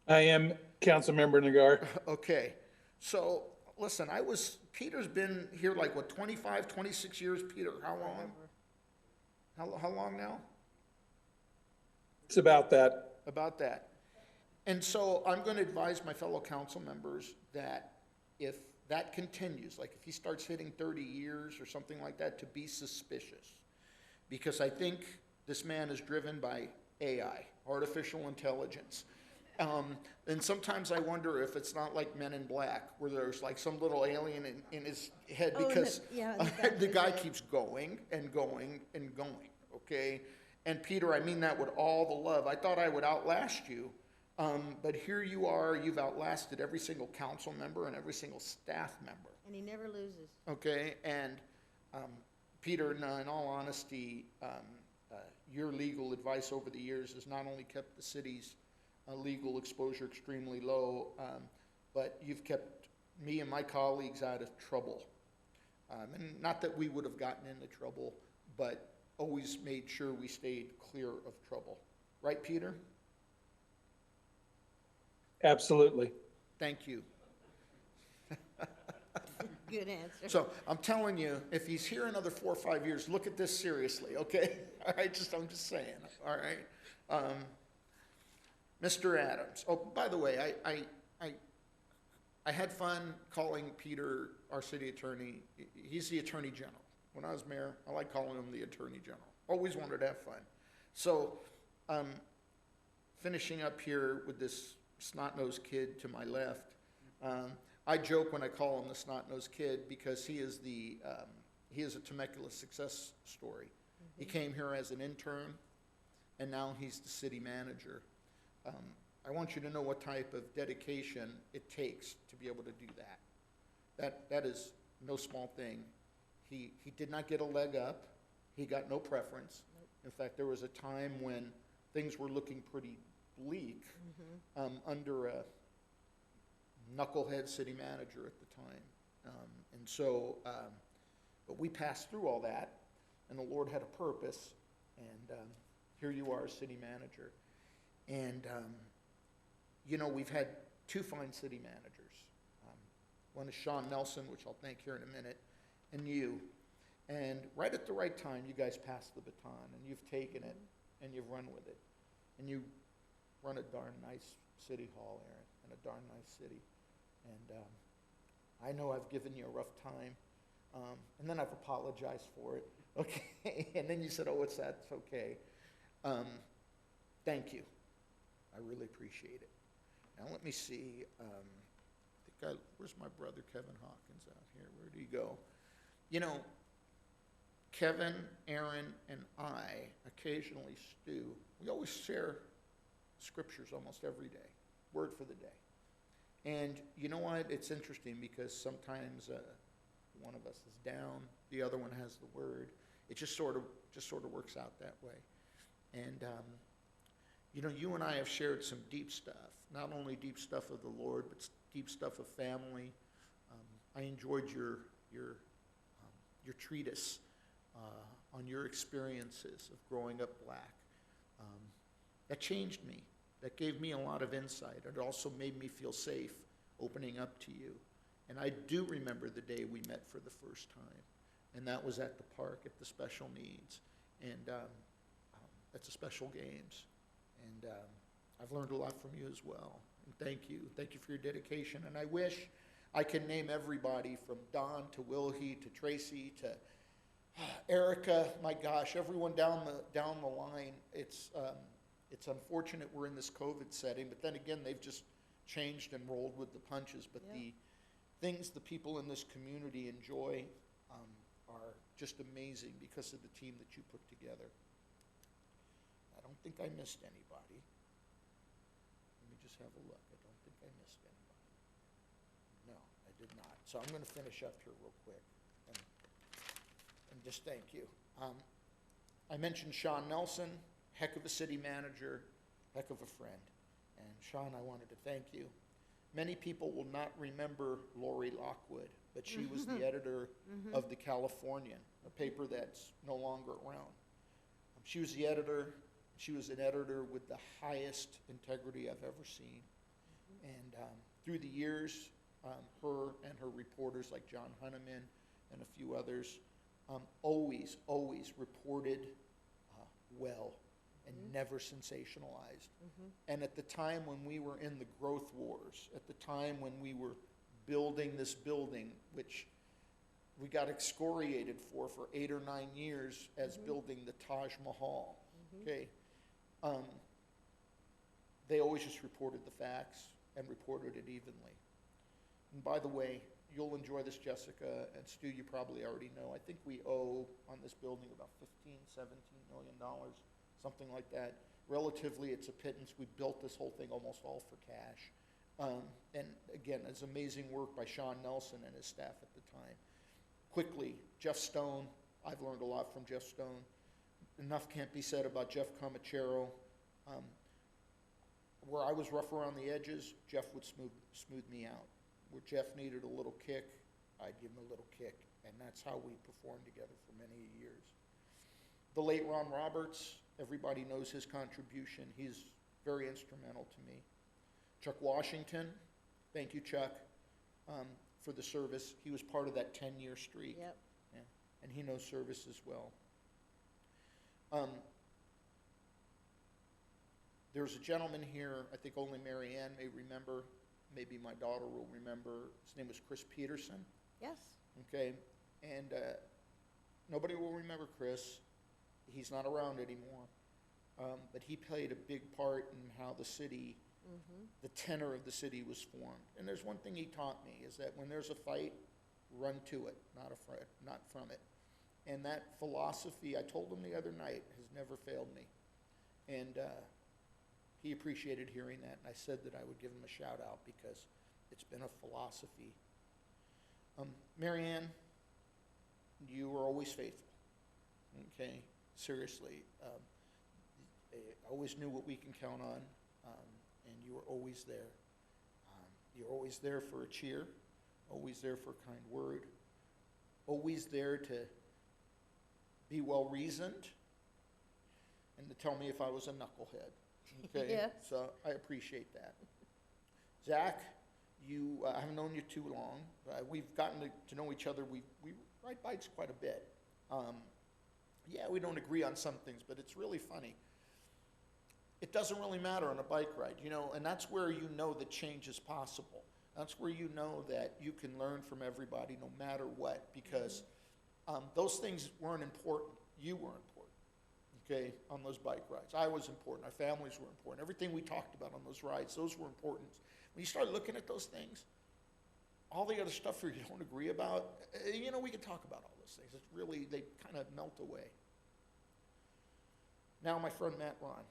I am, Councilmember Nagar. Okay. So, listen, Peter's been here like, what, 25, 26 years, Peter? How long? How long now? It's about that. About that. And so I'm going to advise my fellow council members that if that continues, like if he starts hitting 30 years or something like that, to be suspicious. Because I think this man is driven by AI, artificial intelligence. And sometimes I wonder if it's not like Men in Black, where there's like some little alien in his head, because the guy keeps going and going and going, okay? And Peter, I mean that with all the love. I thought I would outlast you, but here you are. You've outlasted every single council member and every single staff member. And he never loses. Okay, and Peter, in all honesty, your legal advice over the years has not only kept the city's legal exposure extremely low, but you've kept me and my colleagues out of trouble. And not that we would have gotten into trouble, but always made sure we stayed clear of trouble. Right, Peter? Absolutely. Thank you. Good answer. So I'm telling you, if he's here another 4 or 5 years, look at this seriously, okay? All right, I'm just saying, all right? Mr. Adams. Oh, by the way, I had fun calling Peter our city attorney. He's the attorney general. When I was mayor, I liked calling him the attorney general. Always wanted to have fun. So, finishing up here with this snot-nosed kid to my left, I joke when I call him the snot-nosed kid because he is a Temecula success story. He came here as an intern, and now he's the city manager. I want you to know what type of dedication it takes to be able to do that. That is no small thing. He did not get a leg up. He got no preference. Nope. In fact, there was a time when things were looking pretty bleak under a knucklehead city manager at the time. But we passed through all that, and the Lord had a purpose, and here you are as city manager. And, we've had two fine city managers. One is Sean Nelson, which I'll thank here in a minute, and you. And right at the right time, you guys passed the baton, and you've taken it, and you've run with it. And you run a darn nice city hall, Aaron, and a darn nice city. And I know I've given you a rough time, and then I've apologized for it, okay? And then you said, oh, it's that, it's okay. Thank you. I really appreciate it. Now let me see. Where's my brother Kevin Hawkins out here? Where did he go? Kevin, Aaron, and I occasionally stew. We always share scriptures almost every day, word for the day. And you know what? It's interesting because sometimes one of us is down, the other one has the word. It just sort of works out that way. And you and I have shared some deep stuff, not only deep stuff of the Lord, but deep stuff of family. I enjoyed your treatise on your experiences of growing up black. That changed me. That gave me a lot of insight. It also made me feel safe opening up to you. And I do remember the day we met for the first time, and that was at the park at the special needs, and at the special games. And I've learned a lot from you as well. And thank you. Thank you for your dedication. And I wish I could name everybody from Don to Wilhe to Tracy to Erica. My gosh, everyone down the line. It's unfortunate we're in this COVID setting, but then again, they've just changed and rolled with the punches. But the things the people in this community enjoy are just amazing because of the team that you put together. I don't think I missed anybody. Let me just have a look. I don't think I missed anybody. No, I did not. So I'm going to finish up here real quick and just thank you. I mentioned Sean Nelson, heck of a city manager, heck of a friend. And Sean, I wanted to thank you. Many people will not remember Lori Lockwood, but she was the editor of The Californian, a paper that's no longer around. She was the editor. She was an editor with the highest integrity I've ever seen. And through the years, her and her reporters like John Hunneman and a few others, always reported well and never sensationalized. And at the time when we were in the growth wars, at the time when we were building this building, which we got excoriated for 8 or 9 years as building the Taj Mahal, okay? They always just reported the facts and reported it evenly. And by the way, you'll enjoy this, Jessica, and Stu, you probably already know, I think we owe on this building about $15, $17 million, something like that. Relatively, it's a pittance. We built this whole thing almost all for cash. And again, it's amazing work by Sean Nelson and his staff at the time. Quickly, Jeff Stone, I've learned a lot from Jeff Stone. Enough can't be said about Jeff Comachero. Where I was rough around the edges, Jeff would smooth me out. Where Jeff needed a little kick, I'd give him a little kick. And that's how we performed together for many years. The late Ron Roberts, everybody knows his contribution. He's very instrumental to me. Chuck Washington, thank you, Chuck, for the service. He was part of that 10-year streak. Yep. Yeah, and he knows service as well. There's a gentleman here, I think only Mary Ann may remember, maybe my daughter will remember. His name was Chris Peterson. Yes. Okay, and nobody will remember Chris. He's not around anymore. But he played a big part in how the city, the tenor of the city was formed. And there's one thing he taught me, is that when there's a fight, run to it, not from it. And that philosophy, I told him the other night, has never failed me. And he appreciated hearing that, and I said that I would give him a shout out because it's been a philosophy. Mary Ann, you were always faithful, okay? Seriously, I always knew what we can count on, and you were always there. You're always there for a cheer, always there for a kind word, always there to be well-reasoned, and to tell me if I was a knucklehead, okay? Yes. So I appreciate that. Zach, I haven't known you too long. We've gotten to know each other. We ride bikes quite a bit. Yeah, we don't agree on some things, but it's really funny. It doesn't really matter on a bike ride, you know, and that's where you know that change is possible. That's where you know that you can learn from everybody no matter what, because those things weren't important. You were important, okay, on those bike rides. I was important. Our families were important. Everything we talked about on those rides, those were important. When you start looking at those things, all the other stuff you don't agree about, you know, we can talk about all those things. It's really, they kind of melt away. Now, my friend Matt Ron.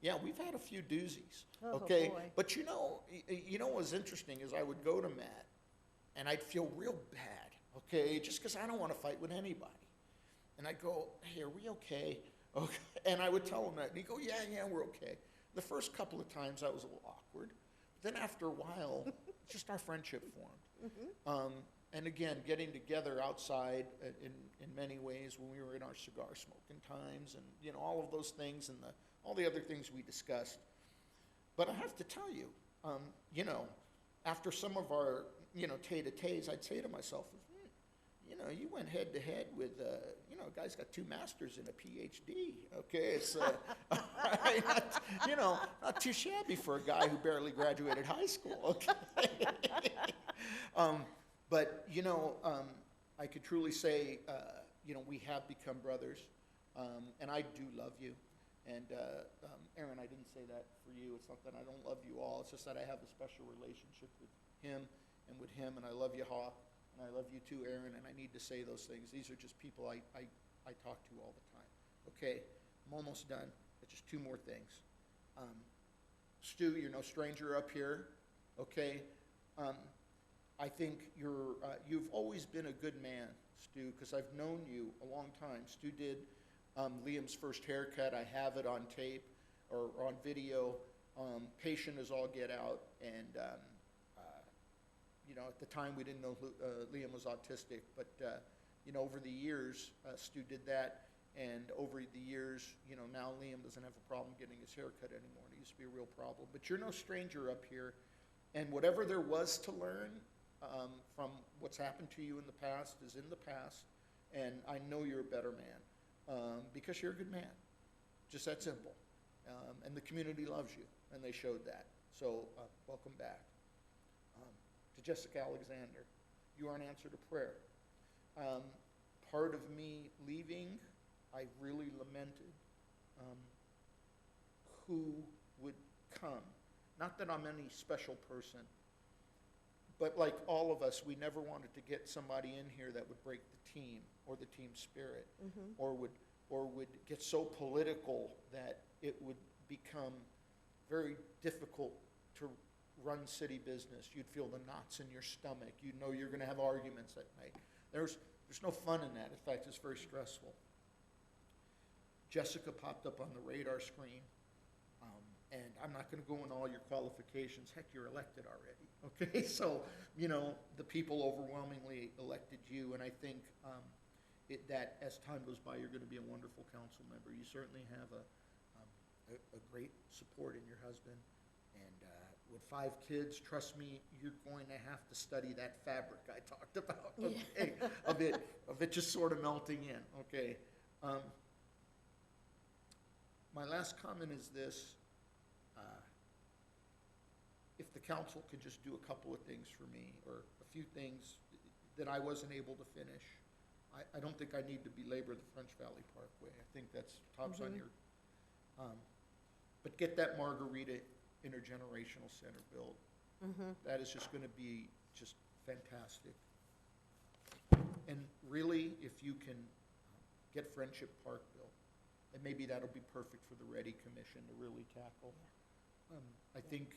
Yeah, we've had a few doozies, okay? Boy. But you know what was interesting is I would go to Matt, and I'd feel real bad, okay? Just because I don't want to fight with anybody. And I'd go, hey, are we okay? Okay. And I would tell him that, and he'd go, yeah, we're okay. The first couple of times I was a little awkward. Then after a while, just our friendship formed. And again, getting together outside in many ways when we were in our cigar smoking times, and you know, all of those things, and all the other things we discussed. But I have to tell you, you know, after some of our, you know, tay-to-tays, I'd say to myself, you know, you went head to head with, you know, a guy's got 2 masters and a PhD. Okay, it's not too shabby for a guy who barely graduated high school. Okay. But you know, I could truly say, you know, we have become brothers, and I do love you. And Aaron, I didn't say that for you. It's not that I don't love you all. It's just that I have a special relationship with him, and I love you, Hawk. And I love you too, Aaron, and I need to say those things. These are just people I talk to all the time. Okay, I'm almost done, but just 2 more things. Stu, you're no stranger up here, okay? I think you've always been a good man, Stu, because I've known you a long time. Stu did Liam's first haircut. I have it on tape or on video. Patient as all get out, and you know, at the time we didn't know Liam was autistic, but you know, over the years, Stu did that, and over the years, you know, now Liam doesn't have a problem getting his hair cut anymore. It used to be a real problem. But you're no stranger up here. And whatever there was to learn from what's happened to you in the past is in the past, and I know you're a better man because you're a good man. Just that simple. And the community loves you, and they showed that. So welcome back. To Jessica Alexander, you are an answer to prayer. Part of me leaving, I really lamented who would come. Not that I'm any special person, but like all of us, we never wanted to get somebody in here that would break the team or the team spirit, or would get so political that it would become very difficult to run city business. You'd feel the knots in your stomach. You'd know you're going to have arguments at night. There's no fun in that. In fact, it's very stressful. Jessica popped up on the radar screen, and I'm not going to go into all your qualifications. Heck, you're elected already, okay? So, you know, the people overwhelmingly elected you, and I think that as time goes by, you're going to be a wonderful council member. You certainly have a great support in your husband, and with 5 kids, trust me, you're going to have to study that fabric I talked about, okay? of it just sort of melting in, okay? My last comment is this. If the council could just do a couple of things for me, or a few things that I wasn't able to finish. I don't think I need to belabor the French Valley Parkway. I think that's tops on your, but get that Margarita intergenerational center built. That is just gonna be just fantastic. And really, if you can get Friendship Park built, and maybe that'll be perfect for the Ready Commission to really tackle. I think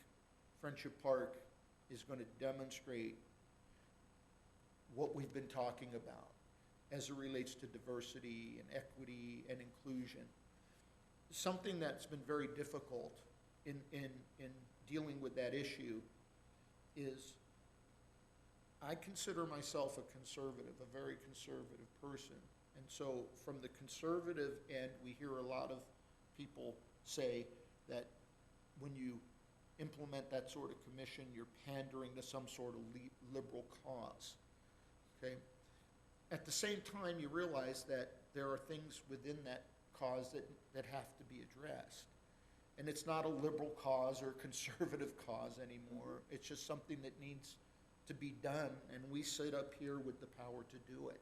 Friendship Park is going to demonstrate what we've been talking about as it relates to diversity and equity and inclusion. Something that's been very difficult in dealing with that issue is I consider myself a conservative, a very conservative person. And so from the conservative end, we hear a lot of people say that when you implement that sort of commission, you're pandering to some sort of liberal cause, okay? At the same time, you realize that there are things within that cause that have to be addressed. And it's not a liberal cause or a conservative cause anymore. It's just something that needs to be done, and we sit up here with the power to do it.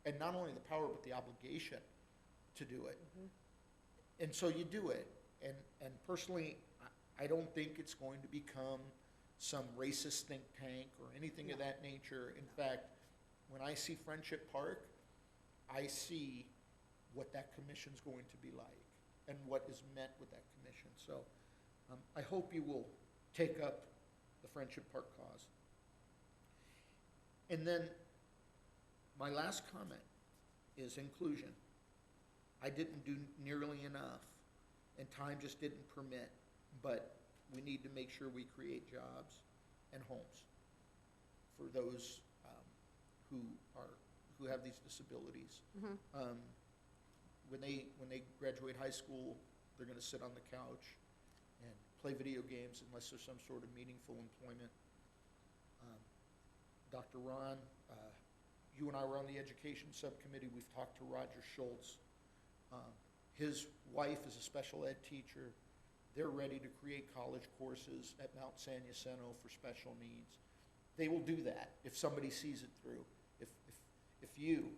And not only the power, but the obligation to do it. And so you do it. And personally, I don't think it's going to become some racist think tank or anything of that nature. In fact, when I see Friendship Park, I see what that commission's going to be like and what is meant with that commission. So I hope you will take up the Friendship Park cause. And then my last comment is inclusion. I didn't do nearly enough, and time just didn't permit, but we need to make sure we create jobs and homes for those who have these disabilities. When they graduate high school, they're going to sit on the couch and play video games unless there's some sort of meaningful employment. Dr. Ron, you and I were on the education subcommittee. We've talked to Roger Schultz. His wife is a special ed teacher. They're ready to create college courses at Mount San Jacinto for special needs. They will do that if somebody sees it through. If you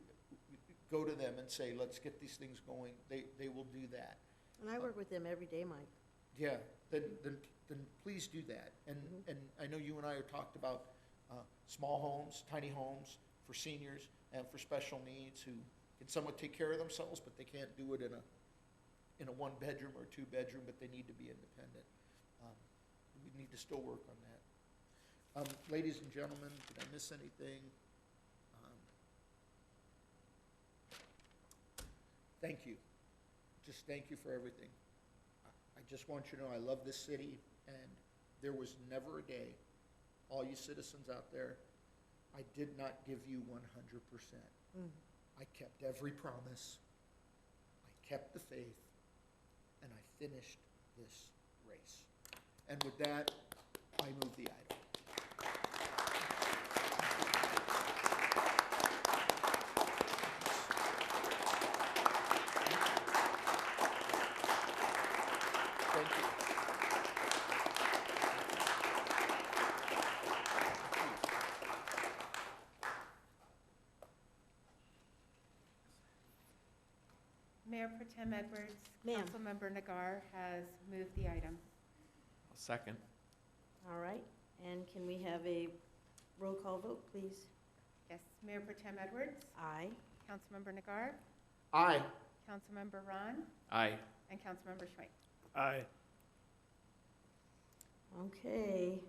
go to them and say, let's get these things going, they will do that. And I work with them every day, Mike. Yeah, then please do that. And I know you and I have talked about small homes, tiny homes for seniors and for special needs who can somewhat take care of themselves, but they can't do it in a 1-bedroom or 2-bedroom, but they need to be independent. We need to still work on that. Ladies and gentlemen, did I miss anything? Thank you. Just thank you for everything. I just want you to know I love this city, and there was never a day, all you citizens out there, I did not give you 100%. I kept every promise, I kept the faith, and I finished this race. And with that, I move the item. Mayor Pro Tem Edwards. Ma'am. Councilmember Nagar has moved the item. I'll second. All right, and can we have a roll call vote, please? Yes, Mayor Pro Tem Edwards, Aye. Councilmember Nagar, Aye. Councilmember Ron, Aye. and Councilmember Schweik. Aye. Okay.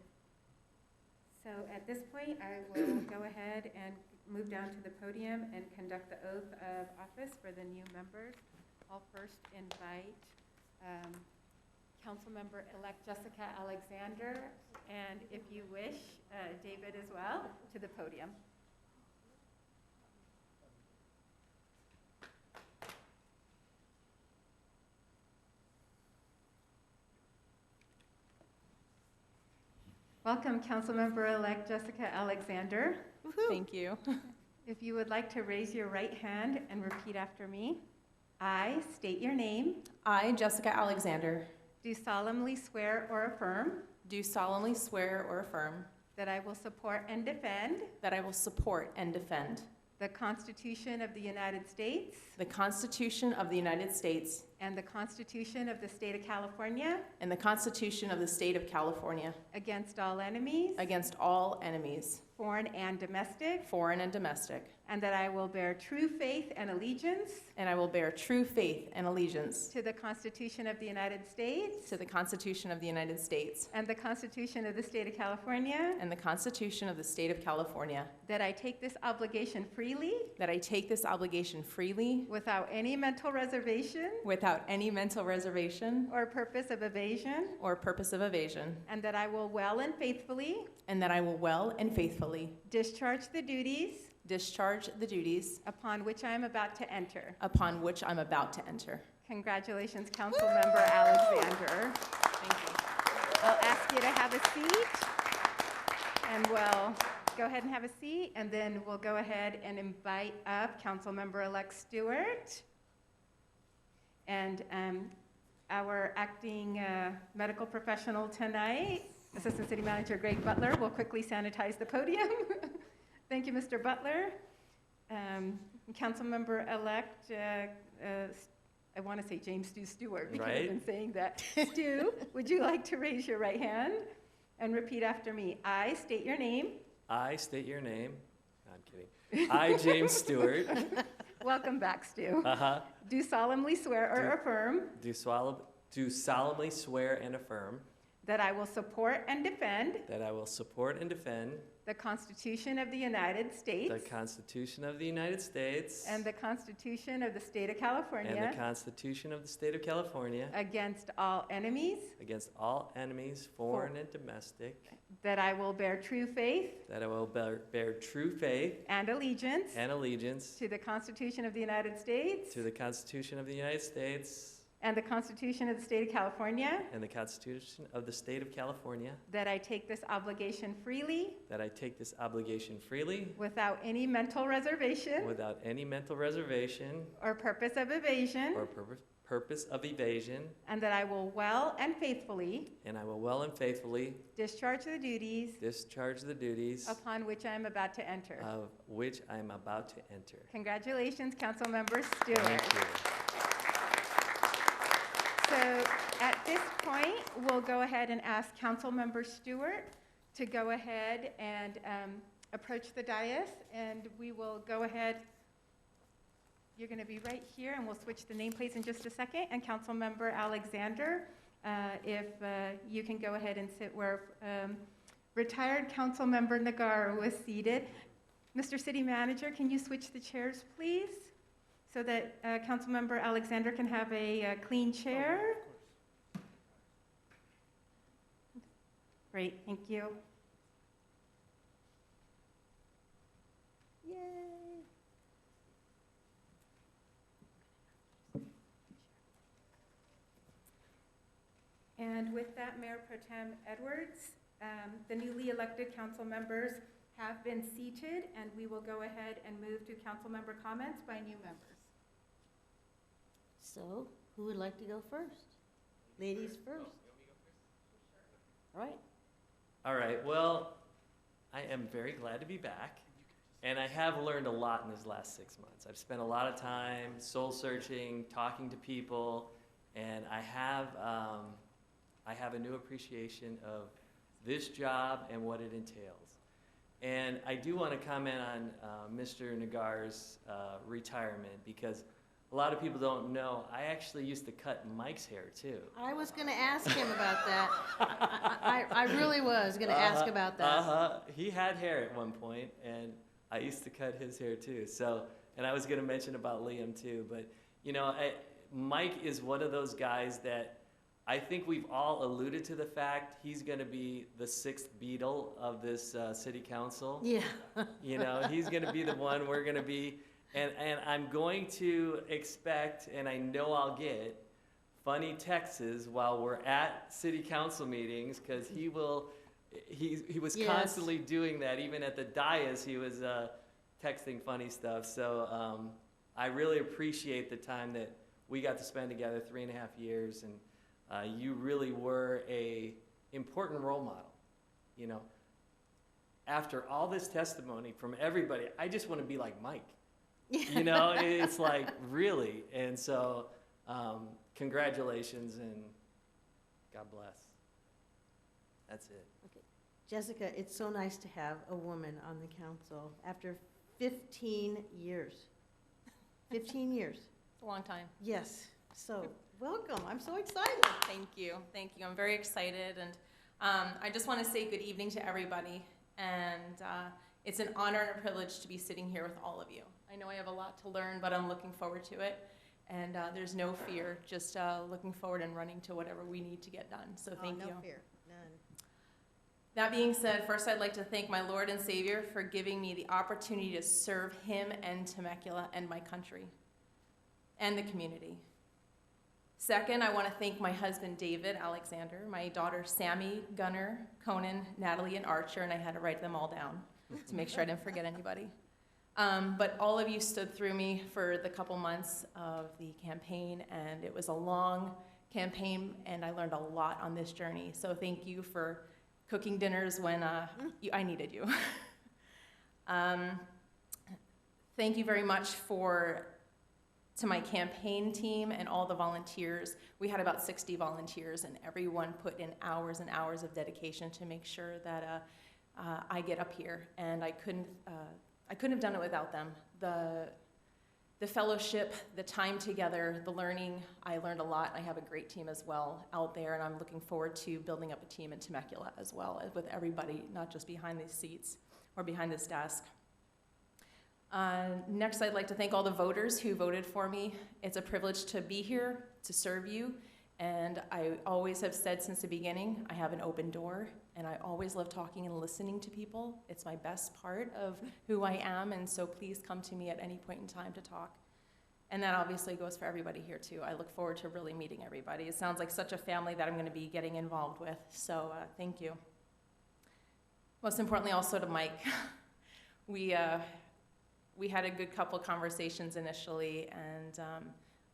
So at this point, I will go ahead and move down to the podium and conduct the oath of office for the new members. I'll first invite Councilmember-elect Jessica Alexander, and if you wish, David as well, to the podium. Welcome, Councilmember-elect Jessica Alexander. Thank you. If you would like to raise your right hand and repeat after me. I state your name. I, Jessica Alexander, Do solemnly swear or affirm do solemnly swear or affirm that I will support and defend that I will support and defend the Constitution of the United States the Constitution of the United States and the Constitution of the State of California and the Constitution of the State of California against all enemies, against all enemies, foreign and domestic, foreign and domestic, and that I will bear true faith and allegiance and I will bear true faith and allegiance to the Constitution of the United States to the Constitution of the United States and the Constitution of the State of California, and the Constitution of the State of California, that I take this obligation freely that I take this obligation freely without any mental reservation without any mental reservation or purpose of evasion, or purpose of evasion, and that I will well and faithfully and that I will well and faithfully discharge the duties discharge the duties upon which I am about to enter. upon which I'm about to enter. Congratulations, Councilmember Alexander. Thank you. I'll ask you to have a seat, and we'll go ahead and have a seat, and then we'll go ahead and invite up Councilmember-elect Stewart. And our acting medical professional tonight, Assistant City Manager Greg Butler, will quickly sanitize the podium. Thank you, Mr. Butler. Councilmember-elect, I want to say James Stu Stewart, because I've been saying that. Stu, would you like to raise your right hand and repeat after me? I state your name. I state your name. No, I'm kidding. I, James Stewart. Welcome back, Stu. Do solemnly swear or affirm Do solemnly swear and affirm that I will support and defend that I will support and defend the Constitution of the United States the Constitution of the United States and the Constitution of the State of California and the Constitution of the State of California against all enemies, foreign and domestic, that I will bear true faith that I will bear true faith and allegiance to the Constitution of the United States the Constitution of the United States and the Constitution of the State of California, and the Constitution of the State of California, that I take this obligation freely without any mental reservation or purpose of evasion, and that I will well and faithfully discharge the duties upon which I am about to enter. Congratulations, Councilmember Stewart. Thank you. So at this point, we'll go ahead and ask Councilmember Stewart to go ahead and approach the dais, and we will go ahead. You're going to be right here, and we'll switch the nameplates in just a second. And Councilmember Alexander, if you can go ahead and sit where retired Councilmember Nagar was seated. Mr. City Manager, can you switch the chairs, please? So that Councilmember Alexander can have a clean chair. Great, thank you. Yay. And with that, Mayor Pro Tem Edwards, the newly elected council members have been seated, and we will go ahead and move to council member comments by new members. So, who would like to go first? Ladies first. All right. All right, well, I am very glad to be back. And I have learned a lot in these last 6 months. I've spent a lot of time soul searching, talking to people, and I have a new appreciation of this job and what it entails. And I do want to comment on Mr. Nagar's retirement, because a lot of people don't know, I actually used to cut Mike's hair too. I was going to ask him about that. I really was going to ask about that. He had hair at one point, and I used to cut his hair too. So, and I was going to mention about Liam too, but you know, Mike is one of those guys that I think we've all alluded to the fact he's going to be the sixth Beatle of this city council. Yeah. You know, he's going to be the one we're going to be. And I'm going to expect, and I know I'll get, funny texts while we're at city council meetings, because he was Yes. constantly doing that. Even at the dais, he was texting funny stuff. So I really appreciate the time that we got to spend together, 3.5 years, and you really were a important role model. You know, after all this testimony from everybody, I just want to be like Mike. You know, it's like, really. And so, congratulations and God bless. That's it. Okay. Jessica, it's so nice to have a woman on the council after 15 years. 15 years. It's a long time. Yes. So, welcome. I'm so excited. Thank you. Thank you. I'm very excited. And I just want to say good evening to everybody. And it's an honor and a privilege to be sitting here with all of you. I know I have a lot to learn, but I'm looking forward to it. And there's no fear, just looking forward and running to whatever we need to get done. So thank you. No fear. None. That being said, first I'd like to thank my Lord and Savior for giving me the opportunity to serve him and Temecula and my country and the community. Second, I want to thank my husband, David Alexander, my daughter, Sammy, Gunnar, Conan, Natalie, and Archer, and I had to write them all down to make sure I didn't forget anybody. But all of you stood through me for the couple months of the campaign, and it was a long campaign, and I learned a lot on this journey. So thank you for cooking dinners when I needed you. Thank you very much to my campaign team and all the volunteers. We had about 60 volunteers, and everyone put in hours and hours of dedication to make sure that I get up here, and I couldn't have done it without them. The fellowship, the time together, the learning, I learned a lot. I have a great team as well out there, and I'm looking forward to building up a team in Temecula as well, with everybody, not just behind these seats or behind this desk. Next, I'd like to thank all the voters who voted for me. It's a privilege to be here, to serve you, and I always have said since the beginning, I have an open door, and I always love talking and listening to people. It's my best part of who I am, and so please come to me at any point in time to talk. And that obviously goes for everybody here too. I look forward to really meeting everybody. It sounds like such a family that I'm going to be getting involved with, so thank you. Most importantly, also to Mike. We had a good couple conversations initially, and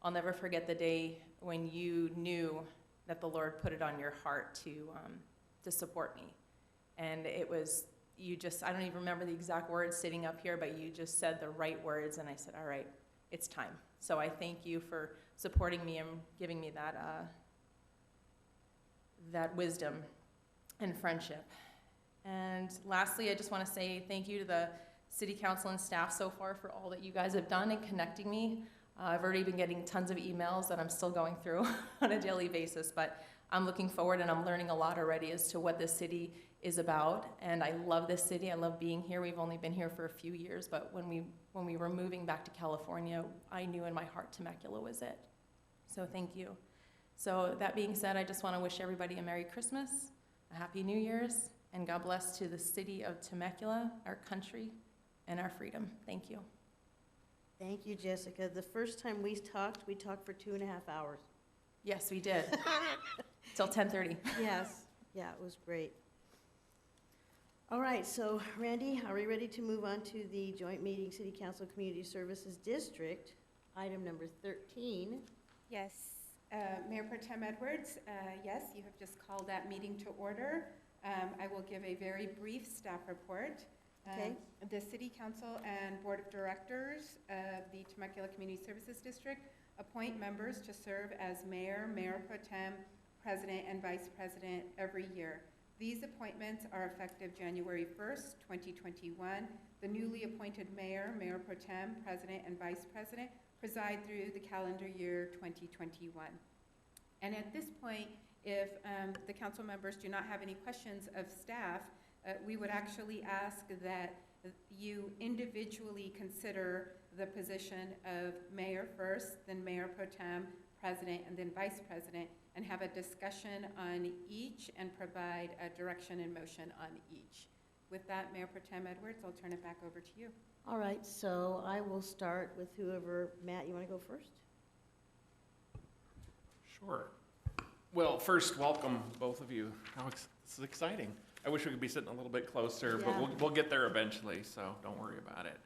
I'll never forget the day when you knew that the Lord put it on your heart to support me. And it was, I don't even remember the exact words sitting up here, but you just said the right words, and I said, all right, it's time. So I thank you for supporting me and giving me that wisdom and friendship. And lastly, I just want to say thank you to the City Council and staff so far for all that you guys have done in connecting me. I've already been getting tons of emails that I'm still going through on a daily basis, but I'm looking forward and I'm learning a lot already as to what this city is about. And I love this city. I love being here. We've only been here for a few years, but when we were moving back to California, I knew in my heart Temecula was it. So thank you. So that being said, I just want to wish everybody a Merry Christmas, a Happy New Year's, and God bless to the city of Temecula, our country, and our freedom. Thank you. Thank you, Jessica. The first time we talked for 2.5 hours. Yes, we did. Till 10:30. Yes. Yeah, it was great. All right, so Randy, are we ready to move on to the joint meeting, City Council Community Services District, item number 13? Yes, Mayor Pro Tem Edwards, yes, you have just called that meeting to order. I will give a very brief staff report. Okay. The City Council and Board of Directors of the Temecula Community Services District appoint members to serve as mayor, mayor pro tem, president, and vice president every year. These appointments are effective January 1st, 2021. The newly appointed mayor, mayor pro tem, president, and vice president preside through the calendar year 2021. And at this point, if the council members do not have any questions of staff, we would actually ask that you individually consider the position of mayor first, then mayor pro tem, president, and then vice president, and have a discussion on each and provide a direction and motion on each. With that, Mayor Pro Tem Edwards, I'll turn it back over to you. All right, so I will start with whoever, Matt, you want to go first? Sure. Well, first, welcome, both of you. This is exciting. I wish we could be sitting a little bit closer, Yeah. but we'll get there eventually, so don't worry about it.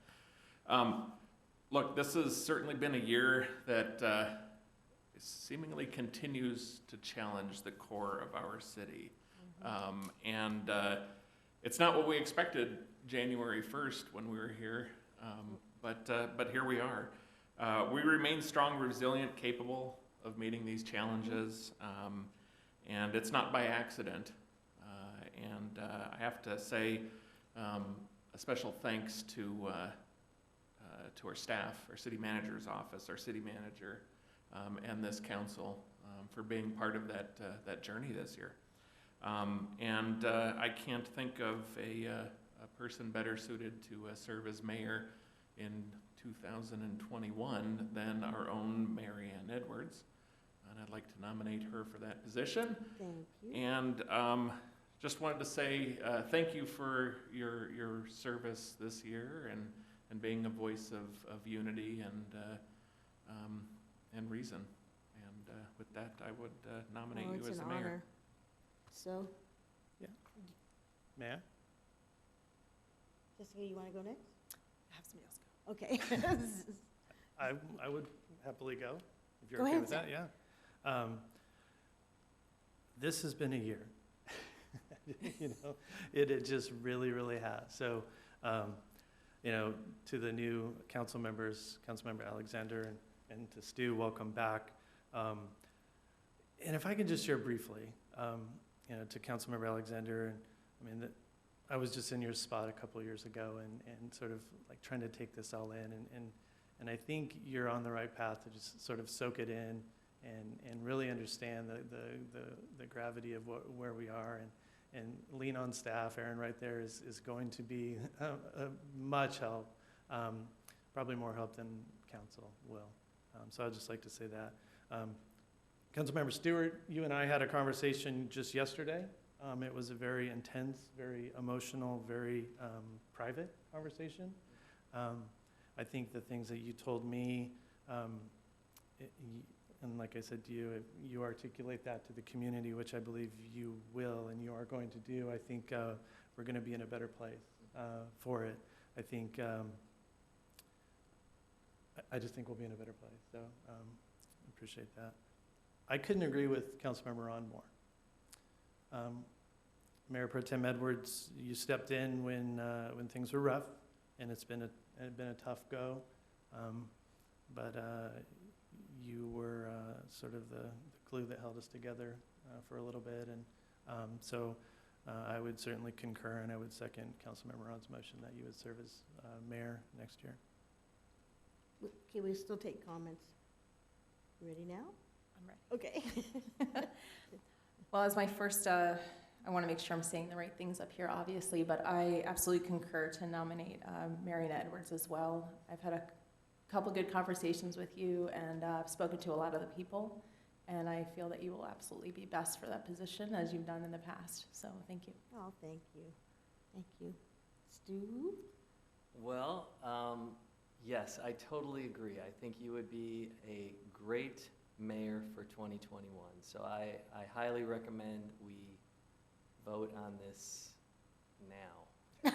Look, this has certainly been a year that seemingly continues to challenge the core of our city. And it's not what we expected January 1st when we were here, but here we are. We remain strong, resilient, capable of meeting these challenges, and it's not by accident. And I have to say a special thanks to our staff, our city manager's office, our city manager, and this council for being part of that journey this year. And I can't think of a person better suited to serve as mayor in 2021 than our own Mary Ann Edwards. And I'd like to nominate her for that position. Thank you. And just wanted to say thank you for your service this year and being a voice of unity and reason. And with that, I would nominate you as the mayor. Honor. So, Yeah. May I? Jessica, you want to go next? Have somebody else go. Okay. I would happily go, if you're Go okay ahead, with that, yeah. This has been a year. You know, it just really, really has. So, you know, to the new council members, Councilmember Alexander and to Stu, welcome back. And if I could just share briefly, you know, to Councilmember Alexander, I mean, I was just in your spot a couple of years ago and sort of like trying to take this all in, and I think you're on the right path to just sort of soak it in and really understand the gravity of where we are and lean on staff. Aaron right there is going to be a much help, probably more help than council will. So I'd just like to say that. Councilmember Stewart, you and I had a conversation just yesterday. It was a very intense, very emotional, very private conversation. I think the things that you told me, and like I said to you, if you articulate that to the community, which I believe you will and you are going to do, I think we're going to be in a better place for it. I think, I just think we'll be in a better place. So appreciate that. I couldn't agree with Councilmember Ron more. Mayor Pro Tem Edwards, you stepped in when things were rough, and it's been a tough go, but you were sort of the glue that held us together for a little bit, and so I would certainly concur, and I would second Councilmember Ron's motion that you would serve as mayor next year. Can we still take comments? You ready now? I'm ready. Okay. Well, as my first, I want to make sure I'm saying the right things up here, obviously, but I absolutely concur to nominate Mary Ann Edwards as well. I've had a couple good conversations with you, and I've spoken to a lot of the people, and I feel that you will absolutely be best for that position, as you've done in the past. So thank you. Oh, thank you. Thank you. Stu? Well, yes, I totally agree. I think you would be a great mayor for 2021. So I highly recommend we vote on this now.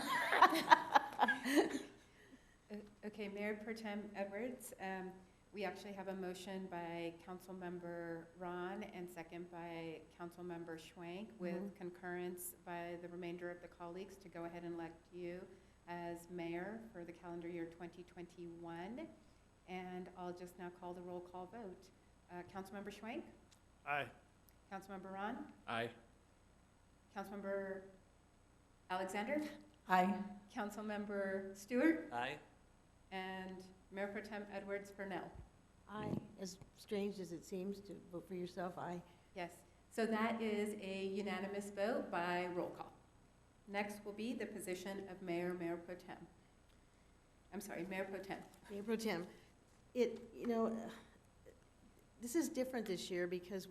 Okay, Mayor Pro Tem Edwards, we actually have a motion by Councilmember Ron and second by Councilmember Schwank with concurrence by the remainder of the colleagues to go ahead and elect you as mayor for the calendar year 2021. And I'll just now call the roll call vote. Councilmember Schwenk? Aye. Councilmember Ron? Aye. Councilmember Alexander? Aye. Councilmember Stewart? Aye. And Mayor Pro Tem Edwards Furnell? Aye. As strange as it seems to vote for yourself, aye. Yes. So that is a unanimous vote by roll call. Next will be the position of Mayor Pro Tem. I'm sorry, Mayor Pro Tem. Mayor Pro Tem, this is different this year because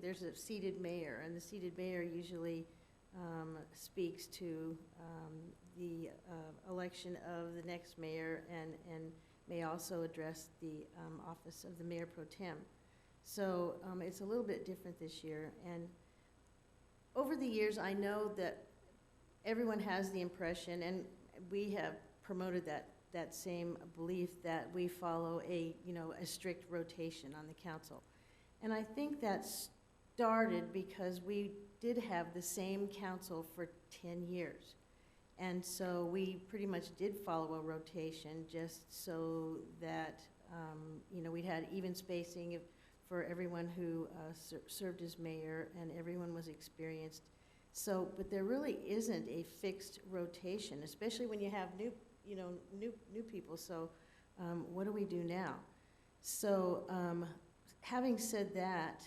there's a seated mayor, and the seated mayor usually speaks to the election of the next mayor and may also address the office of the Mayor Pro Tem. So it's a little bit different this year. And over the years, I know that everyone has the impression, and we have promoted that same belief that we follow a strict rotation on the council. And I think that started because we did have the same council for 10 years. And so we pretty much did follow a rotation just so that, we'd had even spacing for everyone who served as mayor, and everyone was experienced. So, but there really isn't a fixed rotation, especially when you have new people. So what do we do now? So having said that,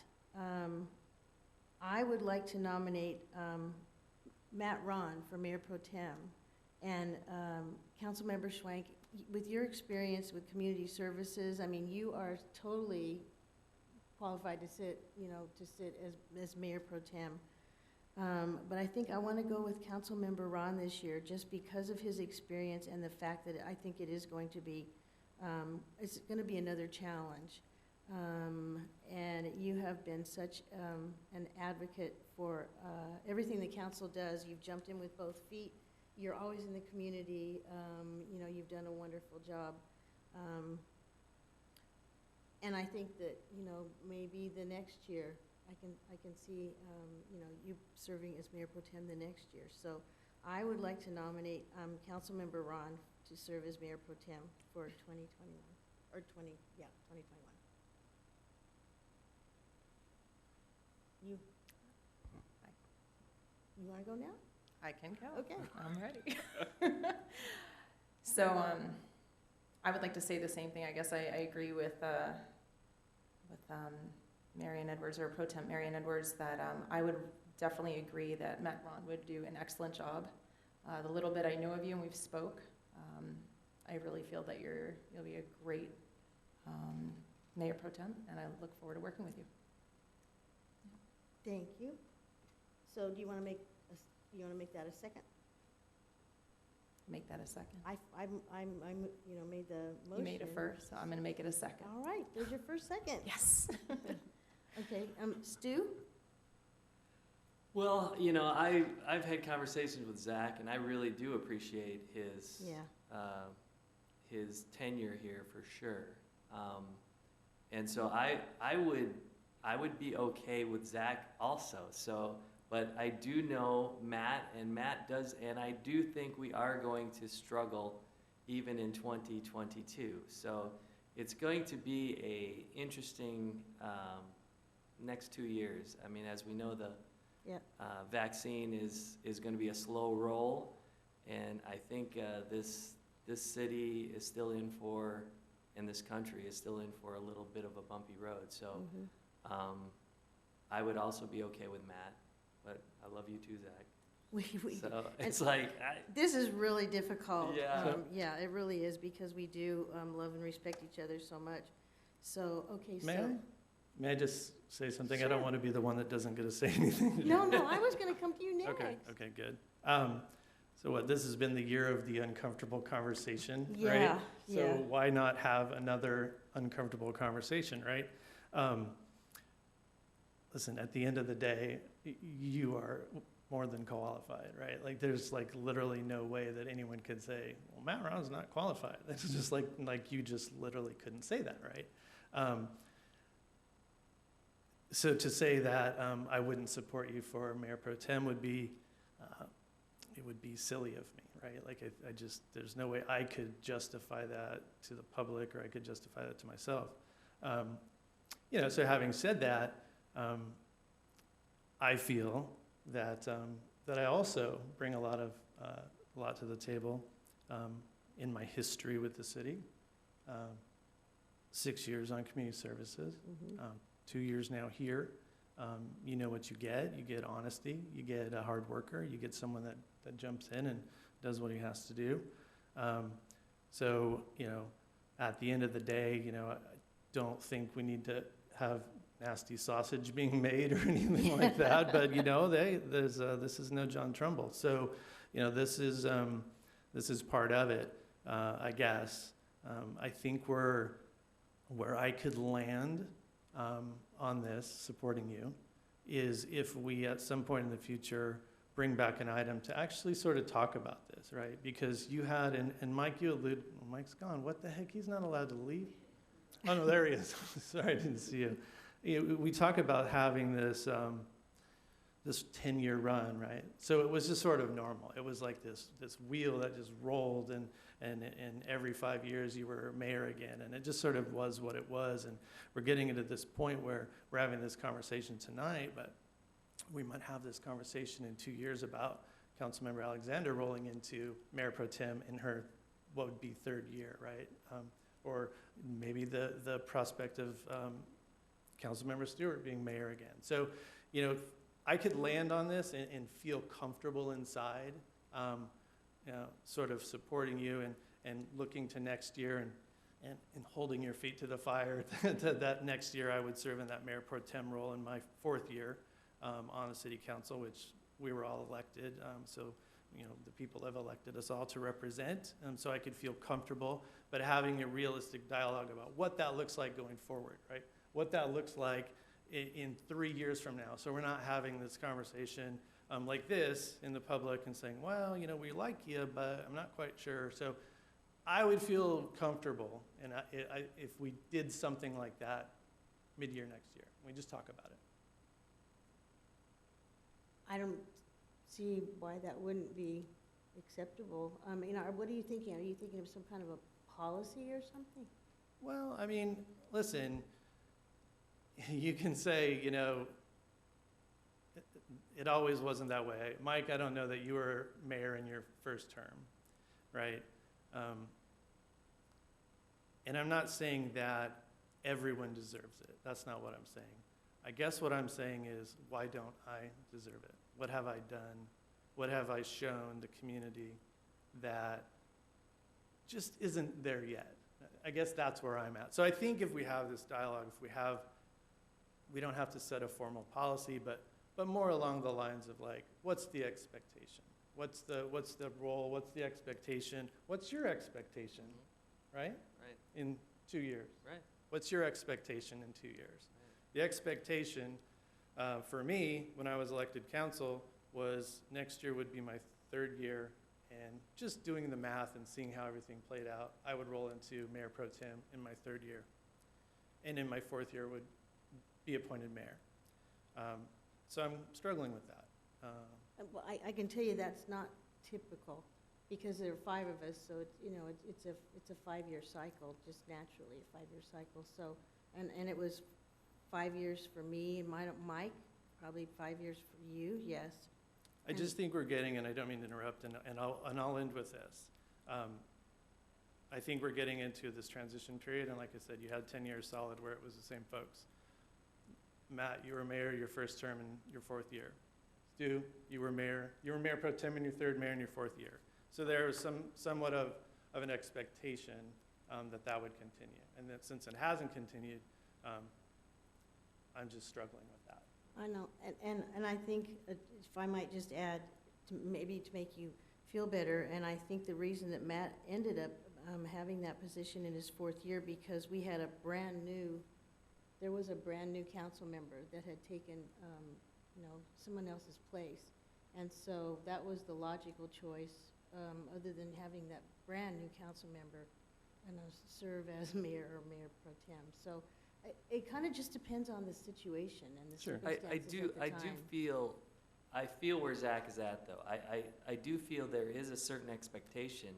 I would like to nominate Matt Ron for Mayor Pro Tem. And Councilmember Schwenk, with your experience with community services, I mean, you are totally qualified to sit as Mayor Pro Tem. But I think I want to go with Councilmember Ron this year just because of his experience and the fact that I think it's going to be another challenge. And you have been such an advocate for everything the council does. You've jumped in with both feet. You're always in the community. You've done a wonderful job. And I think that, maybe the next year, I can see, you serving as Mayor Pro Tem the next year. So I would like to nominate Councilmember Ron to serve as Mayor Pro Tem for 2021, or 2021. You want to go now? I can go. Okay. I'm ready. So I would like to say the same thing. I guess I agree with Marion Edwards, or Pro Temp Marion Edwards, that I would definitely agree that Matt Ron would do an excellent job. The little bit I know of you and we've spoke, I really feel that you'll be a great Mayor Pro Tem, and I look forward to working with you. Thank you. So do you want to make that a second? Make that a second. Made the motion. You made it first, so I'm going to make it a second. All right, there's your first second. Yes. Okay, Stu? Well, I've had conversations with Zach, and I really do appreciate his tenure here for sure. And so I would be okay with Zach also. So, but I do know Matt, and Matt does, and I do think we are going to struggle even in 2022. So it's going to be a interesting next 2 years. I mean, as we know, the vaccine is going to be a slow roll, and I think this city is still in for, and this country is still in for a little bit of a bumpy road. So I would also be okay with Matt, but I love you too, Zach. So it's like this is really difficult. Yeah. It really is, because we do love and respect each other so much. So May I just say something? Sure. I don't want to be the one that doesn't get to say anything. No, I was going to come to you next. Okay, good. So this has been the year of the uncomfortable conversation, right? Yeah. So why not have another uncomfortable conversation, right? Listen, at the end of the day, you are more than qualified, right? Like, there's like literally no way that anyone could say, well, Matt Ron's not qualified. It's just like you just literally couldn't say that, right? So to say that I wouldn't support you for Mayor Pro Tem would be, it would be silly of me, right? Like, I just, there's no way I could justify that to the public, or I could justify that to myself. You know, so having said that, I feel that, that I also bring a lot to the table in my history with the city. 6 years on community services, 2 years now here. You know what you get. You get honesty. You get a hard worker. You get someone that jumps in and does what he has to do. So, you know, at the end of the day, you know, I don't think we need to have nasty sausage being made or anything like that. But, you know, this is no John Trumbull. So, you know, this is part of it, I guess. I think where I could land on this, supporting you, is if we at some point in the future bring back an item to actually sort of talk about this, right? Because you had, and Mike, you alluded, Mike's gone. What the heck? He's not allowed to leave? Oh, no, there he is. Sorry, I didn't see you. We talk about having this, this 10-year run, right? So it was just sort of normal. It was like this wheel that just rolled, and every 5 years you were mayor again, and it just sort of was what it was. And we're getting into this point where we're having this conversation tonight, but we might have this conversation in 2 years about Councilmember Alexander rolling into Mayor Pro Tem in her, what would be, third year, right? Or maybe the prospect of Councilmember Stewart being mayor again. So, you know, I could land on this and feel comfortable inside, you know, sort of supporting you and looking to next year and holding your feet to the fire that next year I would serve in that Mayor Pro Tem role in my 4th year on the city council, which we were all elected. So, you know, the people have elected us all to represent, so I could feel comfortable, but having a realistic dialogue about what that looks like going forward, right? What that looks like in 3 years from now. So we're not having this conversation like this in the public and saying, well, you know, we like you, but I'm not quite sure. So I would feel comfortable and if we did something like that mid-year next year. We just talk about it. I don't see why that wouldn't be acceptable. You know, what are you thinking? Are you thinking of some kind of a policy or something? Well, I mean, listen, you can say, you know, it always wasn't that way. Mike, I don't know that you were mayor in your first term, right? And I'm not saying that everyone deserves it. That's not what I'm saying. I guess what I'm saying is, why don't I deserve it? What have I done? What have I shown the community that just isn't there yet? I guess that's where I'm at. So I think if we have this dialogue, we don't have to set a formal policy, but more along the lines of like, what's the expectation? What's the role? What's the expectation? What's your expectation, right? Right. In 2 years. Right. What's your expectation in 2 years? Right. The expectation for me when I was elected council was next year would be my 3rd year, and just doing the math and seeing how everything played out, I would roll into Mayor Pro Tem in my 3rd year. And in my 4th year would be appointed mayor. So I'm struggling with that. Well, I can tell you that's not typical, because there are 5 of us, so it's, you know, it's a 5-year cycle, just naturally a 5-year cycle. So, and it was 5 years for me and Mike, probably 5 years for you, yes. I just think we're getting, and I don't mean to interrupt, and I'll end with this. I think we're getting into this transition period, and like I said, you had 10 years solid where it was the same folks. Matt, you were mayor your first term in your 4th year. Stu, you were mayor pro tem in your 3rd, mayor in your 4th year. So there was somewhat of an expectation that would continue. And that since it hasn't continued, I'm just struggling with that. I know, and I think, if I might just add, maybe to make you feel better, and I think the reason that Matt ended up having that position in his 4th year, because we had there was a brand new council member that had taken, you know, someone else's place. And so that was the logical choice, other than having that brand new council member, you know, serve as mayor or mayor pro tem. So it kind of just depends on the situation and the Sure. circumstances at the time. I do feel I feel where Zach is at, though. I do feel there is a certain expectation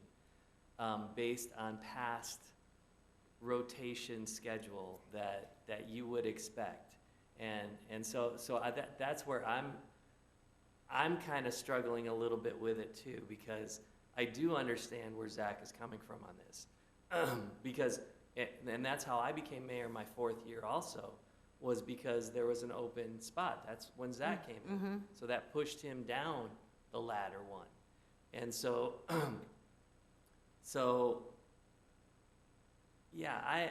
based on past rotation schedule that you would expect. And so that's where I'm kind of struggling a little bit with it too, because I do understand where Zach is coming from on this. Because, and that's how I became mayor my 4th year also, was because there was an open spot. That's when Zach came in. So that pushed him down the ladder one. And so, yeah, I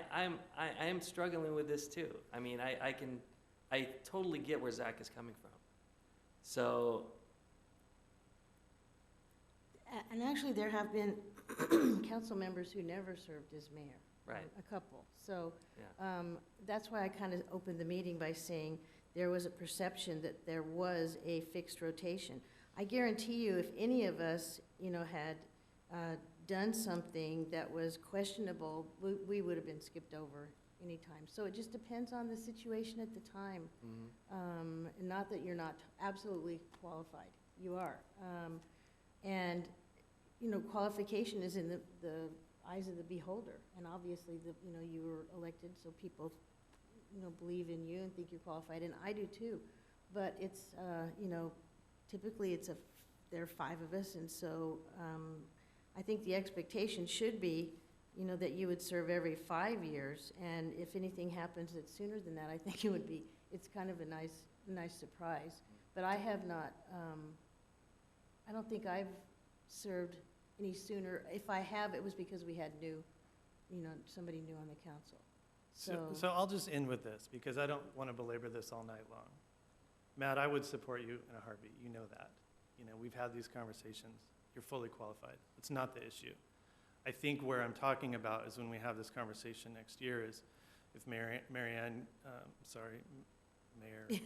am struggling with this too. I mean, I totally get where Zach is coming from. So. And actually, there have been council members who never served as mayor. Right. A couple. So Yeah. that's why I kind of opened the meeting by saying there was a perception that there was a fixed rotation. I guarantee you, if any of us, had done something that was questionable, we would have been skipped over anytime. So it just depends on the situation at the time. Not that you're not absolutely qualified. You are. And qualification is in the eyes of the beholder. And obviously, you were elected, so people, believe in you and think you're qualified, and I do too. But it's, typically there are 5 of us, and so I think the expectation should be, that you would serve every 5 years. And if anything happens that's sooner than that, I think it's kind of a nice surprise. But I have not, I don't think I've served any sooner. If I have, it was because we had somebody new on the council. So I'll just end with this, because I don't want to belabor this all night long. Matt, I would support you in a heartbeat. You know that. We've had these conversations. You're fully qualified. It's not the issue. I think where I'm talking about is when we have this conversation next year is if Mayor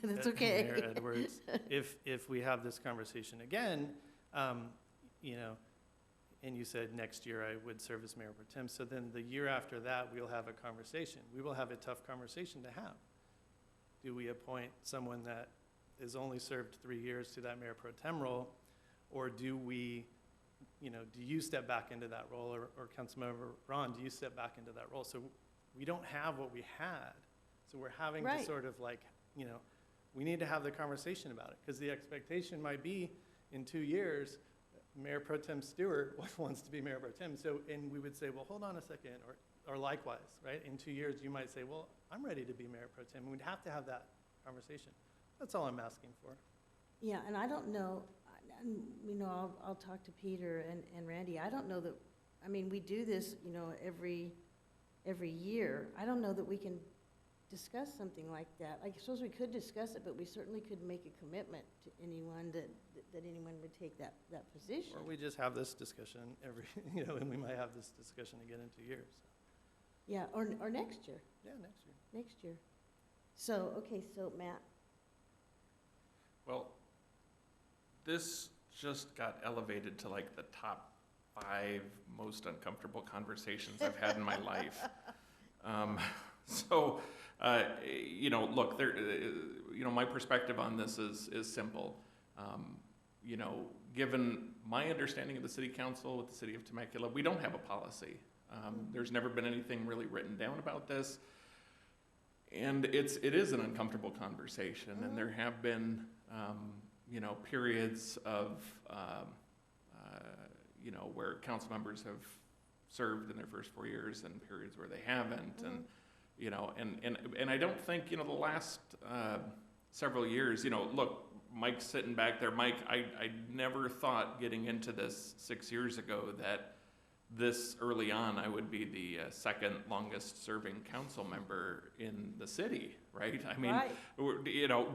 That's okay. Mayor Edwards, if we have this conversation again, and you said next year I would serve as Mayor Pro Tem, so then the year after that, we'll have a conversation. We will have a tough conversation to have. Do we appoint someone that has only served 3 years to that Mayor Pro Tem role, or do we, do you step back into that role, or Councilmember Ron, do you step back into that role? So we don't have what we had, so we're having to sort of we need to have the conversation about it, because the expectation might be in 2 years, Mayor Pro Tem Stewart wants to be Mayor Pro Tem. So, and we would say, well, hold on a second, or likewise, right? In 2 years, you might say, well, I'm ready to be Mayor Pro Tem. We'd have to have that conversation. That's all I'm asking for. Yeah, and I don't know, I'll talk to Peter and Randy. I don't know that, we do this, every year. I don't know that we can discuss something like that. I suppose we could discuss it, but we certainly could make a commitment to anyone that anyone would take that position. Or we just have this discussion and we might have this discussion again in 2 years. Yeah, or next year. Yeah, next year. Next year. So, okay, so Matt. Well, this just got elevated to like the top 5 most uncomfortable conversations I've had in my life. Look, my perspective on this is simple. Given my understanding of the city council with the city of Temecula, we don't have a policy. There's never been anything really written down about this. And it is an uncomfortable conversation, and there have been, periods of, where council members have served in their first 4 years and periods where they haven't, and I don't think, the last several years, look, Mike's sitting back there. Mike, I never thought getting into this 6 years ago that this early on I would be the second longest serving council member in the city, right?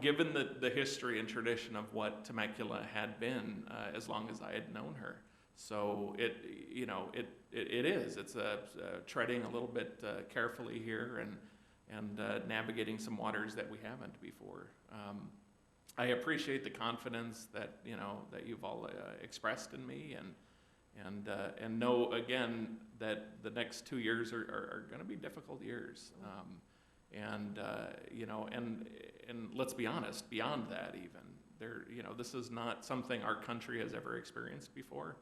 Given the history and tradition of what Temecula had been as long as I had known her. So it is. It's treading a little bit carefully here and navigating some waters that we haven't before. I appreciate the confidence that you've all expressed in me, and know again that the next 2 years are going to be difficult years, and let's be honest, beyond that even this is not something our country has ever experienced before.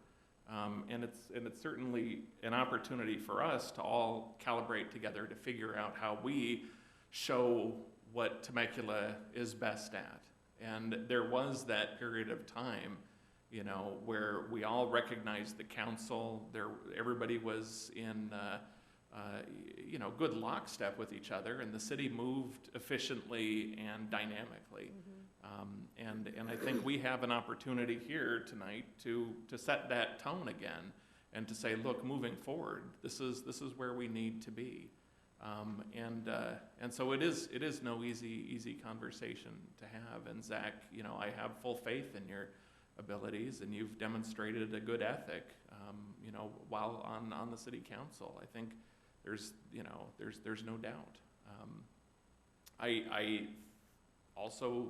And it's certainly an opportunity for us to all calibrate together to figure out how we show what Temecula is best at. And there was that period of time, where we all recognized the council. Everybody was in, good lockstep with each other, and the city moved efficiently and dynamically. And I think we have an opportunity here tonight to set that tone again, and to say, look, moving forward, this is where we need to be. And so it is no easy conversation to have. And Zach, I have full faith in your abilities, and you've demonstrated a good ethic, while on the city council. I think there's no doubt. I also,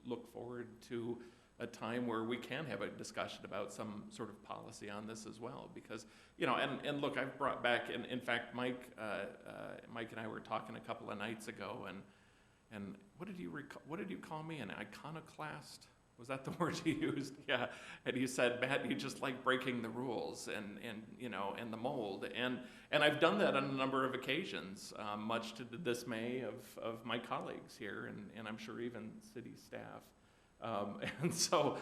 look forward to a time where we can have a discussion about some sort of policy on this as well, because, and look, I've brought back, and in fact, Mike and I were talking a couple of nights ago, and what did you call me, an iconoclast? Was that the word you used? Yeah. And you said, Matt, you just like breaking the rules and the mold. And I've done that on a number of occasions, much to the dismay of my colleagues here, and I'm sure even city staff. And so,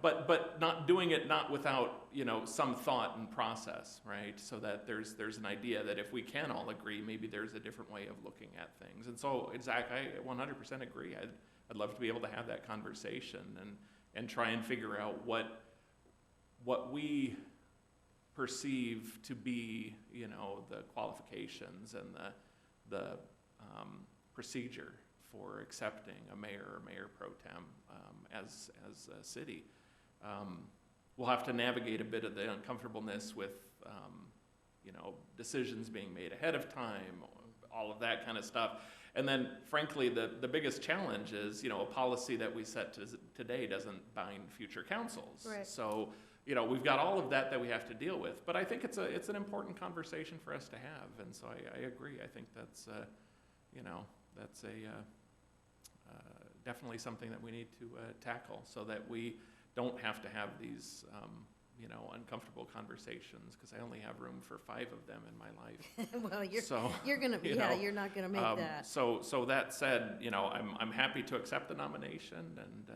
but not doing it not without, some thought and process, right? So that there's an idea that if we can all agree, maybe there's a different way of looking at things. And so, Zach, I 100% agree. I'd love to be able to have that conversation and try and figure out what we perceive to be, the qualifications and the procedure for accepting a mayor or mayor pro tem as a city. We'll have to navigate a bit of the uncomfortableness with, decisions being made ahead of time, all of that kind of stuff. And then, frankly, the biggest challenge is, a policy that we set today doesn't bind future councils. Right. So, we've got all of that we have to deal with. But I think it's an important conversation for us to have. And so I agree. I think that's, that's definitely something that we need to tackle, so that we don't have to have these, uncomfortable conversations, because I only have room for 5 of them in my life. Well, you're not gonna make that. So that said, I'm happy to accept the nomination, and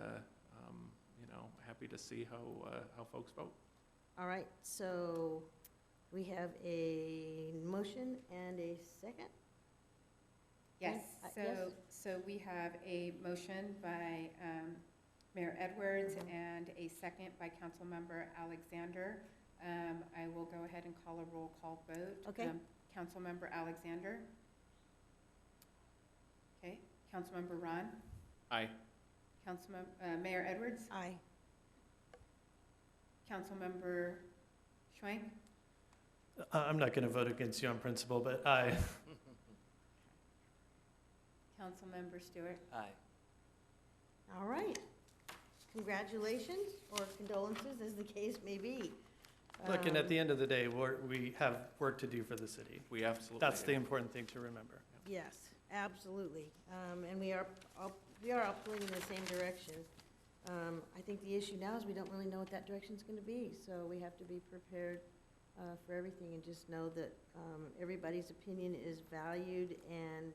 happy to see how folks vote. All right, so we have a motion and a second? Yes, Yes? so we have a motion by Mayor Edwards and a second by Councilmember Alexander. I will go ahead and call a roll call vote. Okay. Councilmember Alexander. Okay. Councilmember Ron. Aye. Mayor Edwards. Aye. Councilmember Schwenk. I'm not going to vote against you on principle, but aye. Councilmember Stewart. Aye. All right. Congratulations, or condolences, as the case may be. Look, and at the end of the day, we have work to do for the city. We absolutely That's do. the important thing to remember. Yes, absolutely. And we are all pulling in the same direction. I think the issue now is we don't really know what that direction's going to be, so we have to be prepared for everything, and just know that everybody's opinion is valued, and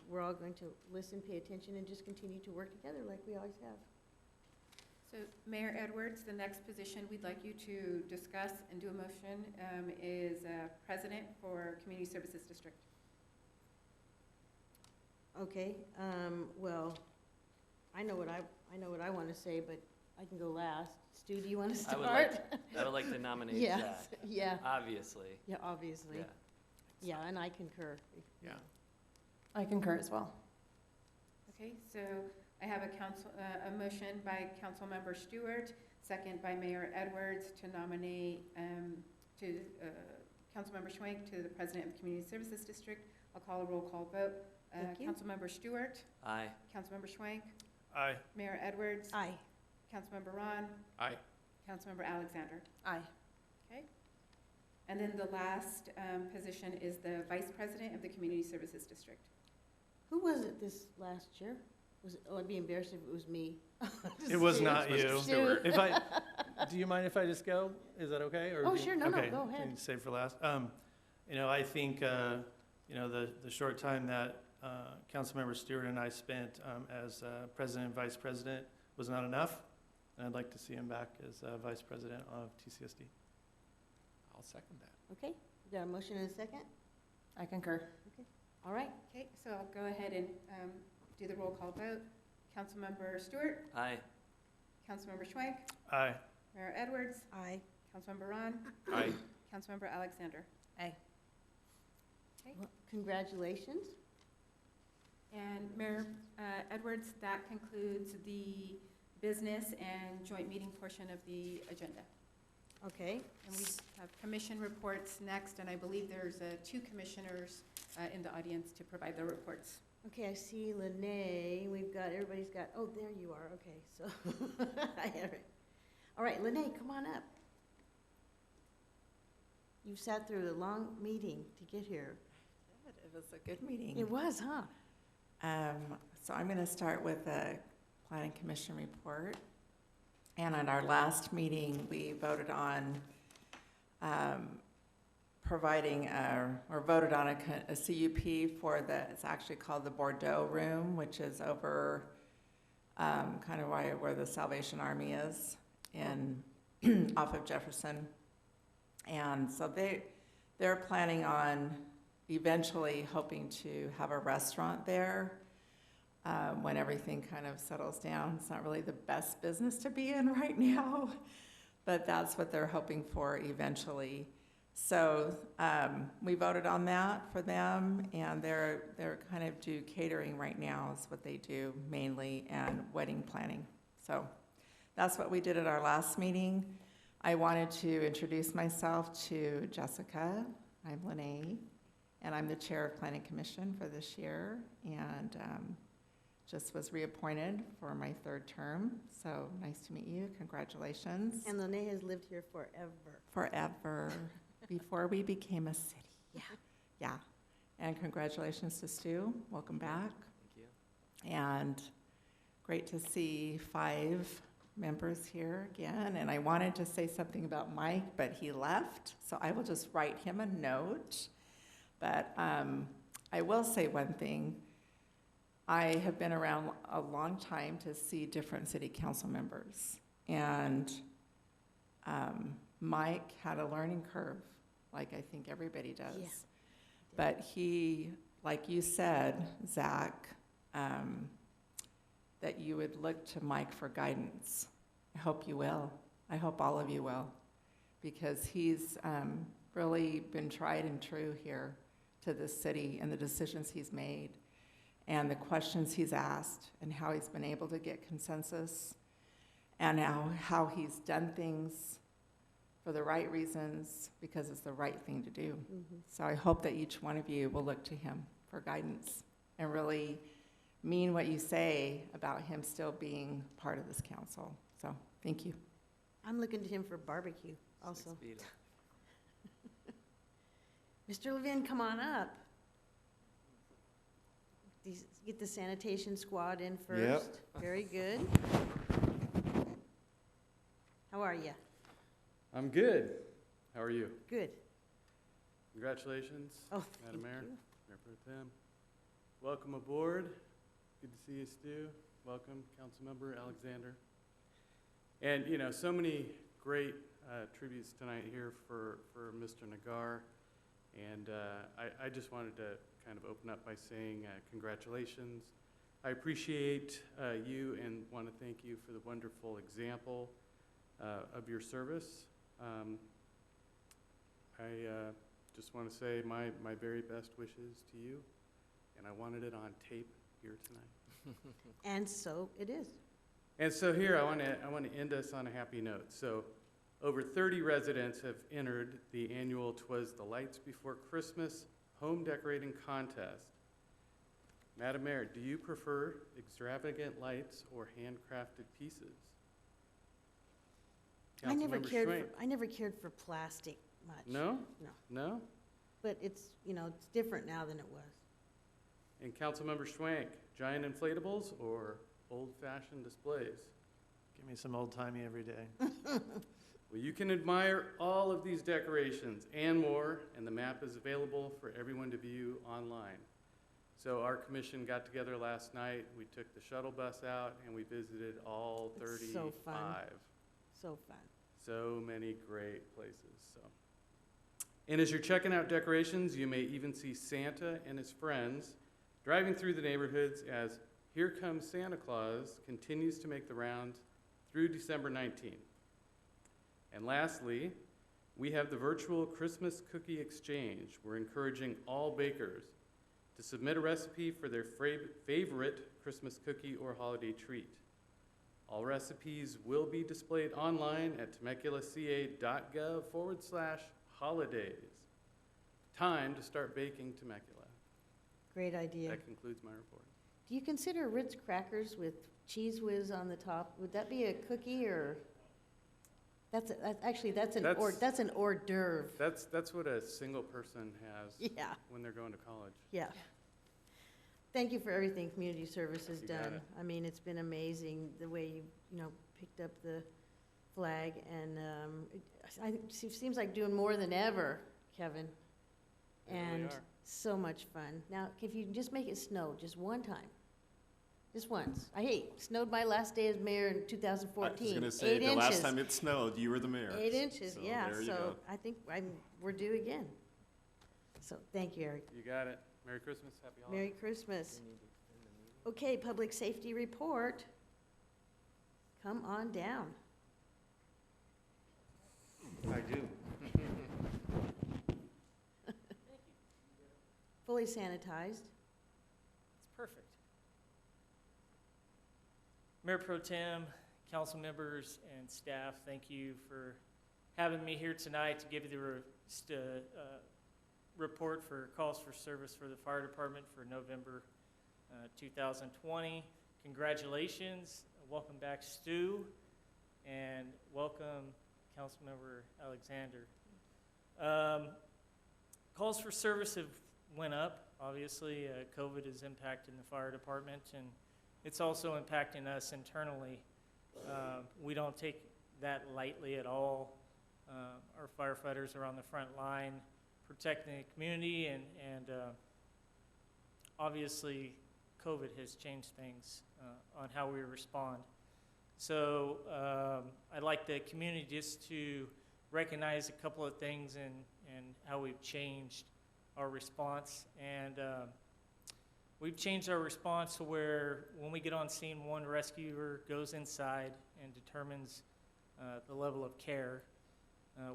we're all going to listen, pay attention, and just continue to work together like we always have. So Mayor Edwards, the next position we'd like you to discuss and do a motion is President for Community Services District. Okay, well, I know what I want to say, but I can go last. Stu, do you want to start? I would like to nominate Yes, Zach. yeah. Obviously. Yeah, obviously. Yeah. Yeah, and I concur. Yeah. I concur as well. Okay, so I have a motion by Councilmember Stewart, second by Mayor Edwards, to nominate Councilmember Schwenk to the President of the Community Services District. I'll call a roll call vote. Thank you. Councilmember Stewart. Aye. Councilmember Schwenk. Aye. Mayor Edwards. Aye. Councilmember Ron. Aye. Councilmember Alexander. Aye. Okay. And then the last position is the Vice President of the Community Services District. Who was it this last year? I'd be embarrassed if it was me. It was not Mr. you. Stewart. If I, do you mind if I just go? Is that okay? Or Oh, do you- sure, no, okay, go ahead. can you save for last? I think, the short time that Councilmember Stewart and I spent as president and vice president was not enough. And I'd like to see him back as vice president of TCSD. I'll second that. Okay, we got a motion and a second? I concur. Okay, all right. Okay, so I'll go ahead and do the roll call vote. Councilmember Stewart, Aye. Councilmember Schwank, Aye. Mayor Edwards, Aye. Councilmember Ron, Aye. Councilmember Alexander. Aye. Okay. Well, congratulations. And Mayor Edwards, that concludes the business and joint meeting portion of the agenda. Okay. And we have commission reports next, and I believe there's two commissioners in the audience to provide their reports. Okay, I see Lene. Everybody's got, oh, there you are. Okay, so, I have it. All right, Lene, come on up. You sat through a long meeting to get here. It was a good meeting. It was, huh? So I'm going to start with the Planning Commission report. And at our last meeting, we voted on voted on a CUP for it's actually called the Bordeaux Room, which is over kind of where the Salvation Army is off of Jefferson. And so they're planning on eventually hoping to have a restaurant there when everything kind of settles down. It's not really the best business to be in right now, but that's what they're hoping for eventually. So we voted on that for them, and they're kind of do catering right now is what they do mainly, and wedding planning. So that's what we did at our last meeting. I wanted to introduce myself to Jessica. I'm Lene, and I'm the chair of Planning Commission for this year, and just was reappointed for my third term. So nice to meet you. Congratulations. And Lene has lived here forever. Forever. Before we became a city. Yeah. Yeah. And congratulations to Stu. Welcome back. Thank you. And great to see 5 members here again. And I wanted to say something about Mike, but he left. So I will just write him a note. But I will say one thing. I have been around a long time to see different city council members. And Mike had a learning curve, like I think everybody does. Yeah. But he, like you said, Zach, that you would look to Mike for guidance. I hope you will. I hope all of you will, because he's really been tried and true here to this city and the decisions he's made and the questions he's asked and how he's been able to get consensus and how he's done things for the right reasons because it's the right thing to do. Mm-hmm. So I hope that each one of you will look to him for guidance and really mean what you say about him still being part of this council. So thank you. I'm looking to him for barbecue also. 6 feet. Mr. Levin, come on up. Get the sanitation squad in first. Yep. Very good. How are you? I'm good. How are you? Good. Congratulations, Oh, Madam thank Mayor, you. Mayor Pro Tem. Welcome aboard. Good to see you, Stu. Welcome, Councilmember Alexander. And, you know, so many great tributes tonight here for Mr. Nagar. And I just wanted to kind of open up by saying congratulations. I appreciate you and want to thank you for the wonderful example of your service. I just want to say my very best wishes to you, and I wanted it on tape here tonight. And so it is. And so here, I want to end us on a happy note. So over 30 residents have entered the annual 'Twas the Lights Before Christmas Home Decorating Contest. Madam Mayor, do you prefer extravagant lights or handcrafted pieces? I never Councilmember cared for plastic much. No? No. No? But it's, it's different now than it was. And Councilmember Schwank, giant inflatables or old-fashioned displays? Give me some old-timey every day. Well, you can admire all of these decorations and more, and the map is available for everyone to view online. So our commission got together last night, we took the shuttle bus out, and we visited all 35. It's so fun. So fun. So many great places, so. And as you're checking out decorations, you may even see Santa and his friends driving through the neighborhoods as Here Comes Santa Claus continues to make the rounds through December 19th. And lastly, we have the virtual Christmas cookie exchange. We're encouraging all bakers to submit a recipe for their favorite Christmas cookie or holiday treat. All recipes will be displayed online at temeculaca.gov/holidays. Time to start baking Temecula. Great idea. That concludes my report. Do you consider Ritz crackers with Cheese Whiz on the top, would that be a cookie or? That's an hors d'oeuvre. That's what a single person has Yeah. when they're going to college. Yeah. Thank you for everything Community Service has You got done. it. I mean, it's been amazing the way you picked up the flag, and it seems like doing more than ever, Kevin. They really And are. so much fun. Now, if you can just make it snow just one time, just once. Snowed my last day as mayor in 2014. I was going to say, 8 the inches. last time it snowed, you were the mayor. 8 inches, So yeah. there you So go. I think we're due again. So thank you, Eric. You got it. Merry Christmas, happy holidays. Merry Christmas. Okay, public safety report. Come on down. I do. Fully sanitized. It's perfect. Mayor Pro Tem, council members, and staff, thank you for having me here tonight to give you the report for calls for service for the fire department for November 2020. Congratulations. Welcome back, Stu, and welcome, Councilmember Alexander. Calls for service have went up. Obviously, COVID is impacting the fire department, and it's also impacting us internally. We don't take that lightly at all. Our firefighters are on the front line protecting the community, and obviously COVID has changed things on how we respond. So I'd like the community just to recognize a couple of things and how we've changed our response. And we've changed our response to where when we get on scene, one rescuer goes inside and determines the level of care,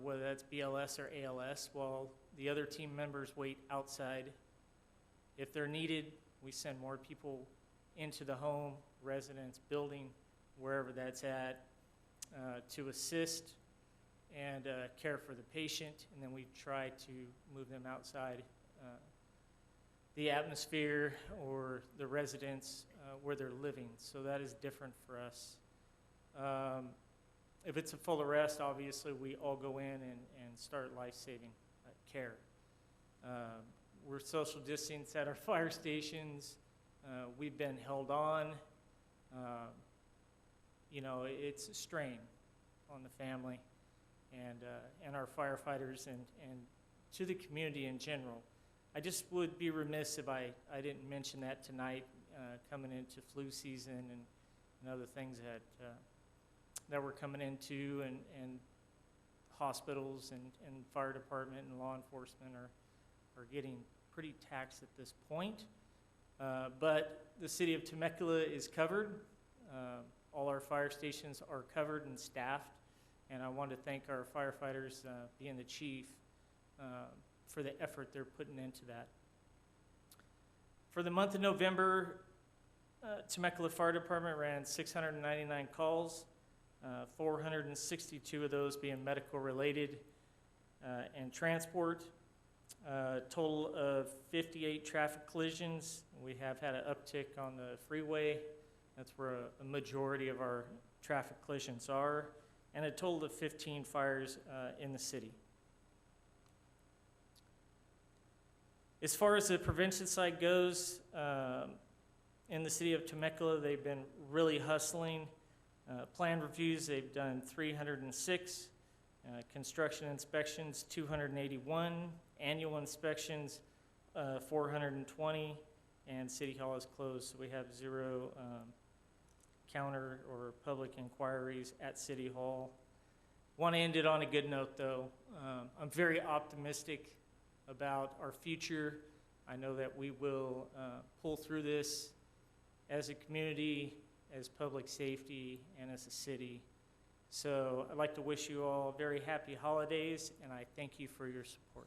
whether that's BLS or ALS, while the other team members wait outside. If they're needed, we send more people into the home, residence, building, wherever that's at, to assist and care for the patient, and then we try to move them outside the atmosphere or the residence where they're living. So that is different for us. If it's a full arrest, obviously we all go in and start life-saving care. We're social distanced at our fire stations. We've been held on. It's a strain on the family and our firefighters and to the community in general. I just would be remiss if I didn't mention that tonight, coming into flu season and other things that we're coming into, and hospitals and fire department and law enforcement are getting pretty taxed at this point. But the city of Temecula is covered. All our fire stations are covered and staffed, and I want to thank our firefighters, being the chief, for the effort they're putting into that. For the month of November, Temecula Fire Department ran 699 calls, 462 of those being medical related and transport. Total of 58 traffic collisions. We have had an uptick on the freeway. That's where a majority of our traffic collisions are, and a total of 15 fires in the city. As far as the prevention side goes, in the city of Temecula, they've been really hustling. Plan reviews, they've done 306. Construction inspections, 281. Annual inspections, 420. And City Hall is closed, so we have 0 counter or public inquiries at City Hall. Want to end it on a good note, though. I'm very optimistic about our future. I know that we will pull through this as a community, as public safety, and as a city. So I'd like to wish you all very happy holidays, and I thank you for your support.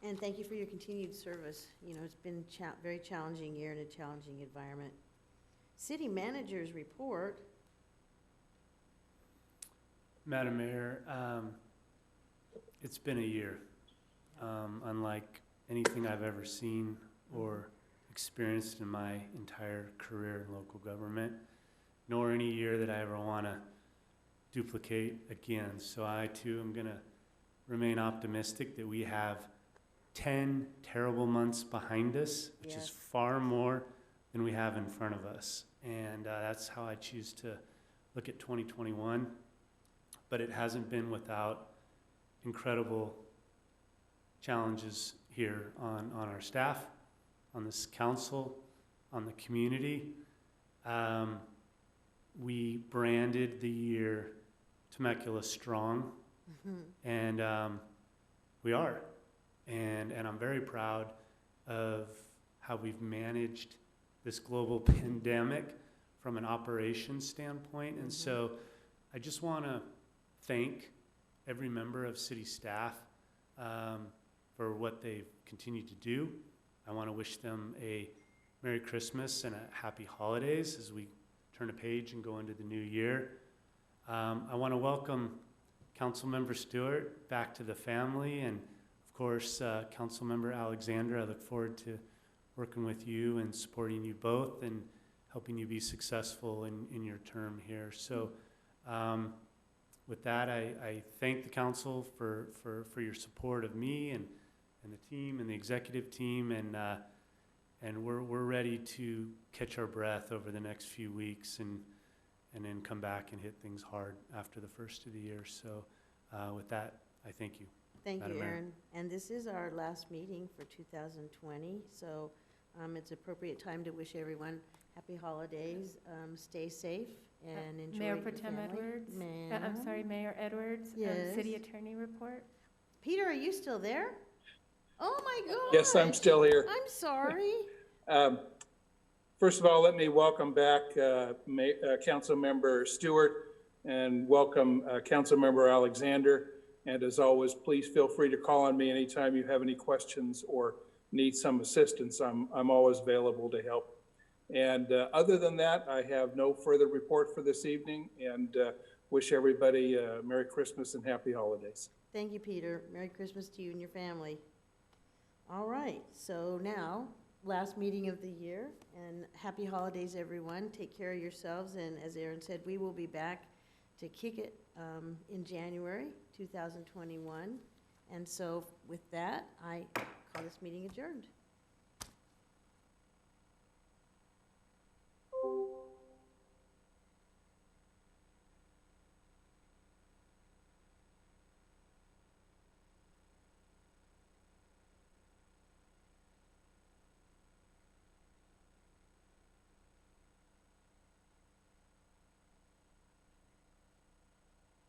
And thank you for your continued service. You know, it's been a very challenging year in a challenging environment. City Manager's report. Madam Mayor, it's been a year, unlike anything I've ever seen or experienced in my entire career in local government, nor any year that I ever want to duplicate again. So I too am going to remain optimistic that we have 10 terrible months behind us, which is far more than we have in front of us. And that's how I choose to look at 2021. But it hasn't been without incredible challenges here on our staff, on this council, on the community. We branded the year Temecula Strong, and we are. And I'm very proud of how we've managed this global pandemic from an operations standpoint. And so I just want to thank every member of city staff for what they've continued to do. I want to wish them a Merry Christmas and a Happy Holidays as we turn a page and go into the new year. I want to welcome Councilmember Stewart back to the family, and of course, Councilmember Alexander. I look forward to working with you and supporting you both and helping you be successful in your term here. So with that, I thank the council for your support of me and the team and the executive team, and we're ready to catch our breath over the next few weeks and then come back and hit things hard after the first of the year. So with that, I thank you. Thank Madam you, Mayor. Aaron. And this is our last meeting for 2020, so it's appropriate time to wish everyone happy holidays. Stay safe and enjoy Mayor your Pro Tem family. Edwards. Ma'am? I'm sorry, Mayor Edwards. Yes. City Attorney report. Peter, are you still there? Oh my God. Yes, I'm still here. I'm sorry. First of all, let me welcome back Councilmember Stewart and welcome Councilmember Alexander. And as always, please feel free to call on me anytime you have any questions or need some assistance. I'm always available to help. And other than that, I have no further report for this evening, and wish everybody a Merry Christmas and Happy Holidays. Thank you, Peter. Merry Christmas to you and your family. All right, so now, last meeting of the year, and happy holidays, everyone. Take care of yourselves, and as Aaron said, we will be back to kick it in January 2021. And so with that, I call this meeting adjourned.